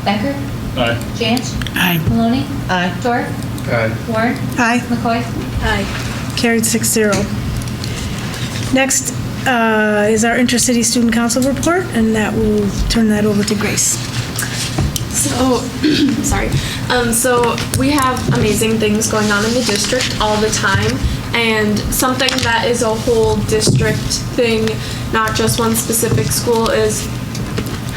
Becker? Aye. Janch? Aye. Maloney? Aye. Dorf? Aye. Warren? Aye. McCoy? Aye. Carried 6-0. Next is our Intercity Student Council report, and that will turn that over to Grace. So, sorry. So we have amazing things going on in the district all the time, and something that is a whole district thing, not just one specific school, is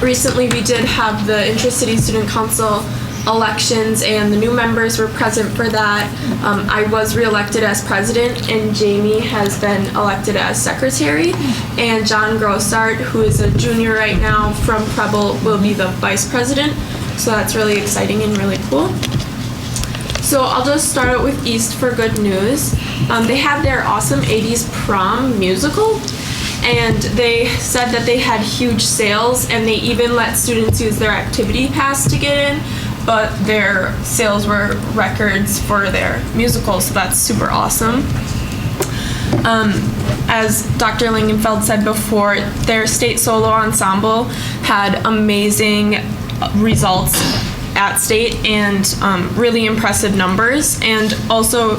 recently we did have the Intercity Student Council elections, and the new members were present for that. I was reelected as president, and Jamie has been elected as secretary, and John Grossart, who is a junior right now from Preble, will be the vice president. So that's really exciting and really cool. So I'll just start out with East for good news. They had their awesome 80s prom musical, and they said that they had huge sales, and they even let students use their activity pass to get in, but their sales were records for their musical, so that's super awesome. As Dr. Langenfeld said before, their state solo ensemble had amazing results at state and really impressive numbers, and also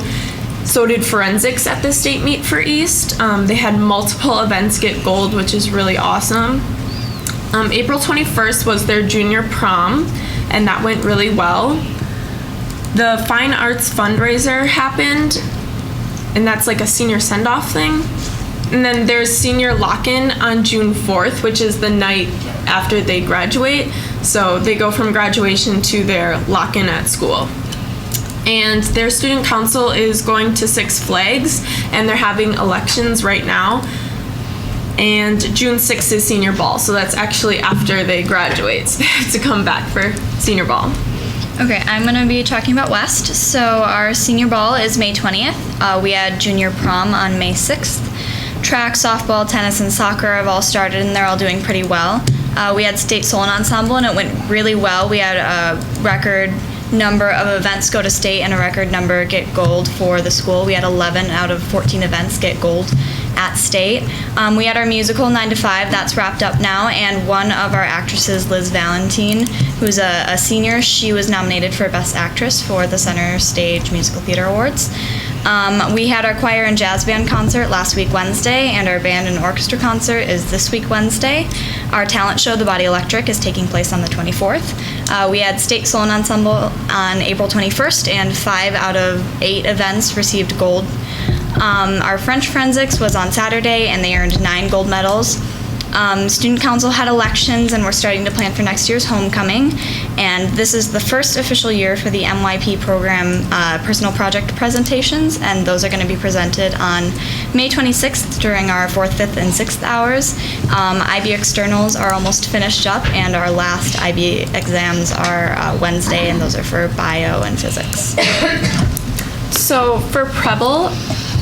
so did forensics at the state meet for East. They had multiple events get gold, which is really awesome. April 21st was their junior prom, and that went really well. The Fine Arts fundraiser happened, and that's like a senior send-off thing. And then there's senior lock-in on June 4th, which is the night after they graduate. So they go from graduation to their lock-in at school. And their student council is going to Six Flags, and they're having elections right now. And June 6th is senior ball, so that's actually after they graduate. So they have to come back for senior ball. Okay, I'm going to be talking about West. So our senior ball is May 20th. We had junior prom on May 6th. Track, softball, tennis, and soccer have all started, and they're all doing pretty well. We had state solo ensemble, and it went really well. We had a record number of events go to state and a record number get gold for the school. We had 11 out of 14 events get gold at state. We had our musical 9 to 5, that's wrapped up now, and one of our actresses, Liz Valentine, who's a senior, she was nominated for Best Actress for the Center Stage Musical Theater Awards. We had our choir and jazz band concert last week Wednesday, and our band and orchestra concert is this week Wednesday. Our talent show, The Body Electric, is taking place on the 24th. We had state solo ensemble on April 21st, and 5 out of 8 events received gold. Our French forensics was on Saturday, and they earned 9 gold medals. Student council had elections, and we're starting to plan for next year's homecoming. And this is the first official year for the MYP program personal project presentations, and those are going to be presented on May 26th during our 4th, 5th, and 6th hours. IB externals are almost finished up, and our last IB exams are Wednesday, and those are for bio and physics. So for Preble,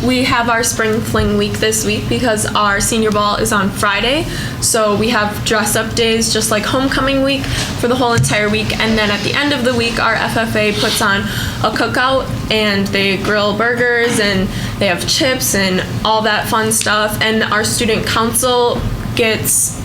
we have our spring fling week this week because our senior ball is on Friday. So we have dress up days just like homecoming week for the whole entire week. And then at the end of the week, our FFA puts on a cookout, and they grill burgers and they have chips and all that fun stuff. And our student council gets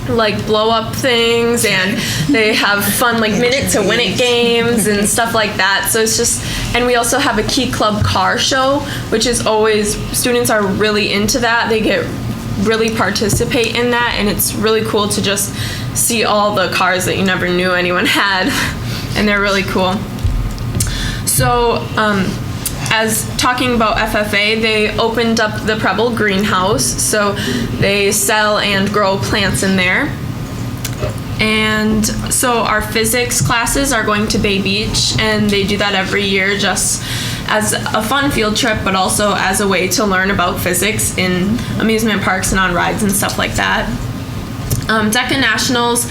like blow up things, and they have fun like minute to win it games and stuff like that. So it's just, and we also have a Key Club car show, which is always, students are really into that. They get really participate in that, and it's really cool to just see all the cars that you never knew anyone had, and they're really cool. So as talking about FFA, they opened up the Preble greenhouse, so they sell and grow plants in there. And so our physics classes are going to Bay Beach, and they do that every year just as a fun field trip, but also as a way to learn about physics in amusement parks and on rides and stuff like that. DECA Nationals,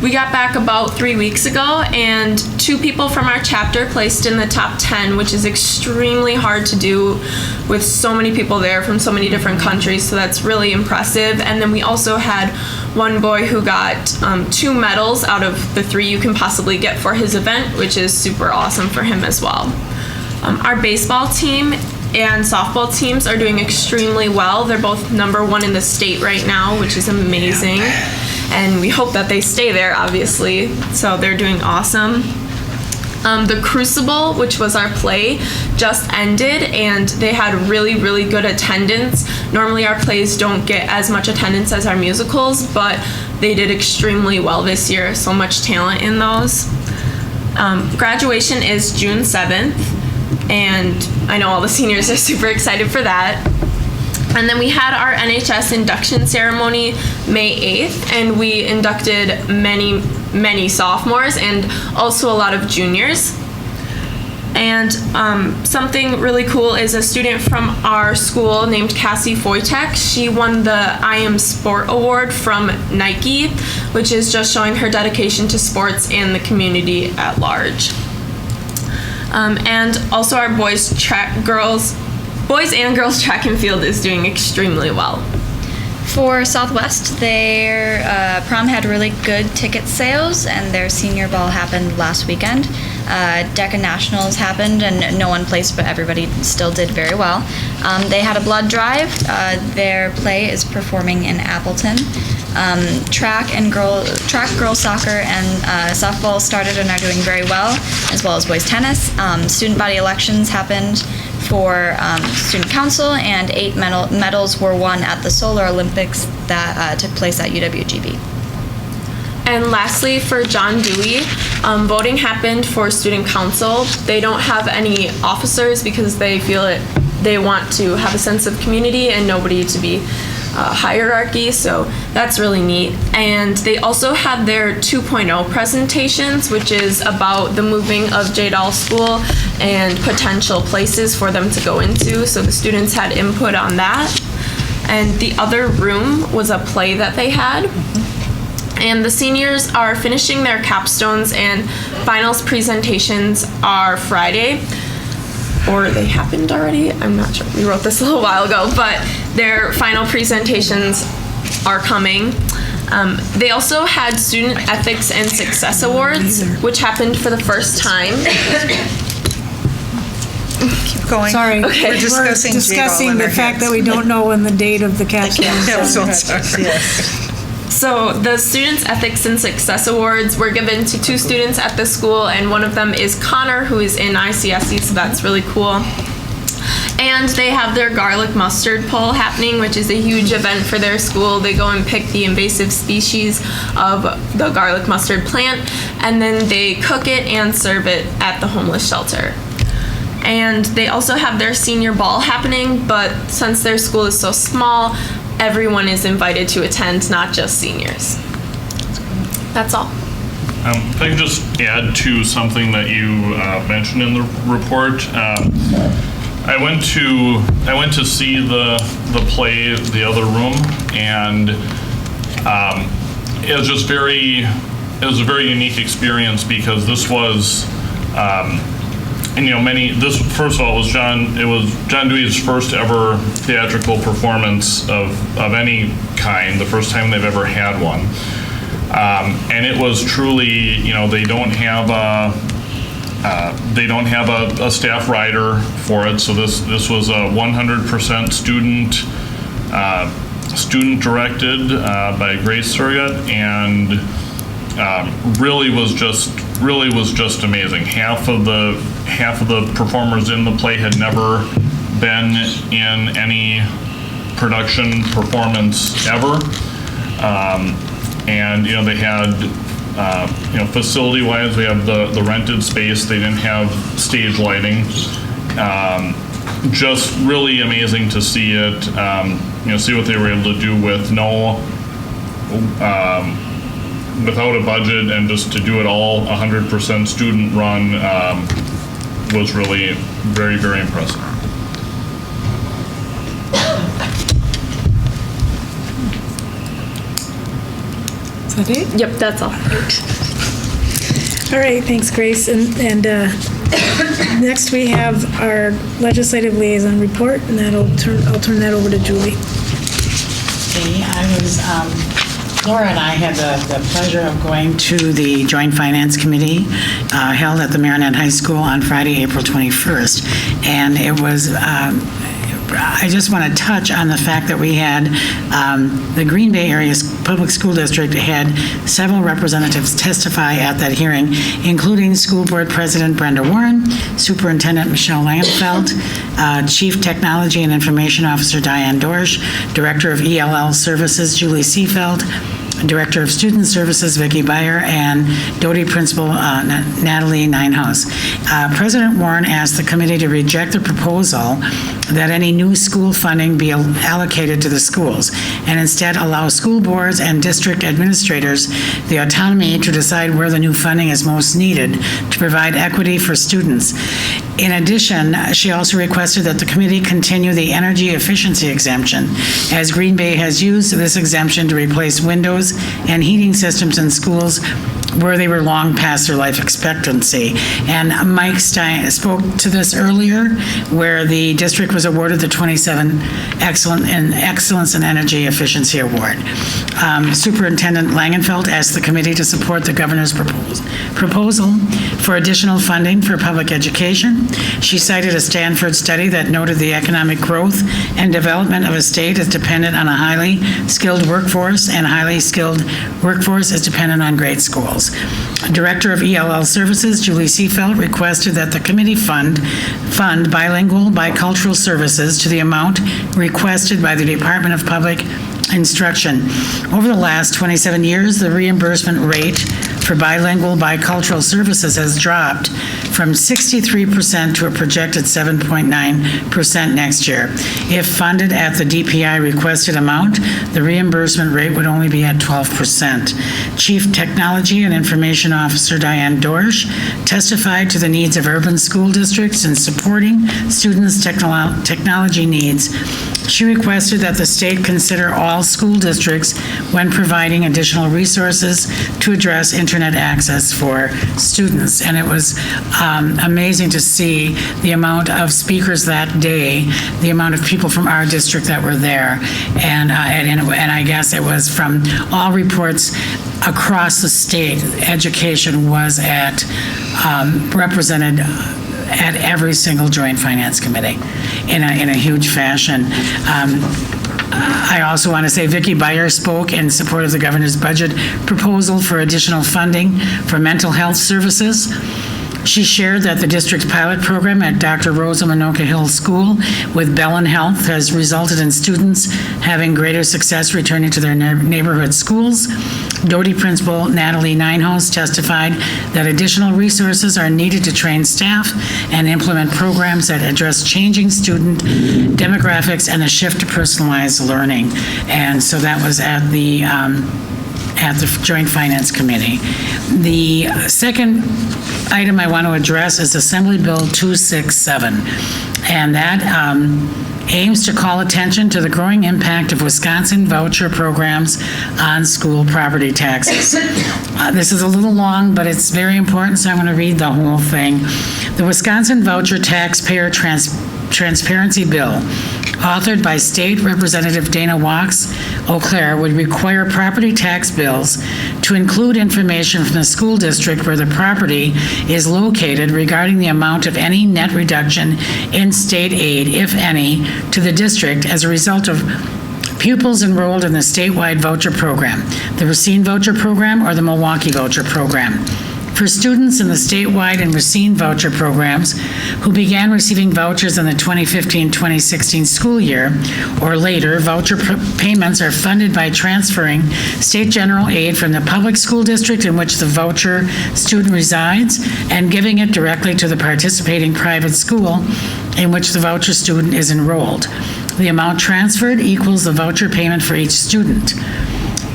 we got back about 3 weeks ago, and 2 people from our chapter placed in the top 10, which is extremely hard to do with so many people there from so many different countries, so that's really impressive. And then we also had one boy who got 2 medals out of the 3 you can possibly get for his event, which is super awesome for him as well. Our baseball team and softball teams are doing extremely well. They're both #1 in the state right now, which is amazing. And we hope that they stay there, obviously. So they're doing awesome. The Crucible, which was our play, just ended, and they had really, really good attendance. Normally our plays don't get as much attendance as our musicals, but they did extremely well this year. So much talent in those. Graduation is June 7th. And I know all the seniors are super excited for that. And then we had our NHS induction ceremony May 8th, and we inducted many sophomores and also a lot of juniors. And something really cool is a student from our school named Cassie Foytek. She won the I Am Sport Award from Nike, which is just showing her dedication to sports and the community at large. And also our boys and girls track and field is doing extremely well. For Southwest, their prom had really good ticket sales, and their senior ball happened last weekend. DECA Nationals happened, and no one placed, but everybody still did very well. They had a blood drive. Their play is performing in Appleton. Track, girls soccer, and softball started and are doing very well, as well as boys tennis. Student body elections happened for student council, and 8 medals were won at the Solar Olympics that took place at UWGB. And lastly, for John Dewey, voting happened for student council. They don't have any officers because they feel they want to have a sense of community and nobody to be hierarchy, so that's really neat. And they also had their 2.0 presentations, which is about the moving of J-Doll School and potential places for them to go into, so the students had input on that. And the other room was a play that they had. And the seniors are finishing their capstones, and finals presentations are Friday. Or they happened already, I'm not sure. We wrote this a little while ago, but their final presentations are coming. They also had Student Ethics and Success Awards, which happened for the first time. Keep going. Sorry, Okay. We're discussing the fact that we don't know when the date of the capstone Yes. So the Students Ethics and Success Awards were given to 2 students at the school, and one of them is Connor, who is in ICSE, so that's really cool. And they have their garlic mustard pull happening, which is a huge event for their school. They go and pick the invasive species of the garlic mustard plant, and then they cook it and serve it at the homeless shelter. And they also have their senior ball happening, but since their school is so small, everyone is invited to attend, not just seniors. That's all. If I could just add to something that you mentioned in the report. I went to see the play, The Other Room, and it was just it was a very unique experience because this was. First of all, it was John Dewey's first ever theatrical performance of any kind, the first time they've ever had one. And it was truly, they don't have a staff writer for it, so this was a 100% student directed by Grace Surratt, and really was just amazing. Half of the performers in the play had never been in any production performance ever, and they had facility-wise, we have the rented space. They didn't have stage lighting. Just really amazing to see it. See what they were able to do with without a budget, and just to do it all 100% student run. was really very, very impressive. Is that it? Yep, that's all. All right, thanks, Grace. And next we have our legislative liaison report, and I'll turn that over to Julie. Okay, Laura and I had the pleasure of going to the Joint Finance Committee held at the Marinette High School on Friday, April 21st. And it was, I just want to touch on the fact that we had, the Green Bay Area Public School District had several representatives testify at that hearing, including School Board President Brenda Warren, Superintendent Michelle Langenfeld, Chief Technology and Information Officer Diane Dorsch, Director of ELL Services Julie Seefeld, Director of Student Services Vicki Beyer, and Doty Principal Natalie Ninehouse. President Warren asked the committee to reject the proposal that any new school funding be allocated to the schools, and instead allow school boards and district administrators the autonomy to decide where the new funding is most needed to provide equity for students. In addition, she also requested that the committee continue the energy efficiency exemption, as Green Bay has used this exemption to replace windows and heating systems in schools where they were long past their life expectancy. And Mike Stein spoke to this earlier, where the district was awarded the 27 Excellence in Energy Efficiency Award. Superintendent Langenfeld asked the committee to support the governor's proposal for additional funding for public education. She cited a Stanford study that noted the economic growth and development of a state is dependent on a highly skilled workforce, and highly skilled workforce is dependent on great schools. Director of ELL Services, Julie Seefeld, requested that the committee fund bilingual bicultural services to the amount requested by the Department of Public Instruction. Over the last 27 years, the reimbursement rate for bilingual bicultural services has dropped from 63% to a projected 7.9% next year. If funded at the DPI requested amount, the reimbursement rate would only be at 12%. Chief Technology and Information Officer Diane Dorsch testified to the needs of urban school districts in supporting students' technology needs. She requested that the state consider all school districts when providing additional resources to address internet access for students. And it was amazing to see the amount of speakers that day, the amount of people from our district that were there. And I guess it was from all reports across the state, education was represented at every single Joint Finance Committee in a huge fashion. I also want to say Vicki Beyer spoke in support of the governor's budget proposal for additional funding for mental health services. She shared that the district's pilot program at Dr. Rosa Minoka Hill School with Bellin Health has resulted in students having greater success returning to their neighborhood schools. Doty Principal Natalie Ninehouse testified that additional resources are needed to train staff and implement programs that address changing student demographics and a shift to personalized learning. And so that was at the Joint Finance Committee. The second item I want to address is Assembly Bill 267, and that aims to call attention to the growing impact of Wisconsin voucher programs on school property taxes. This is a little long, but it's very important, so I'm going to read the whole thing. The Wisconsin Voucher Taxpayer Transparency Bill, authored by State Representative Dana Wachs Eau Claire, would require property tax bills to include information from the school district where the property is located regarding the amount of any net reduction in state aid, if any, to the district as a result of pupils enrolled in the statewide voucher program, the Racine Voucher Program, or the Milwaukee Voucher Program. For students in the statewide and Racine voucher programs who began receiving vouchers in the 2015-2016 school year or later, voucher payments are funded by transferring state general aid from the public school district in which the voucher student resides and giving it directly to the participating private school in which the voucher student is enrolled. The amount transferred equals the voucher payment for each student.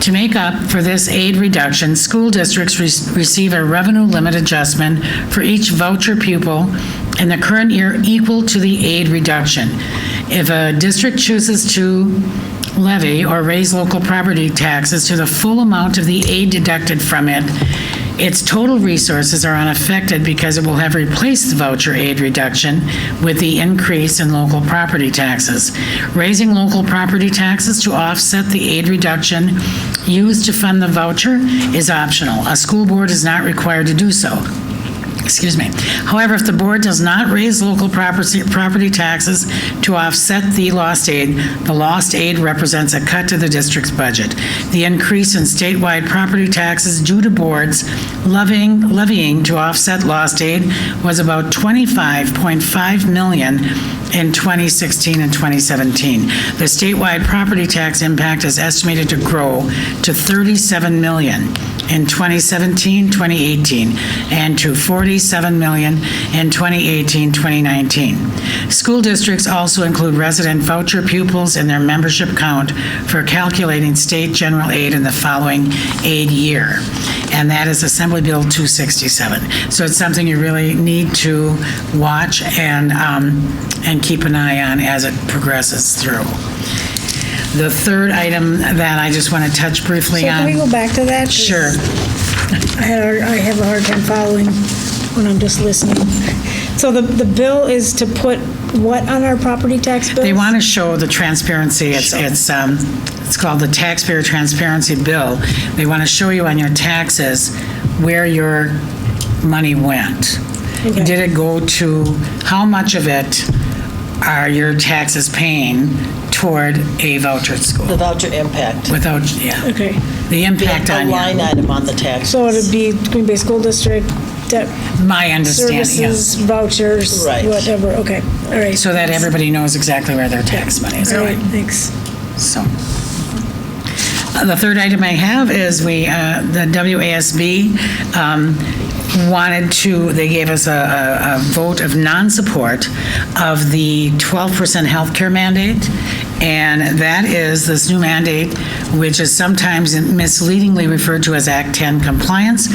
To make up for this aid reduction, school districts receive a revenue limit adjustment for each voucher pupil in the current year equal to the aid reduction. If a district chooses to levy or raise local property taxes to the full amount of the aid deducted from it, its total resources are unaffected because it will have replaced the voucher aid reduction with the increase in local property taxes. Raising local property taxes to offset the aid reduction used to fund the voucher is optional. A school board is not required to do so. Excuse me. However, if the board does not raise local property taxes to offset the lost aid represents a cut to the district's budget. The increase in statewide property taxes due to boards levying to offset lost aid was about $25.5 million in 2016 and 2017. The statewide property tax impact is estimated to grow to $37 million in 2017, 2018, and to $47 million in 2018, 2019. School districts also include resident voucher pupils in their membership count for calculating state general aid in the following aid year. And that is Assembly Bill 267. So it's something you really need to watch and keep an eye on as it progresses through. The third item that I just want to touch briefly on. Can we go back to that? 'Cause Sure. I have a hard time following when I'm just listening. So the bill is to put what on our property tax bills? They want to show the transparency. It's called the Taxpayer Transparency Bill. They want to show you on your taxes where your money went. Okay. Did it go to, how much of it are your taxes paying toward a voucher school? The voucher impact. Without, yeah. Okay. The impact on A you. line item on the tax. So it'd be Green Bay School District, debt. My understanding, yeah. Services, vouchers, Right. whatever, okay, all right. So that everybody knows exactly where their tax money is All right, going. thanks. So, the third item I have is the WASB they gave us a vote of non-support of the 12% healthcare mandate. And that is this new mandate, which is sometimes misleadingly referred to as Act 10 compliance,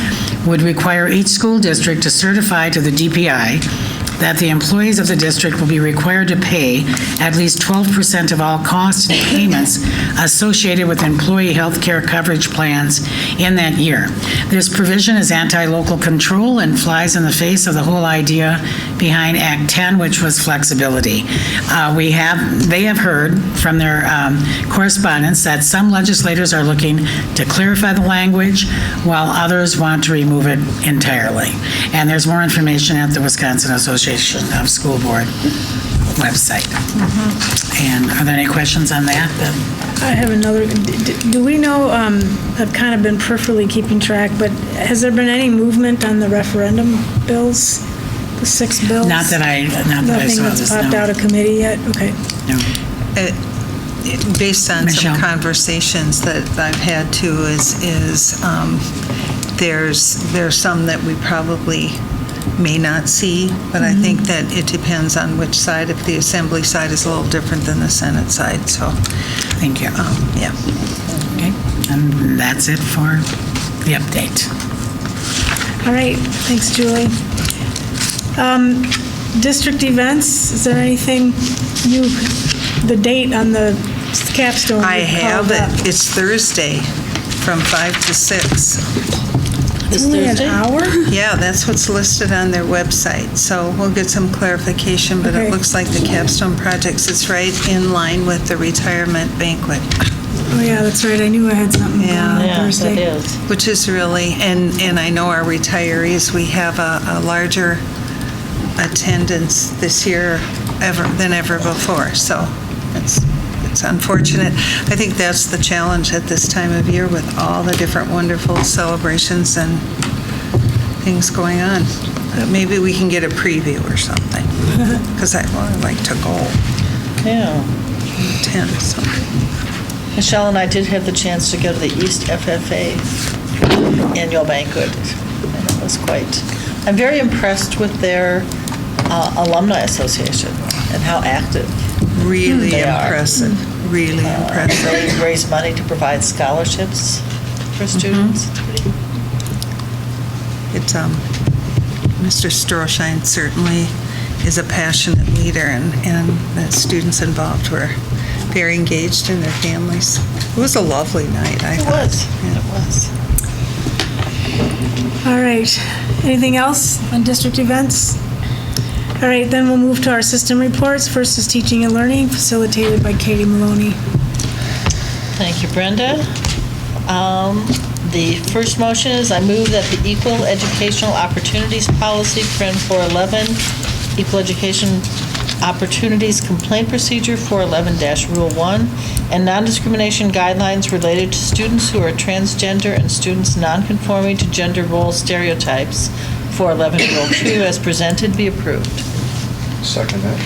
would require each school district to certify to the DPI that the employees of the district will be required to pay at least 12% of all costs and payments associated with employee health care coverage plans in that year. This provision is anti-local control and flies in the face of the whole idea behind Act 10, which was flexibility. They have heard from their correspondence that some legislators are looking to clarify the language, while others want to remove it entirely. And there's more information at the Wisconsin Association of School Board website. And are there any questions on that? I have another, do we know, I've kind of been peripherally keeping track, but has there been any movement on the referendum bills, the 6 bills? Not that I saw Nothing that's this, popped no. out of committee yet? Okay. No. Based on some Michelle. conversations that I've had too, there's some that we probably may not see, but I think that it depends on which side. If the Assembly side is a little different than the Senate side, so. Thank you. Yeah. Okay, and that's it for the update. All right, thanks, Julie. District events, is there anything the date on the capstone? I you have called up? it. It's Thursday from 5 to 6. It's only an hour? Yeah, that's what's listed on their website. So we'll get some clarification, but Okay. it looks like the capstone projects, it's right in line with the retirement banquet. Oh, yeah, that's right, I knew I had something going on Thursday. Which is really, and I know our retirees, we have a larger attendance this year than ever before. So it's unfortunate. I think that's the challenge at this time of year with all the different wonderful celebrations and things going on. Maybe we can get a preview or something, because I'd like to go Yeah. attend. So. Michelle and I did have the chance to go to the East FFA annual banquet, and it was I'm very impressed with their alumni association and how active Really they impressive. are. Really impressive. They raise money to provide scholarships for students. It's Mr. Strohschein certainly is a passionate leader, and the students involved were very engaged in their families. It was a lovely night, I thought. It was. All right. Anything else on district events? All right, then we'll move to our system reports. First is teaching and learning, facilitated by Katie Maloney. Thank you, Brenda. The first motion is I move that the Equal Educational Opportunities Policy, Prin 411, Equal Education Opportunities Complaint Procedure 411-Rule 1, and non-discrimination guidelines related to students who are transgender and students non-conforming to gender role stereotypes 411 Rule 2 as presented be approved. Second that.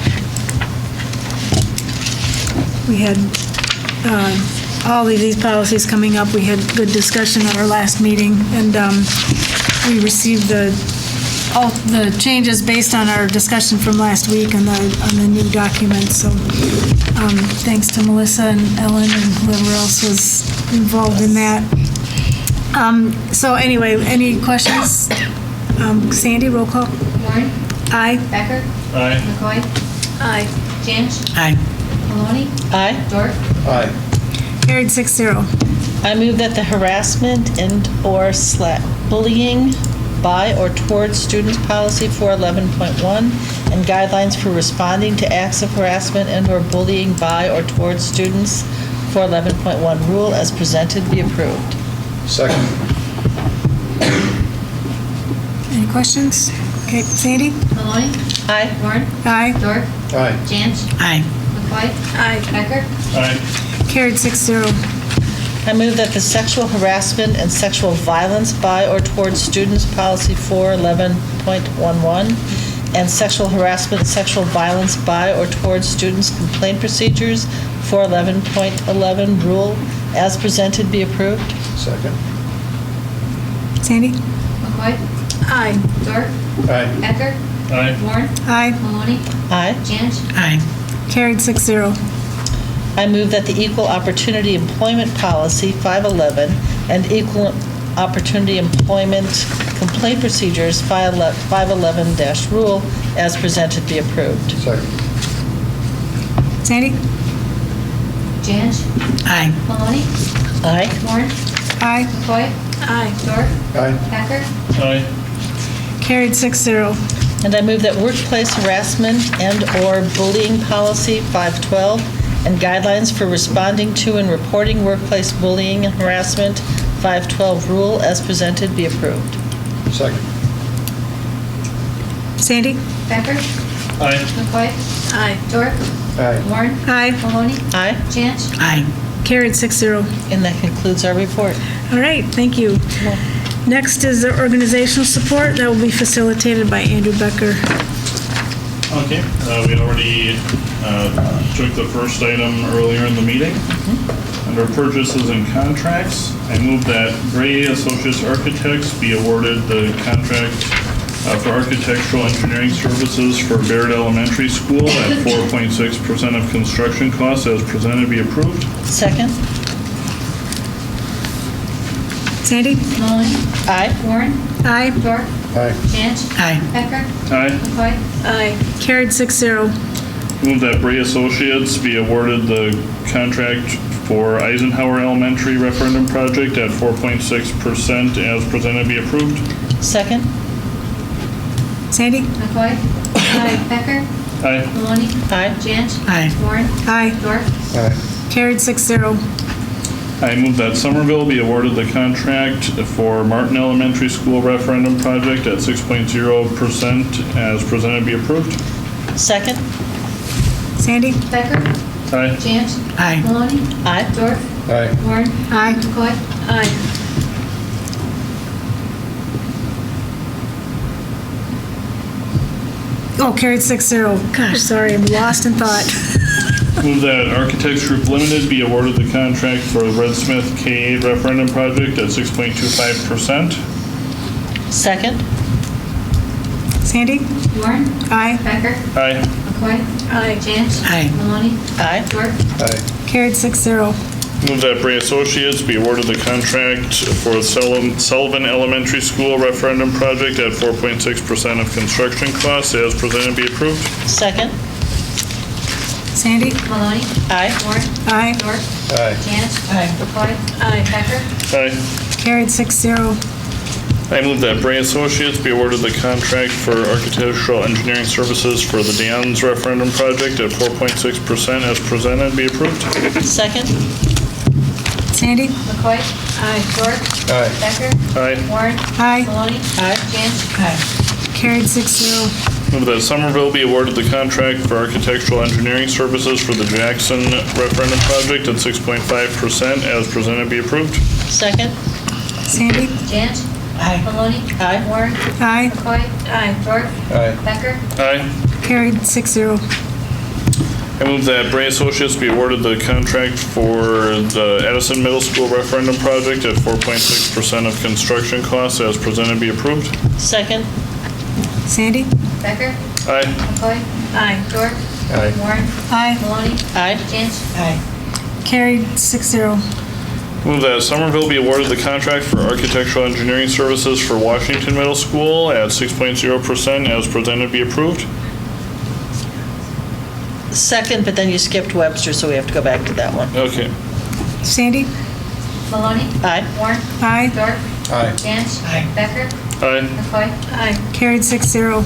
We had all of these policies coming up. We had good discussion at our last meeting, and we received all the changes based on our discussion from last week on the new document. So thanks to Melissa and Ellen and whoever else was involved in that. So anyway, any questions? Sandy, roll call. Warren? Aye. Becker? Aye. McCoy? Aye. Jansch? Aye. Maloney? Aye. Dorf? Aye. Carried 6-0. I move that the harassment and/or bullying by or towards students policy 411.1 and guidelines for responding to acts of harassment and/or bullying by or towards students 411.1 rule as presented be approved. Second. Any questions? Okay, Sandy? Maloney? Aye. Warren? Aye. Dorf? Aye. Jansch? Aye. McCoy? Aye. Becker? Aye. Carried 6-0. I move that the sexual harassment and sexual violence by or towards students policy 411.11 and sexual harassment and sexual violence by or towards students complaint procedures 411.11 rule as presented be approved. Second. Sandy? McCoy? Aye. Dorf? Aye. Becker? Aye. Warren? Aye. Maloney? Aye. Jansch? Aye. Carried 6-0. I move that the Equal Opportunity Employment Policy 511 and Equal Opportunity Employment Complaint Procedures 511-Rule as presented be approved. Second. Sandy? Jansch? Aye. Maloney? Aye. Warren? Aye. McCoy? Aye. Dorf? Aye. Becker? Aye. Carried 6-0. And I move that Workplace Harassment and/or Bullying Policy 512 and guidelines for responding to and reporting workplace bullying and harassment 512 rule as presented be approved. Second. Sandy? Becker? Aye. McCoy? Aye. Dorf? Aye. Warren? Aye. Maloney? Aye. Jansch? Aye. Carried 6-0. And that concludes our report. All right, thank you. Next is the organizational support. That will be facilitated by Andrew Becker. Okay, we already took the first item earlier in the meeting. Under purchases and contracts, I move that Gray Associates Architects be awarded the contract for architectural engineering services for Baird Elementary School at 4.6% of construction costs as presented be approved. Second. Sandy? Maloney? Aye. Warren? Aye. Dorf? Aye. Jansch? Aye. Becker? Aye. McCoy? Aye. Carried 6-0. Move that Bray Associates be awarded the contract for Eisenhower Elementary referendum project at 4.6% as presented be approved. Second. Sandy? McCoy? Aye. Becker? Aye. Maloney? Aye. Jansch? Aye. Warren? Aye. Dorf? Aye. Carried 6-0. I move that Somerville be awarded the contract for Martin Elementary School referendum project at 6.0% as presented be approved. Second. Sandy? Becker? Aye. Jansch? Aye. Maloney? Aye. Dorf? Aye. Warren? Aye. McCoy? Aye. Oh, carried 6-0. Gosh, sorry, I'm lost in thought. Move that Architects Group Limited be awarded the contract for the Red Smith K-8 referendum project at 6.25%. Second. Sandy? Warren? Aye. Becker? Aye. McCoy? Aye. Jansch? Aye. Maloney? Aye. Dorf? Aye. Carried 6-0. Move that Bray Associates be awarded the contract for the Sullivan Elementary School referendum project at 4.6% of construction costs as presented be approved. Second. Sandy? Maloney? Aye. Warren? Aye. Dorf? Aye. Janice? Aye. McCoy? Aye. Becker? Aye. Carried 6-0. I move that Bray Associates be awarded the contract for architectural engineering services for the Dan's referendum project at 4.6% as presented be approved. Second. Sandy? McCoy? Aye. Dorf? Aye. Becker? Aye. Warren? Aye. Maloney? Aye. Janice? Carried 6-0. Move that Somerville be awarded the contract for architectural engineering services for the Jackson referendum project at 6.5% as presented be approved. Second. Sandy? Janice? Aye. Maloney? Aye. Warren? Aye. McCoy? Aye. Dorf? Aye. Becker? Aye. Carried 6-0. I move that Bray Associates be awarded the contract for the Edison Middle School referendum project at 4.6% of construction costs as presented be approved. Second. Sandy? Becker? Aye. McCoy? Aye. Dorf? Aye. Warren? Aye. Maloney? Aye. Janice? Carried 6-0. Move that Somerville be awarded the contract for architectural engineering services for Washington Middle School at 6.0% as presented be approved. Second, but then you skipped Webster, so we have to go back to that one. Okay. Sandy? Maloney? Aye. Warren? Aye. Dorf? Aye. Janice? Becker? Aye. McCoy? Aye. Carried 6-0.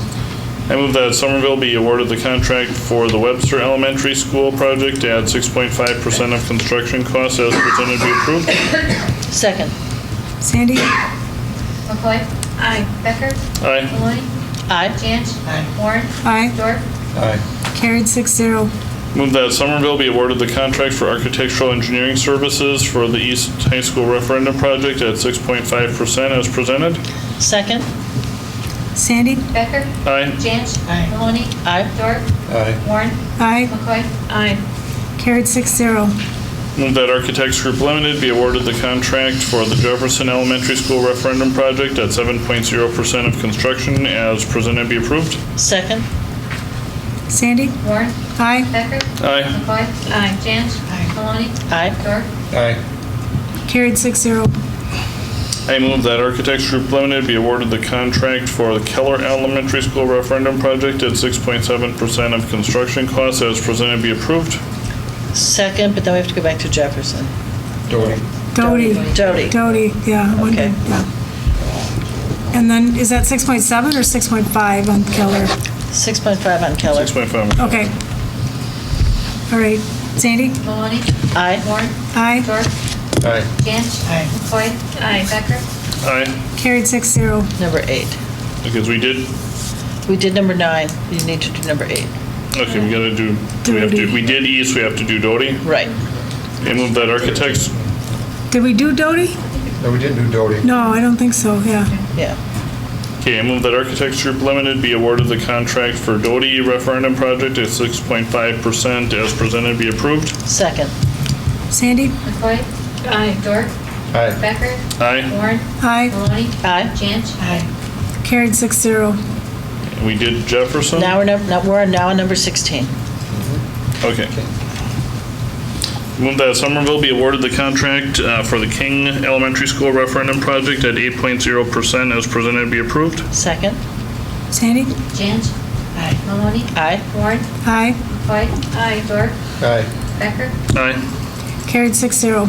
I move that Somerville be awarded the contract for the Webster Elementary School project at 6.5% of construction costs as presented be approved. Second. Sandy? McCoy? Aye. Becker? Aye. Maloney? Aye. Janice? Warren? Aye. Dorf? Aye. Carried 6-0. Move that Somerville be awarded the contract for architectural engineering services for the East High School referendum project at 6.5% as presented. Second. Sandy? Becker? Aye. Janice? Maloney? Aye. Dorf? Aye. Warren? Aye. McCoy? Aye. Carried 6-0. Move that Architects Group Limited be awarded the contract for the Jefferson Elementary School referendum project at 7.0% of construction as presented be approved. Second. Sandy? Warren? Aye. Becker? Aye. McCoy? Aye. Janice? Maloney? Aye. Dorf? Aye. Carried 6-0. I move that Architects Group Limited be awarded the contract for the Keller Elementary School referendum project at 6.7% of construction costs as presented be approved. Second, but then we have to go back to Jefferson. Doty. Doty. Doty. Yeah. Okay. Yeah. And then, is that 6.7 or 6.5 on Keller? 6.5 on Keller. 6.5. Okay. All right. Sandy? Maloney? Aye. Warren? Aye. Dorf? Aye. Janice? McCoy? Aye. Becker? Aye. Carried 6-0. Number 8. Because we did, We did number 9. You need to do number 8. okay, we gotta do, we did East, we have to do Doty. Right. I move that Architects, Did we do Doty? No, we didn't do Doty. No, I don't think so, yeah. Yeah. okay, I move that Architects Group Limited be awarded the contract for Doty referendum project at 6.5% as presented be approved. Second. Sandy? McCoy? Aye. Dorf? Aye. Becker? Aye. Warren? Aye. Maloney? Aye. Janice? Carried 6-0. We did Jefferson? Now we're now on number 16. Okay. Move that Somerville be awarded the contract for the King Elementary School referendum project at 8.0% as presented be approved. Second. Sandy? Janice? Maloney? Aye. Warren? Aye. McCoy? Aye. Dorf? Aye. Becker? Aye. Carried 6-0.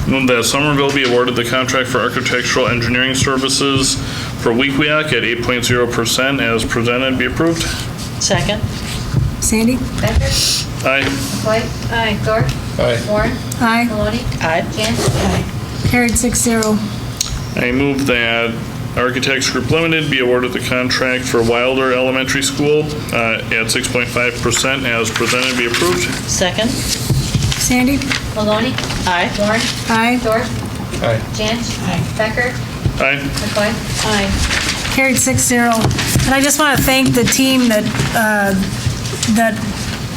Move that Somerville be awarded the contract for architectural engineering services for Weequahic at 8.0% as presented be approved. Second. Sandy? Becker? Aye. McCoy? Aye. Dorf? Aye. Warren? Aye. Maloney? Aye. Janice? Carried 6-0. I move that Architects Group Limited be awarded the contract for Wilder Elementary School at 6.5% as presented be approved. Second. Sandy? Maloney? Aye. Warren? Aye. Dorf? Aye. Janice? Becker? Aye. McCoy? Aye. Carried 6-0. And I just want to thank the team that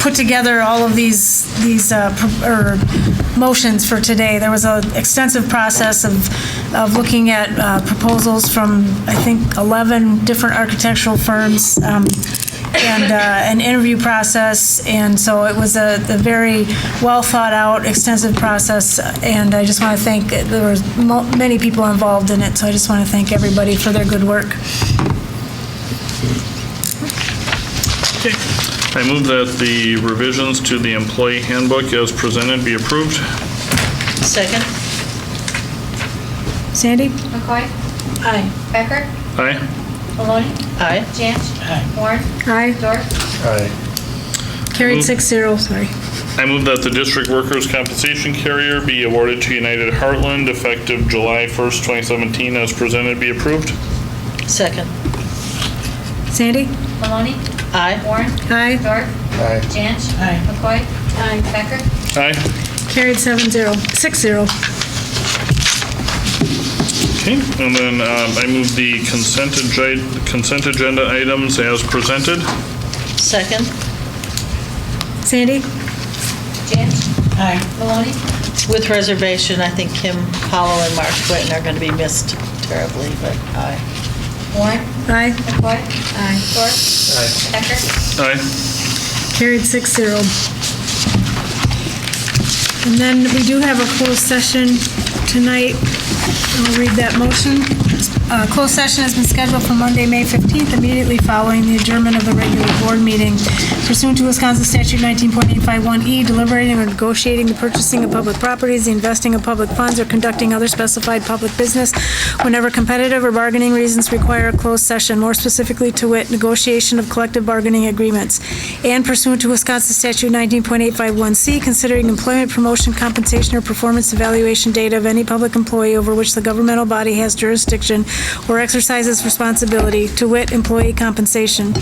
put together all of these motions for today. There was an extensive process of looking at proposals from, I think, 11 different architectural firms. and an interview process, and so it was a very well thought out, extensive process, and I just want to thank, there was many people involved in it, so I just want to thank everybody for their good work. I move that the revisions to the employee handbook as presented be approved. Second. Sandy? McCoy? Aye. Becker? Aye. Maloney? Aye. Janch? Aye. Warren? Aye. Dorf? Aye. Carried 6-0, sorry. I move that the district workers' compensation carrier be awarded to United Heartland effective July 1st, 2017 as presented be approved. Second. Sandy? Maloney? Aye. Warren? Aye. Dorf? Aye. Janch? Aye. McCoy? Aye. Becker? Aye. Carried 6-0. Okay, and then I move the consent agenda items as presented. Second. Sandy? Janch? Aye. Maloney? With reservation, I think Kim Powell and Mark Whitten are going to be missed terribly, but aye. Warren? Aye. McCoy? Aye. Dorf? Aye. Becker? Aye. Carried 6-0. And then we do have a closed session tonight. I'll read that motion. Closed session has been scheduled for Monday, May 15th, immediately following the adjournment of the regular board meeting. Pursuant to Wisconsin Statute 19.851E, deliberating or negotiating the purchasing of public properties, the investing of public funds, or conducting other specified public business whenever competitive or bargaining reasons require a closed session, more specifically to wit, negotiation of collective bargaining agreements. And pursuant to Wisconsin Statute 19.851C, considering employment, promotion, compensation, or performance evaluation data of any public employee over which the governmental body has jurisdiction or exercises responsibility, to wit, employee compensation.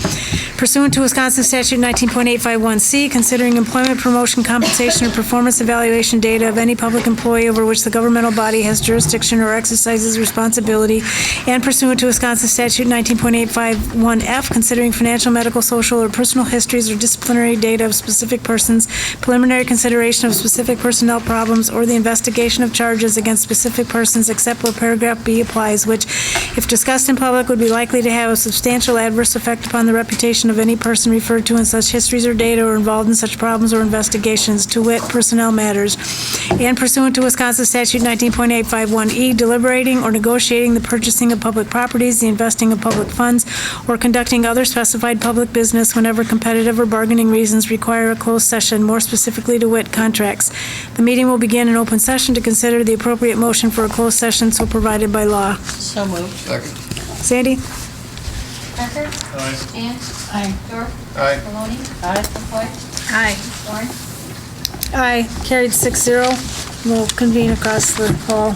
Pursuant to Wisconsin Statute 19.851C, considering employment, promotion, compensation, or performance evaluation data of any public employee over which the governmental body has jurisdiction or exercises responsibility, and pursuant to Wisconsin Statute 19.851F, considering financial, medical, social, or personal histories or disciplinary data of specific persons, preliminary consideration of specific personnel problems, or the investigation of charges against specific persons, except where paragraph B applies, which, if discussed in public, would be likely to have a substantial adverse effect upon the reputation of any person referred to in such histories or data or involved in such problems or investigations, to wit, personnel matters. And pursuant to Wisconsin Statute 19.851E, deliberating or negotiating the purchasing of public properties, the investing of public funds, or conducting other specified public business whenever competitive or bargaining reasons require a closed session, more specifically to wit, contracts. The meeting will begin in open session to consider the appropriate motion for a closed session so provided by law. So moved. Second. Sandy? Becker? Aye. Janch? Aye. Dorf? Aye. Maloney? Aye. McCoy? Aye. Warren? Aye. Carried 6-0. We'll convene across the hall.